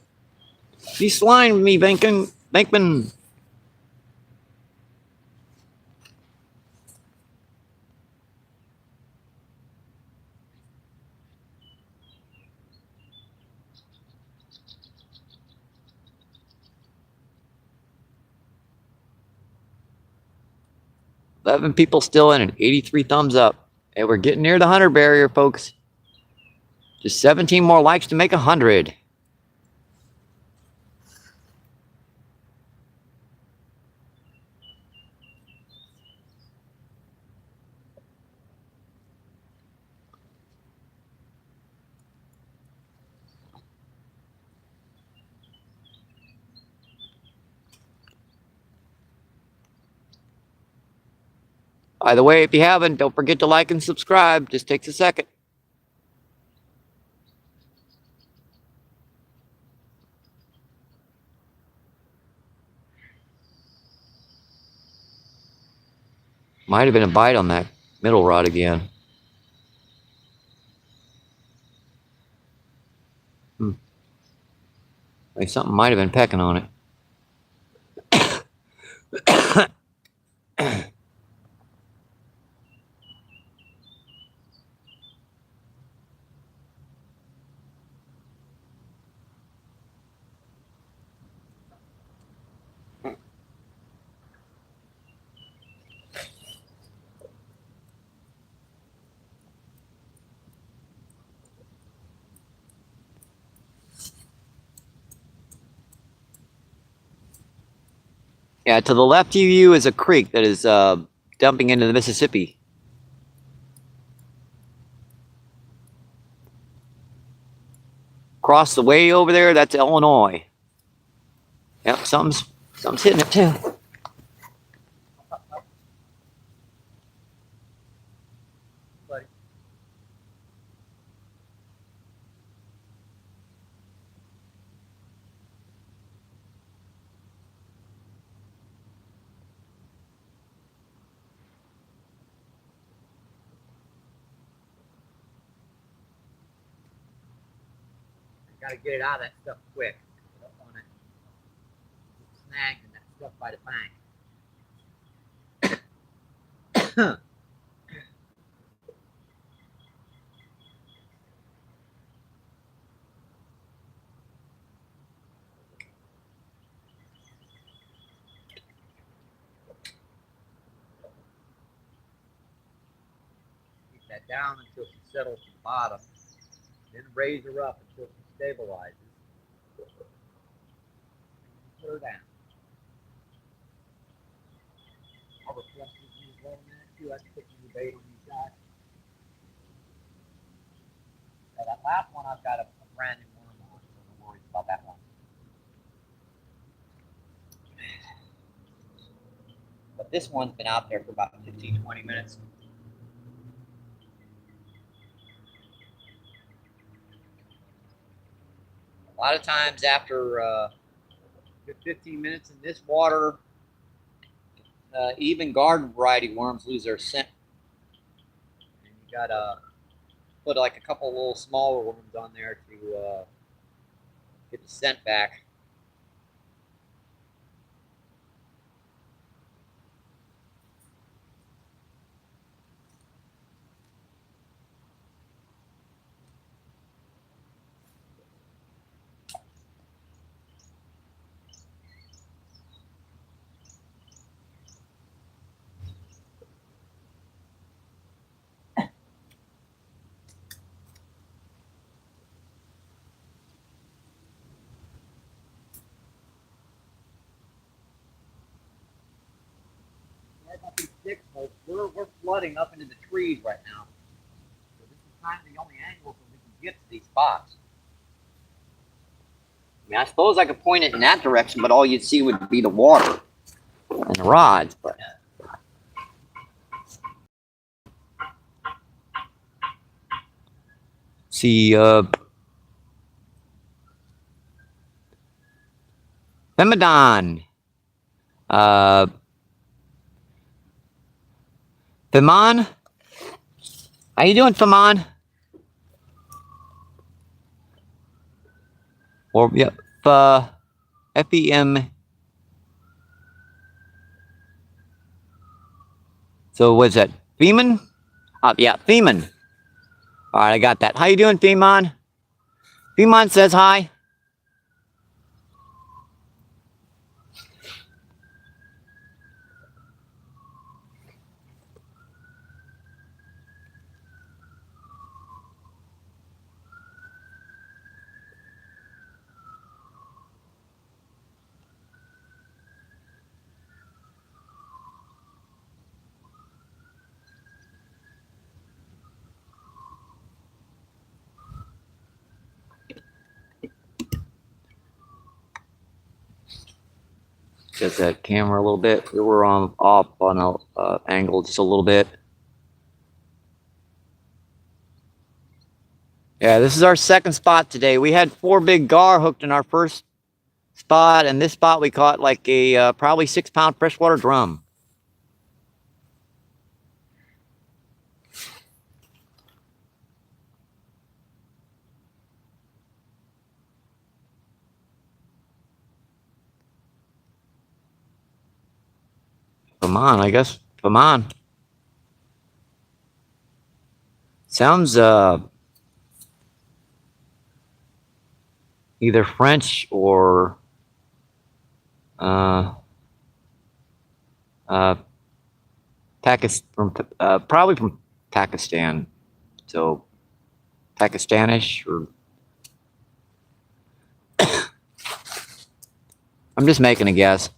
He slimed me, Bankman. 11 people still in and 83 thumbs up. Hey, we're getting near the 100 barrier, folks. Just 17 more likes to make 100. By the way, if you haven't, don't forget to like and subscribe. Just takes a second. Might have been a bite on that middle rod again. Like something might have been pecking on it. Yeah, to the left of you is a creek that is dumping into the Mississippi. Across the way over there, that's Illinois. Yep, something's hitting it too. Gotta get it out of that stuff quick. I don't want it snagged in that stuff by the bank. Keep that down until she settles to the bottom. Then raise her up until she stabilizes. Put her down. All the flushers you just let them in too. I can put new bait on these guys. Now that last one I've got a brand new worm on, so no worries about that one. But this one's been out there for about 15-20 minutes. A lot of times after 15 minutes in this water, even garden variety worms lose their scent. And you gotta put like a couple little smaller worms on there to get the scent back. We're flooding up into the trees right now. So this is kind of the only angle that we can get to these spots. I mean, I suppose I could point it in that direction, but all you'd see would be the water and the rods. But See, Femidon. Femon? How you doing, Femon? Or, yep, F-E-M. So, what's that? Femon? Yeah, Femon. All right, I got that. How you doing, Femon? Femon says hi. Adjust that camera a little bit. We were off on a angle just a little bit. Yeah, this is our second spot today. We had 4 big gar hooked in our first spot, and this spot we caught like a probably 6-pound freshwater drum. Come on, I guess. Come on. Sounds either French or probably from Pakistan. So Pakistanish or I'm just making a guess.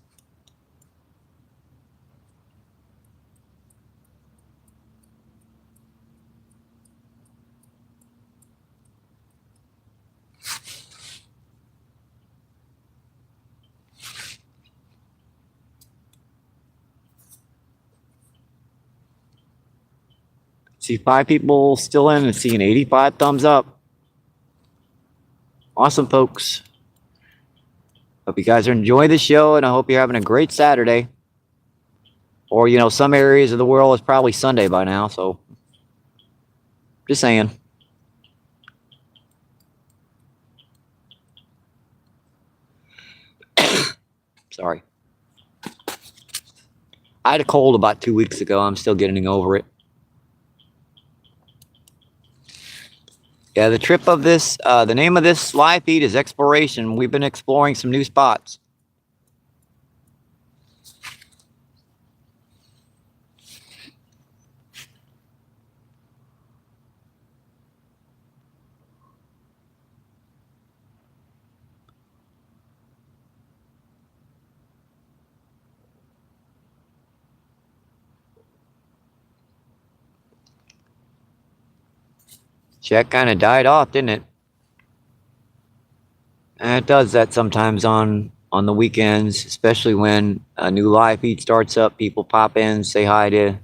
See 5 people still in and seeing 85 thumbs up. Awesome, folks. Hope you guys are enjoying the show, and I hope you're having a great Saturday. Or, you know, some areas of the world it's probably Sunday by now, so just saying. Sorry. I had a cold about 2 weeks ago. I'm still getting over it. Yeah, the trip of this, the name of this live feed is Exploration. We've been exploring some new spots. Chat kind of died off, didn't it? And it does that sometimes on the weekends, especially when a new live feed starts up. People pop in, say hi to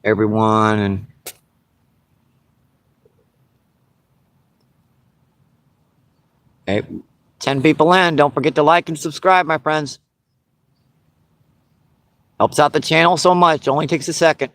everyone, and hey, 10 people in. Don't forget to like and subscribe, my friends. Helps out the channel so much. Only takes a second.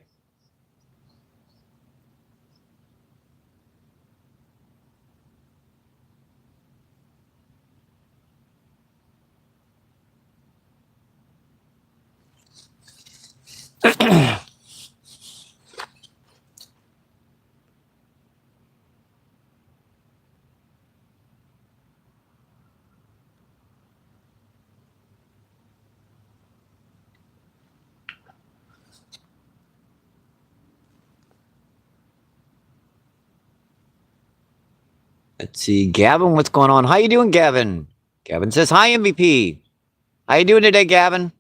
Let's see, Gavin, what's going on? How you doing, Gavin? Gavin says, hi, MVP. How you doing today, Gavin?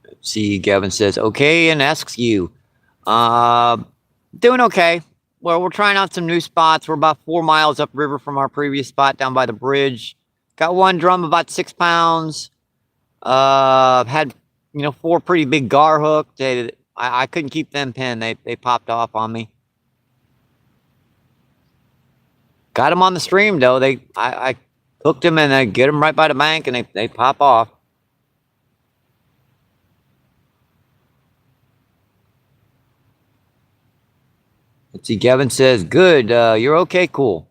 Let's see, Gavin says, okay, and asks you. Doing okay. Well, we're trying out some new spots. We're about 4 miles upriver from our previous spot down by the bridge. Got one drum about 6 pounds. Had, you know, 4 pretty big gar hooked. I couldn't keep them pinned. They popped off on me. Got them on the stream though. I hooked them and I get them right by the bank and they pop off. Let's see, Gavin says, good, you're okay, cool.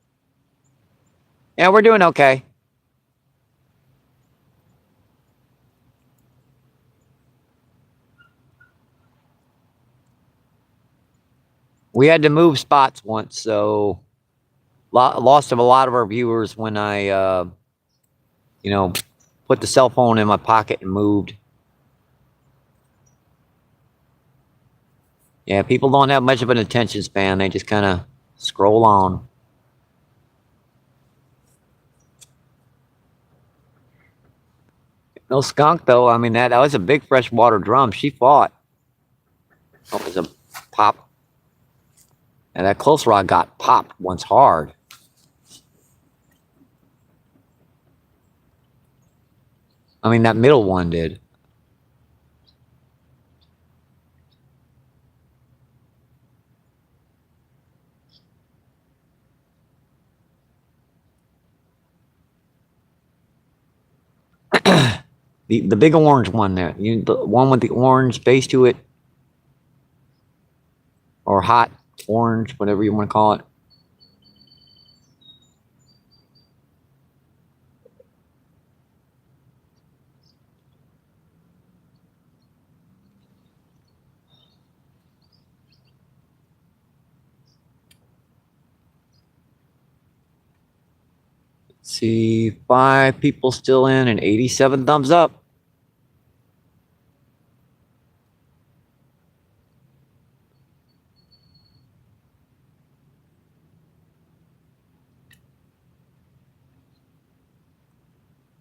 Yeah, we're doing okay. We had to move spots once, so lost a lot of our viewers when I, you know, put the cell phone in my pocket and moved. Yeah, people don't have much of an attention span. They just kind of scroll on. No skunk though. I mean that was a big freshwater drum. She fought. Oh, it was a pop. And that close rod got popped once hard. I mean that middle one did. The big orange one there. The one with the orange base to it. Or hot orange, whatever you want to call it. Let's see, 5 people still in and 87 thumbs up.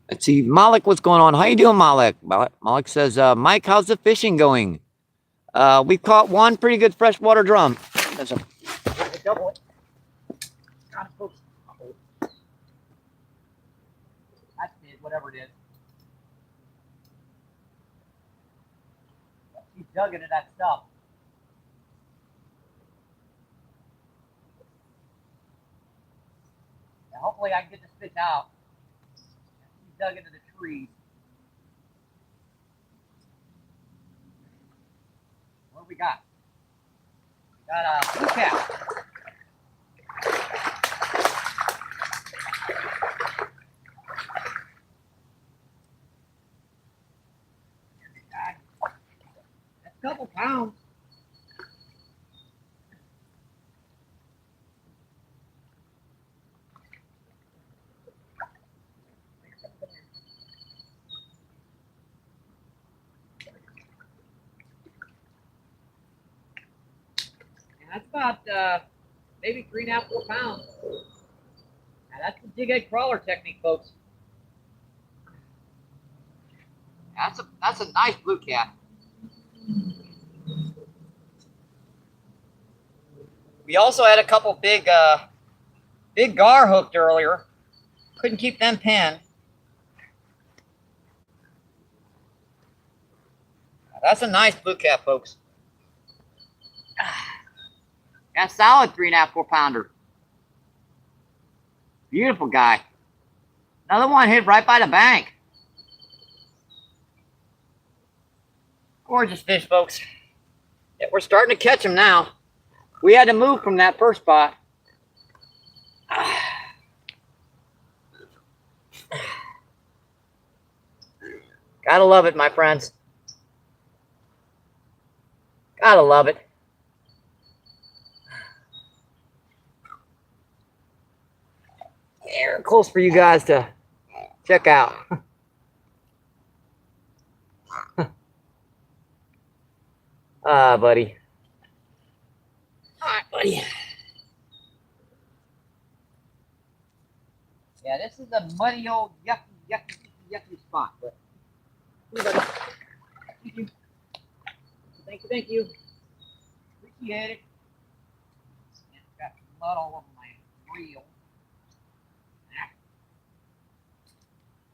Let's see, Malik, what's going on? How you doing, Malik? Malik says, Mike, how's the fishing going? We caught one pretty good freshwater drum. That's a double it. God, folks. That's it, whatever it is. He dug into that stuff. And hopefully I can get this fish out. He dug into the trees. What do we got? We got a blue cat. That's a couple pounds. And that's about maybe 3.5, 4 pounds. Now that's the jig egg crawler technique, folks. That's a nice blue cat. We also had a couple big gar hooked earlier. Couldn't keep them pinned. That's a nice blue cat, folks. Got a solid 3.5, 4 pounder. Beautiful guy. Another one hit right by the bank. Gorgeous fish, folks. Yeah, we're starting to catch them now. We had to move from that first spot. Gotta love it, my friends. Gotta love it. They're close for you guys to check out. Buddy. All right, buddy. Yeah, this is a muddy old yucky spot, but thank you. Thank you. Appreciate it. And it's got mud all over my reel.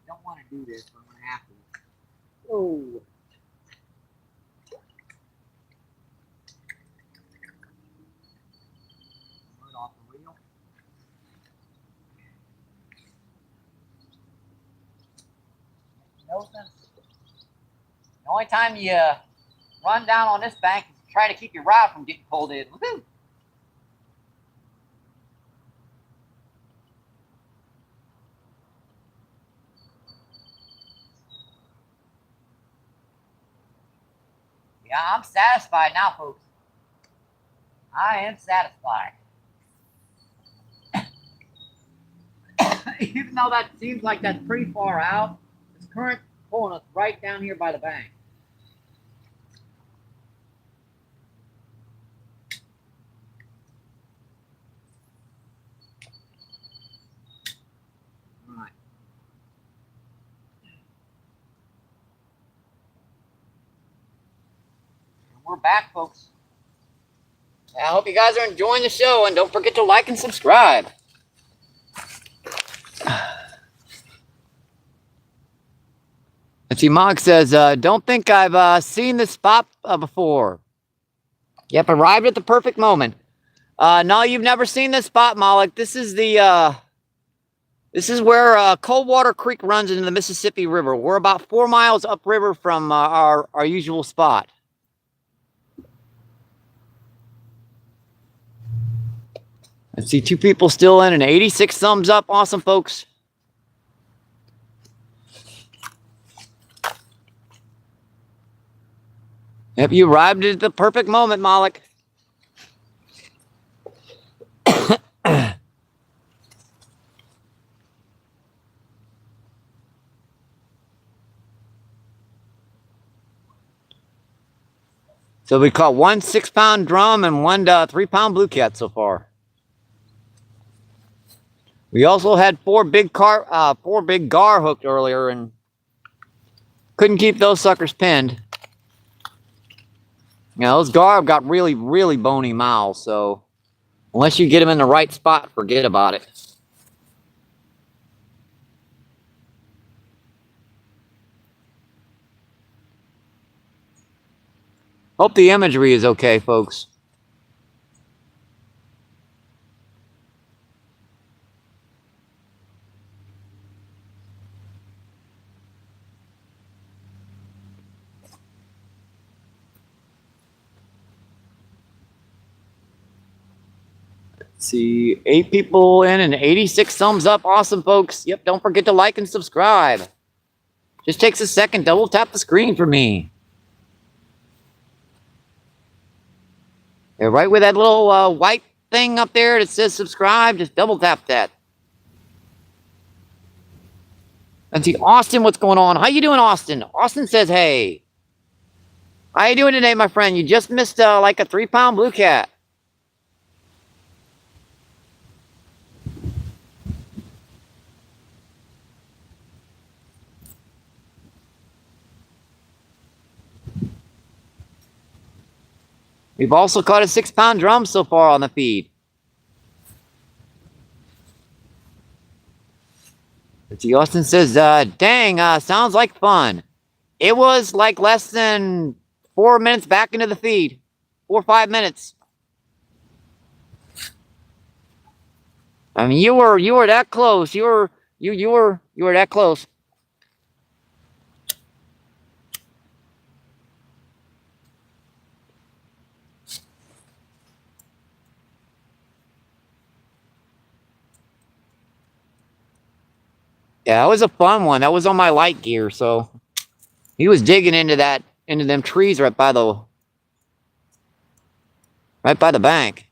Don't want to do this, but I'm gonna have to. Oh. Mud off the reel. No sense. The only time you run down on this bank is to try to keep your rod from getting pulled in. Woo-hoo. Yeah, I'm satisfied now, folks. I am satisfied. Even though that seems like that's pretty far out, this current pulling us right down here by the bank. All right. we're back, folks. I hope you guys are enjoying the show, and don't forget to like and subscribe. Let's see, Mog says, don't think I've seen this spot before. Yep, arrived at the perfect moment. No, you've never seen this spot, Malik. This is the this is where Coldwater Creek runs into the Mississippi River. We're about 4 miles upriver from our usual spot. Let's see, 2 people still in and 86 thumbs up. Awesome, folks. Yep, you arrived at the perfect moment, Malik. So we caught 1 6-pound drum and 1 3-pound blue cat so far. We also had 4 big gar hooked earlier and couldn't keep those suckers pinned. Now those gar have got really, really bony mouths, so unless you get them in the right spot, forget about it. Hope the imagery is okay, folks. Let's see, 8 people in and 86 thumbs up. Awesome, folks. Yep, don't forget to like and subscribe. Just takes a second. Double tap the screen for me. Yeah, right with that little white thing up there that says subscribe, just double tap that. Let's see, Austin, what's going on? How you doing, Austin? Austin says, hey. How you doing today, my friend? You just missed like a 3-pound blue cat. We've also caught a 6-pound drum so far on the feed. Let's see, Austin says, dang, sounds like fun. It was like less than 4 minutes back into the feed. 4 or 5 minutes. I mean, you were that close. You were that close. Yeah, that was a fun one. That was on my light gear, so he was digging into them trees right by the bank.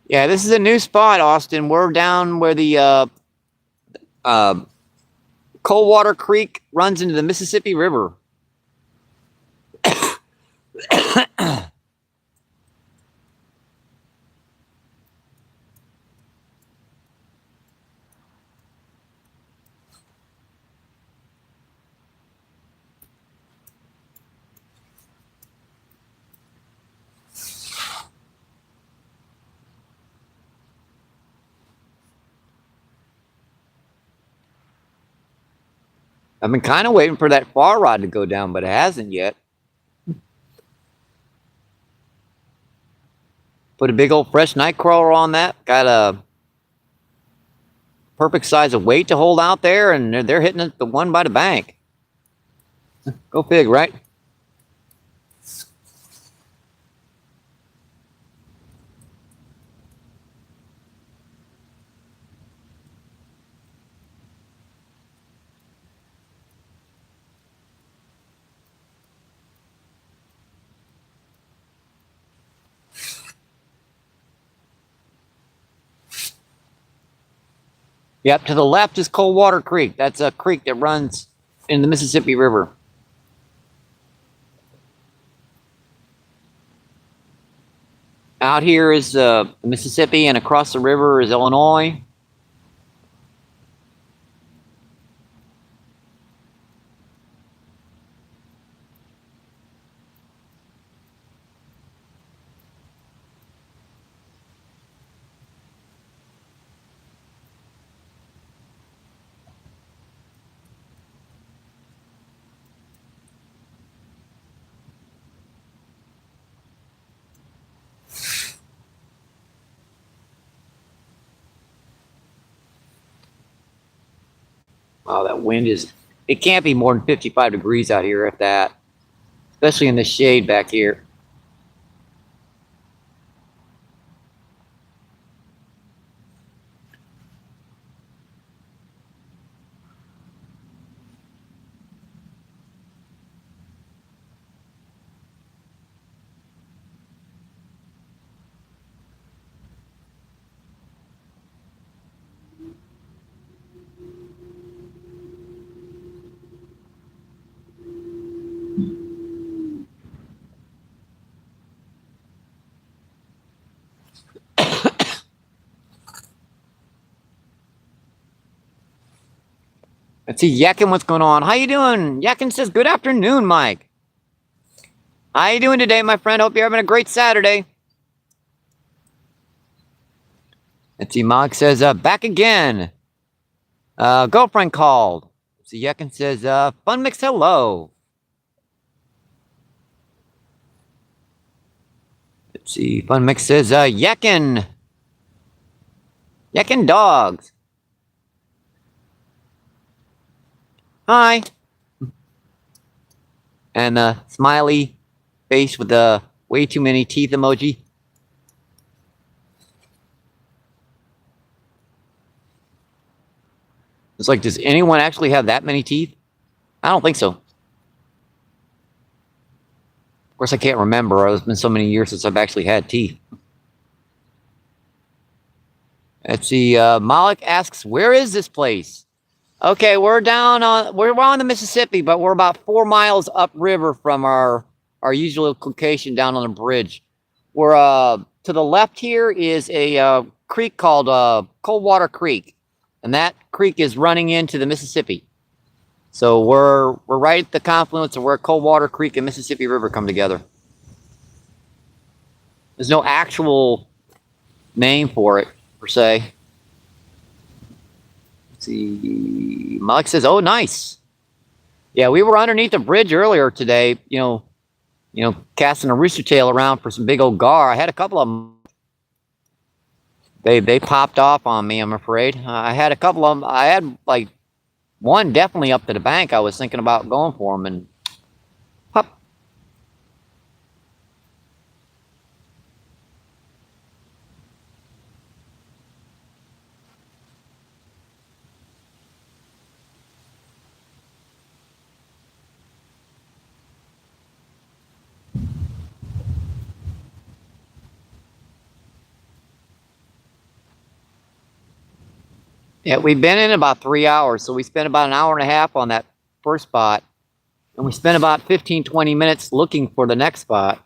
Yeah, this is a new spot, Austin. We're down where the Coldwater Creek runs into the Mississippi River. I've been kind of waiting for that far rod to go down, but it hasn't yet. Put a big old fresh night crawler on that. Got a perfect size of weight to hold out there, and they're hitting it the one by the bank. Go fig, right? Yep, to the left is Coldwater Creek. That's a creek that runs in the Mississippi River. Out here is Mississippi, and across the river is Illinois. Wow, that wind is, it can't be more than 55 degrees out here, if that, especially in the shade back here. Let's see, Yakin, what's going on? How you doing? Yakin says, good afternoon, Mike. How you doing today, my friend? Hope you're having a great Saturday. Let's see, Mike says, back again. Girlfriend called. Let's see, Yakin says, fun mix, hello. Let's see, fun mix says, Yakin. Yakin dogs. Hi. And the smiley face with the way too many teeth emoji. It's like, does anyone actually have that many teeth? I don't think so. Of course, I can't remember. It's been so many years since I've actually had teeth. Let's see. Malik asks, where is this place? Okay, we're on the Mississippi, but we're about 4 miles upriver from our usual location down on the bridge. We're to the left here is a creek called Coldwater Creek, and that creek is running into the Mississippi. So we're right at the confluence of where Coldwater Creek and Mississippi River come together. There's no actual name for it per se. See, Mike says, "Oh, nice. Yeah, we were underneath the bridge earlier today. You know, casting a rooster tail around for some big old gar. I had a couple of them. They popped off on me. I'm afraid. I had a couple of them. I had like one definitely up to the bank. I was thinking about going for him, and pop. Yeah, we've been in about 3 hours, so we spent about an hour and a half on that first spot, and we spent about 15-20 minutes looking for the next spot,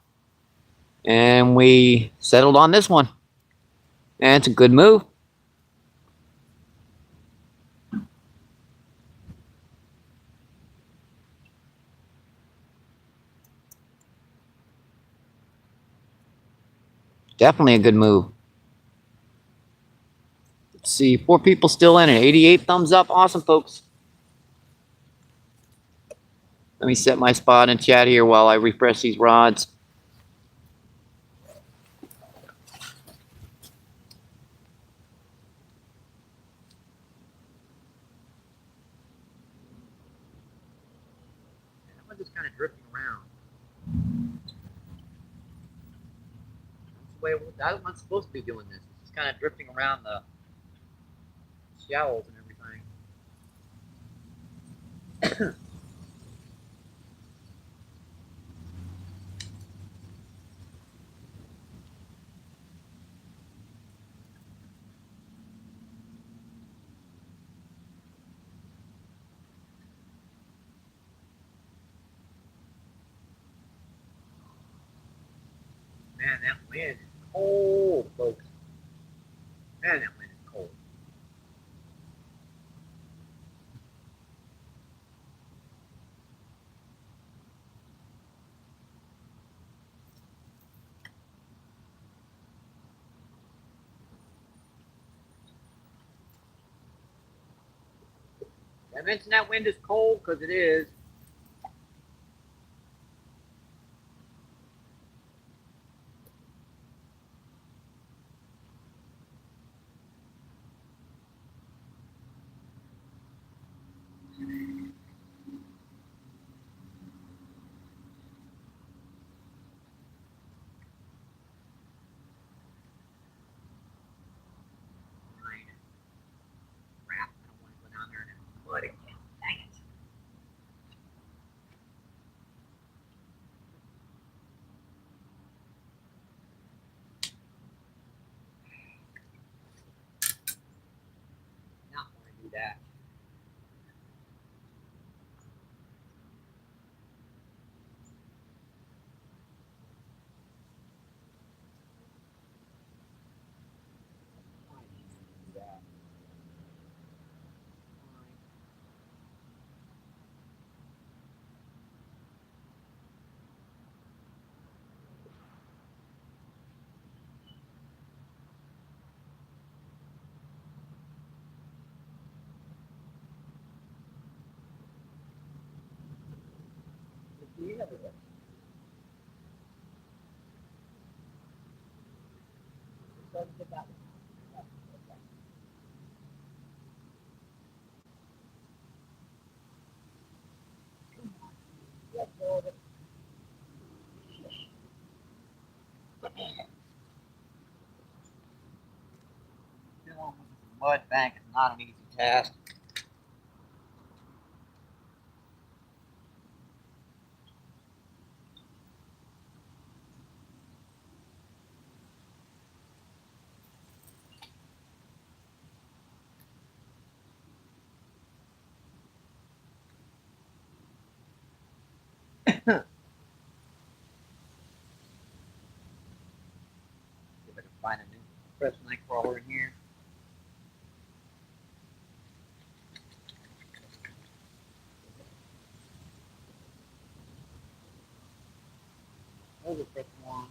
and we settled on this one, and it's a good move. Definitely a good move. Let's see, 4 people still in, and 88 thumbs up. Awesome, folks. Let me set my spot in chat here while I refresh these rods. That one's just kind of drifting around. That's the way that one's supposed to be doing this. It's just kind of drifting around the shallows and everything. Man, that wind is cold, folks. Man, that wind is cold. Did I mention that wind is cold? Because it is. Crap, I don't want to go down there in the mud again. Dang it. Not want to do that. Why did you do that? Yeah. Doesn't get that. Let go of it. Dealing with this mud bank is not an easy task. See if I can find a new press night crawler in here. There's a press one.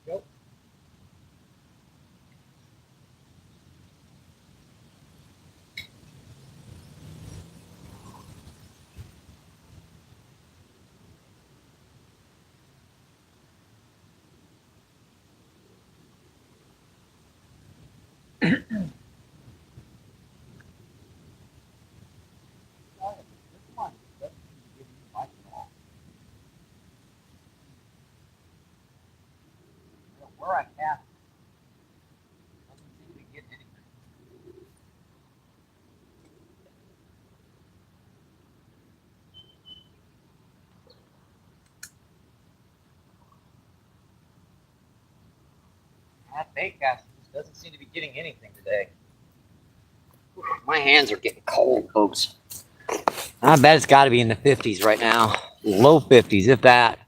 Go. This one doesn't seem to give me light at all. Where I cast doesn't seem to be getting anything. That bait cast just doesn't seem to be getting anything today. My hands are getting cold, folks. I bet it's got to be in the 50s right now. Low 50s, if that.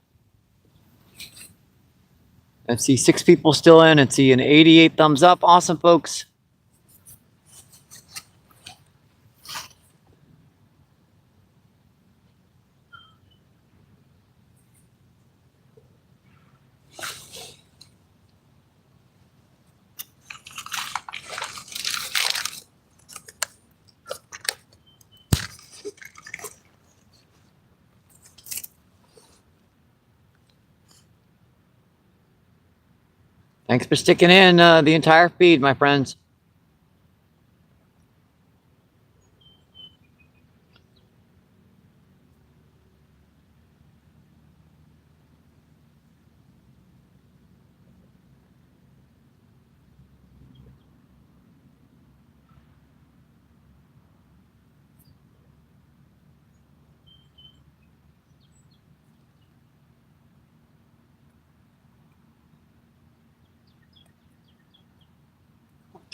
Let's see, 6 people still in. Let's see, an 88 thumbs up. Awesome, folks. Thanks for sticking in the entire feed, my friends.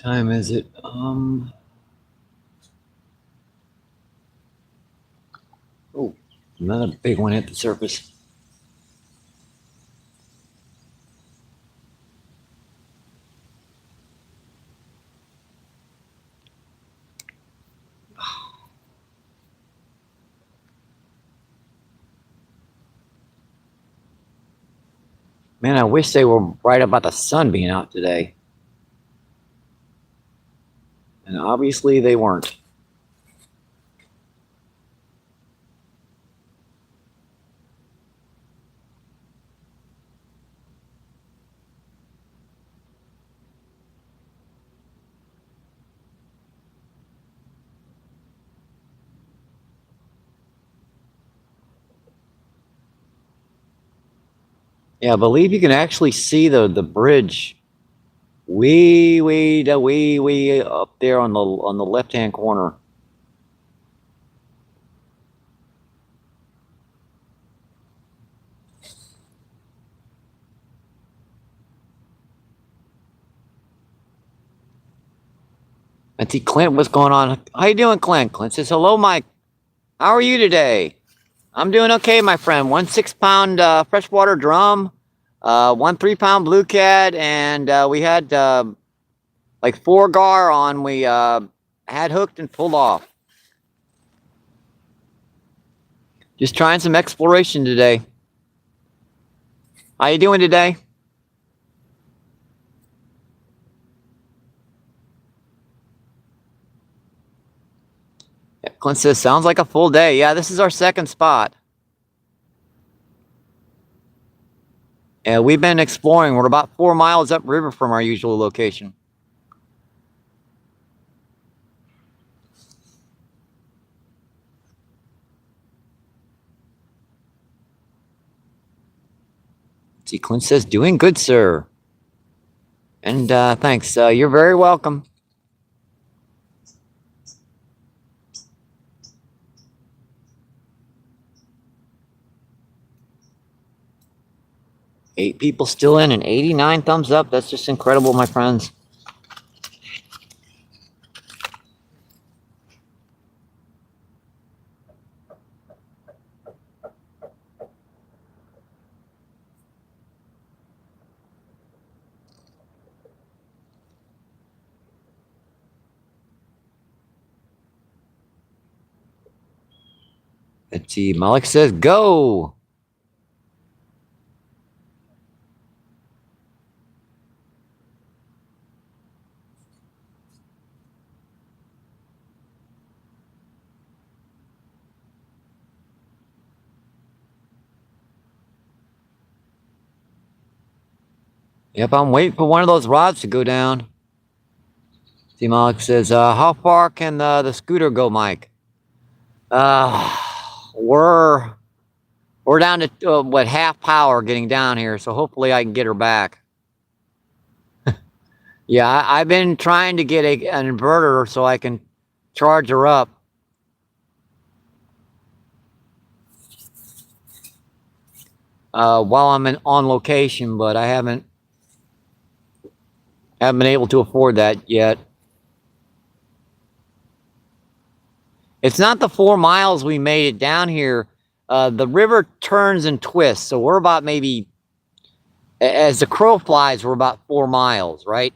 time is it? Oh, another big one hit the surface. Man, I wish they were right about the sun being out today. And obviously they weren't. Yeah, I believe you can actually see the bridge way up there on the left-hand corner. I see Clint, what's going on? How you doing, Clint? Clint says, hello, Mike. How are you today? I'm doing okay, my friend. 1 6-pound freshwater drum, 1 3-pound blue cat, and we had like 4 gar on. We had hooked and pulled off. Just trying some exploration today. How you doing today? Yeah, Clint says, sounds like a full day. Yeah, this is our second spot. And we've been exploring. We're about 4 miles upriver from our usual location. See, Clint says, doing good, sir. And thanks. You're very welcome. Eight people still in and 89 thumbs up. That's just incredible, my friends. Let's see. Malik says, go. Yep, I'm waiting for one of those rods to go down. See, Malik says, how far can the scooter go, Mike? We're down to what, half power getting down here, so hopefully I can get her back. Yeah, I've been trying to get an inverter so I can charge her up. While I'm on location, but I haven't been able to afford that yet. It's not the 4 miles we made it down here. The river turns and twists, so we're about maybe, as the crow flies, we're about 4 miles, right?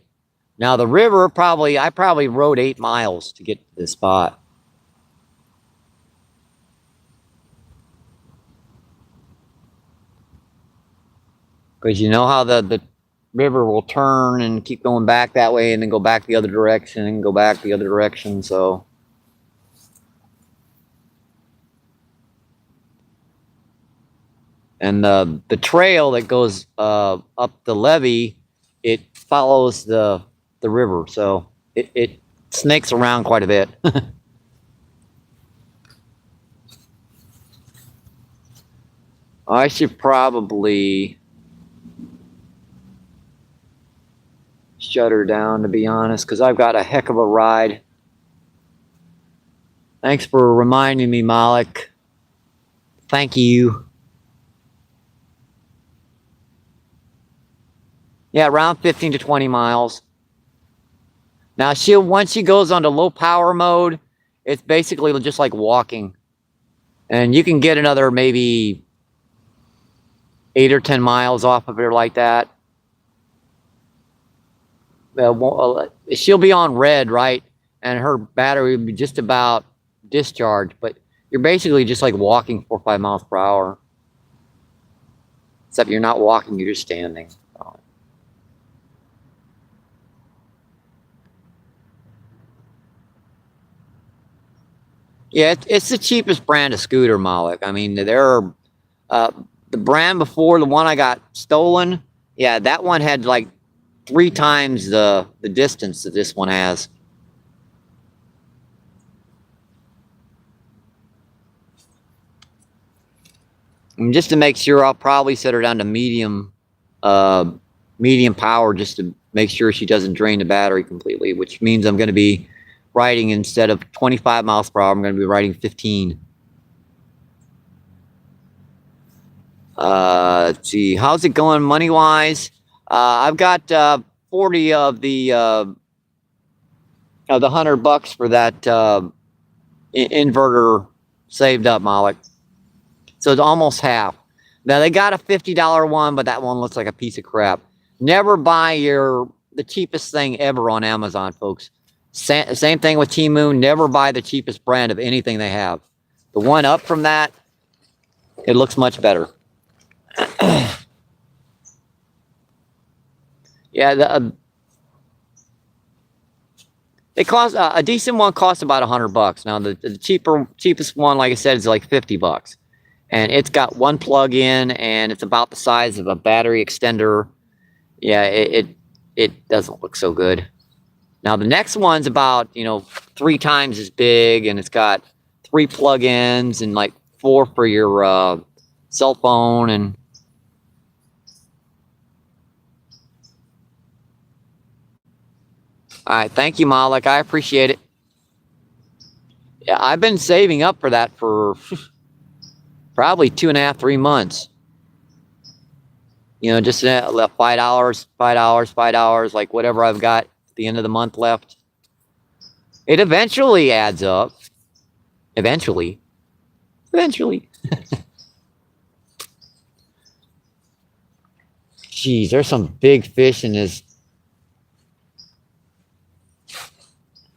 Now the river, I probably rode 8 miles to get to this spot. Because you know how the river will turn and keep going back that way and then go back the other direction and go back the other direction, so. And the trail that goes up the levee, it follows the river, so it snakes around quite a bit. I should probably shut her down, to be honest, because I've got a heck of a ride. Thanks for reminding me, Malik. Thank you. Yeah, around 15 to 20 miles. Now once she goes onto low power mode, it's basically just like walking. And you can get another maybe 8 or 10 miles off of her like that. She'll be on red, right? And her battery will be just about discharged, but you're basically just like walking 4 or 5 miles per hour. Except you're not walking, you're just standing. Yeah, it's the cheapest brand of scooter, Malik. I mean, the brand before the one I got stolen. Yeah, that one had like 3 times the distance that this one has. And just to make sure, I'll probably set her down to medium power just to make sure she doesn't drain the battery completely, which means I'm going to be riding, instead of 25 miles per hour, I'm going to be riding 15. Let's see, how's it going money wise? I've got 40 of the $100 for that inverter saved up, Malik. So it's almost half. Now they got a $50 one, but that one looks like a piece of crap. Never buy the cheapest thing ever on Amazon, folks. Same thing with Temu. Never buy the cheapest brand of anything they have. The one up from that, it looks much better. Yeah, they cost a decent one costs about $100. Now the cheapest one, like I said, is like $50. And it's got one plug in, and it's about the size of a battery extender. Yeah, it doesn't look so good. Now the next one's about 3 times as big, and it's got 3 plug-ins and like 4 for your cell phone. And all right, thank you, Malik. I appreciate it. Yeah, I've been saving up for that for probably 2.5, 3 months. Just $5, $5, like whatever I've got at the end of the month left. It eventually adds up. Eventually. Jeez, there's some big fish in this.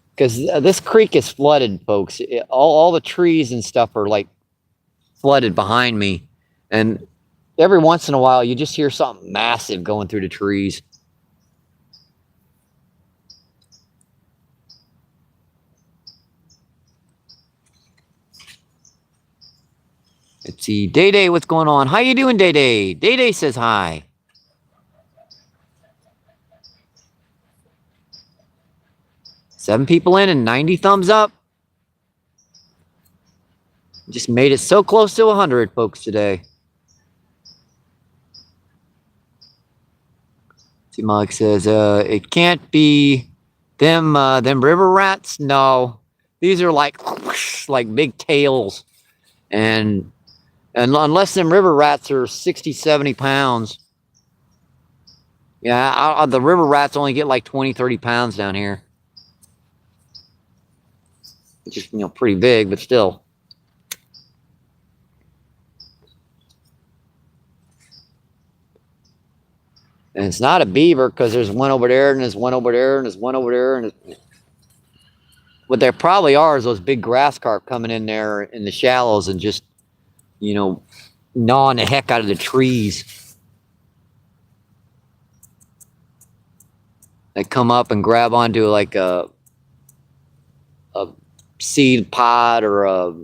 Because this creek is flooded, folks. All the trees and stuff are like flooded behind me, and every once in a while you just hear something massive going through the trees. Let's see, Day, what's going on? How you doing, Day? Day says hi. Seven people in and 90 thumbs up. Just made it so close to 100, folks, today. See, Mike says, it can't be them river rats. No, these are like big tails, and unless them river rats are 60, 70 pounds. Yeah, the river rats only get like 20, 30 pounds down here. It's just, pretty big, but still. And it's not a beaver, because there's one over there, and there's one over there, and there's one over there. And what there probably are is those big grass carp coming in there in the shallows and just, gnawing the heck out of the trees. They come up and grab onto like a seed pod or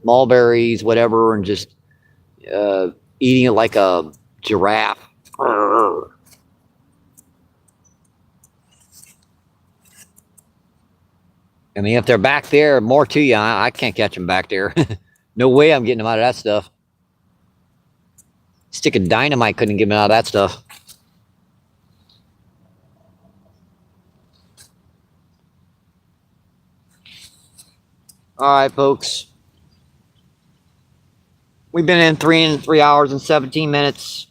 mulberries, whatever, and just eating it like a giraffe. I mean, if they're back there, more to you. I can't catch them back there. No way I'm getting them out of that stuff. Stick of dynamite couldn't get them out of that stuff. All right, folks. We've been in 3 hours and 17 minutes.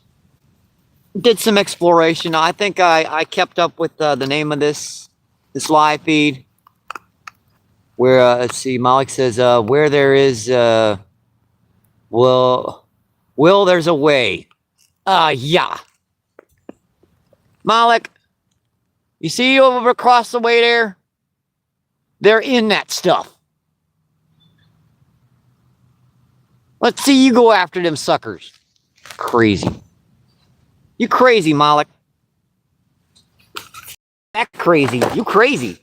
Did some exploration. I think I kept up with the name of this this live feed. Where let's see, Malik says where there is will there's a way. Yeah. Malik, you see over across the way there? They're in that stuff. Let's see you go after them suckers. Crazy. You crazy, Malik. That crazy. You crazy.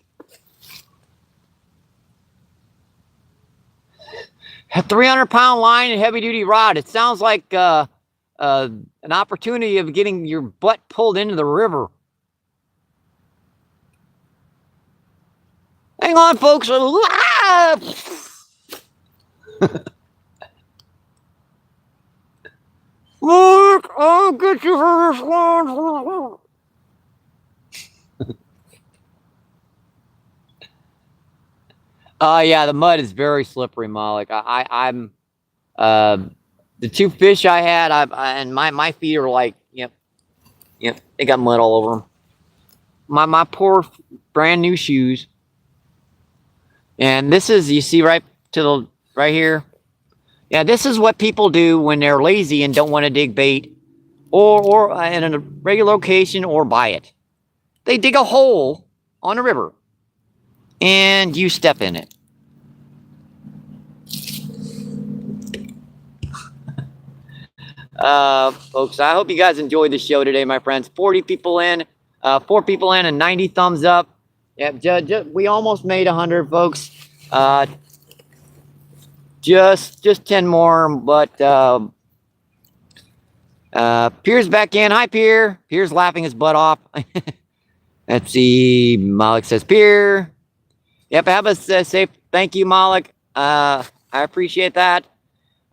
A 300-pound line and heavy-duty rod. It sounds like an opportunity of getting your butt pulled into the river. Hang on, folks. Look, I'll get you for this one. Yeah, the mud is very slippery, Malik. I'm the two fish I had, and my feet are like, yep, they got mud all over them. My poor brand new shoes. And this is, you see right here. Yeah, this is what people do when they're lazy and don't want to dig bait, or in a regular location, or buy it. They dig a hole on a river, and you step in it. Folks, I hope you guys enjoyed the show today, my friends. 40 people in, 4 people in, and 90 thumbs up. Yeah, we almost made 100, folks. Just 10 more, but Pierre's back in. Hi, Pierre. Pierre's laughing his butt off. Let's see. Malik says, Pierre. Yep, have a safe. Thank you, Malik. I appreciate that.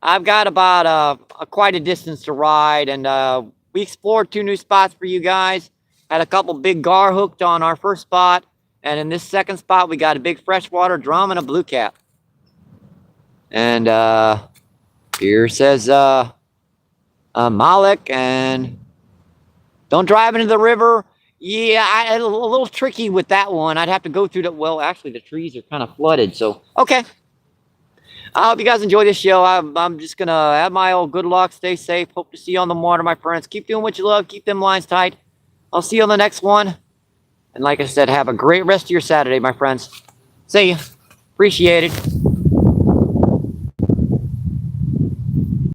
I've got about quite a distance to ride, and we explored 2 new spots for you guys. Had a couple big gar hooked on our first spot, and in this second spot, we got a big freshwater drum and a blue cap. And Pierre says, Malik, and don't drive into the river. Yeah, a little tricky with that one. I'd have to go through the, well, actually, the trees are kind of flooded, so, okay. I hope you guys enjoy this show. I'm just going to have my old good luck. Stay safe. Hope to see you on the water, my friends. Keep doing what you love. Keep them lines tight. I'll see you on the next one. And like I said, have a great rest of your Saturday, my friends. See ya. Appreciate it.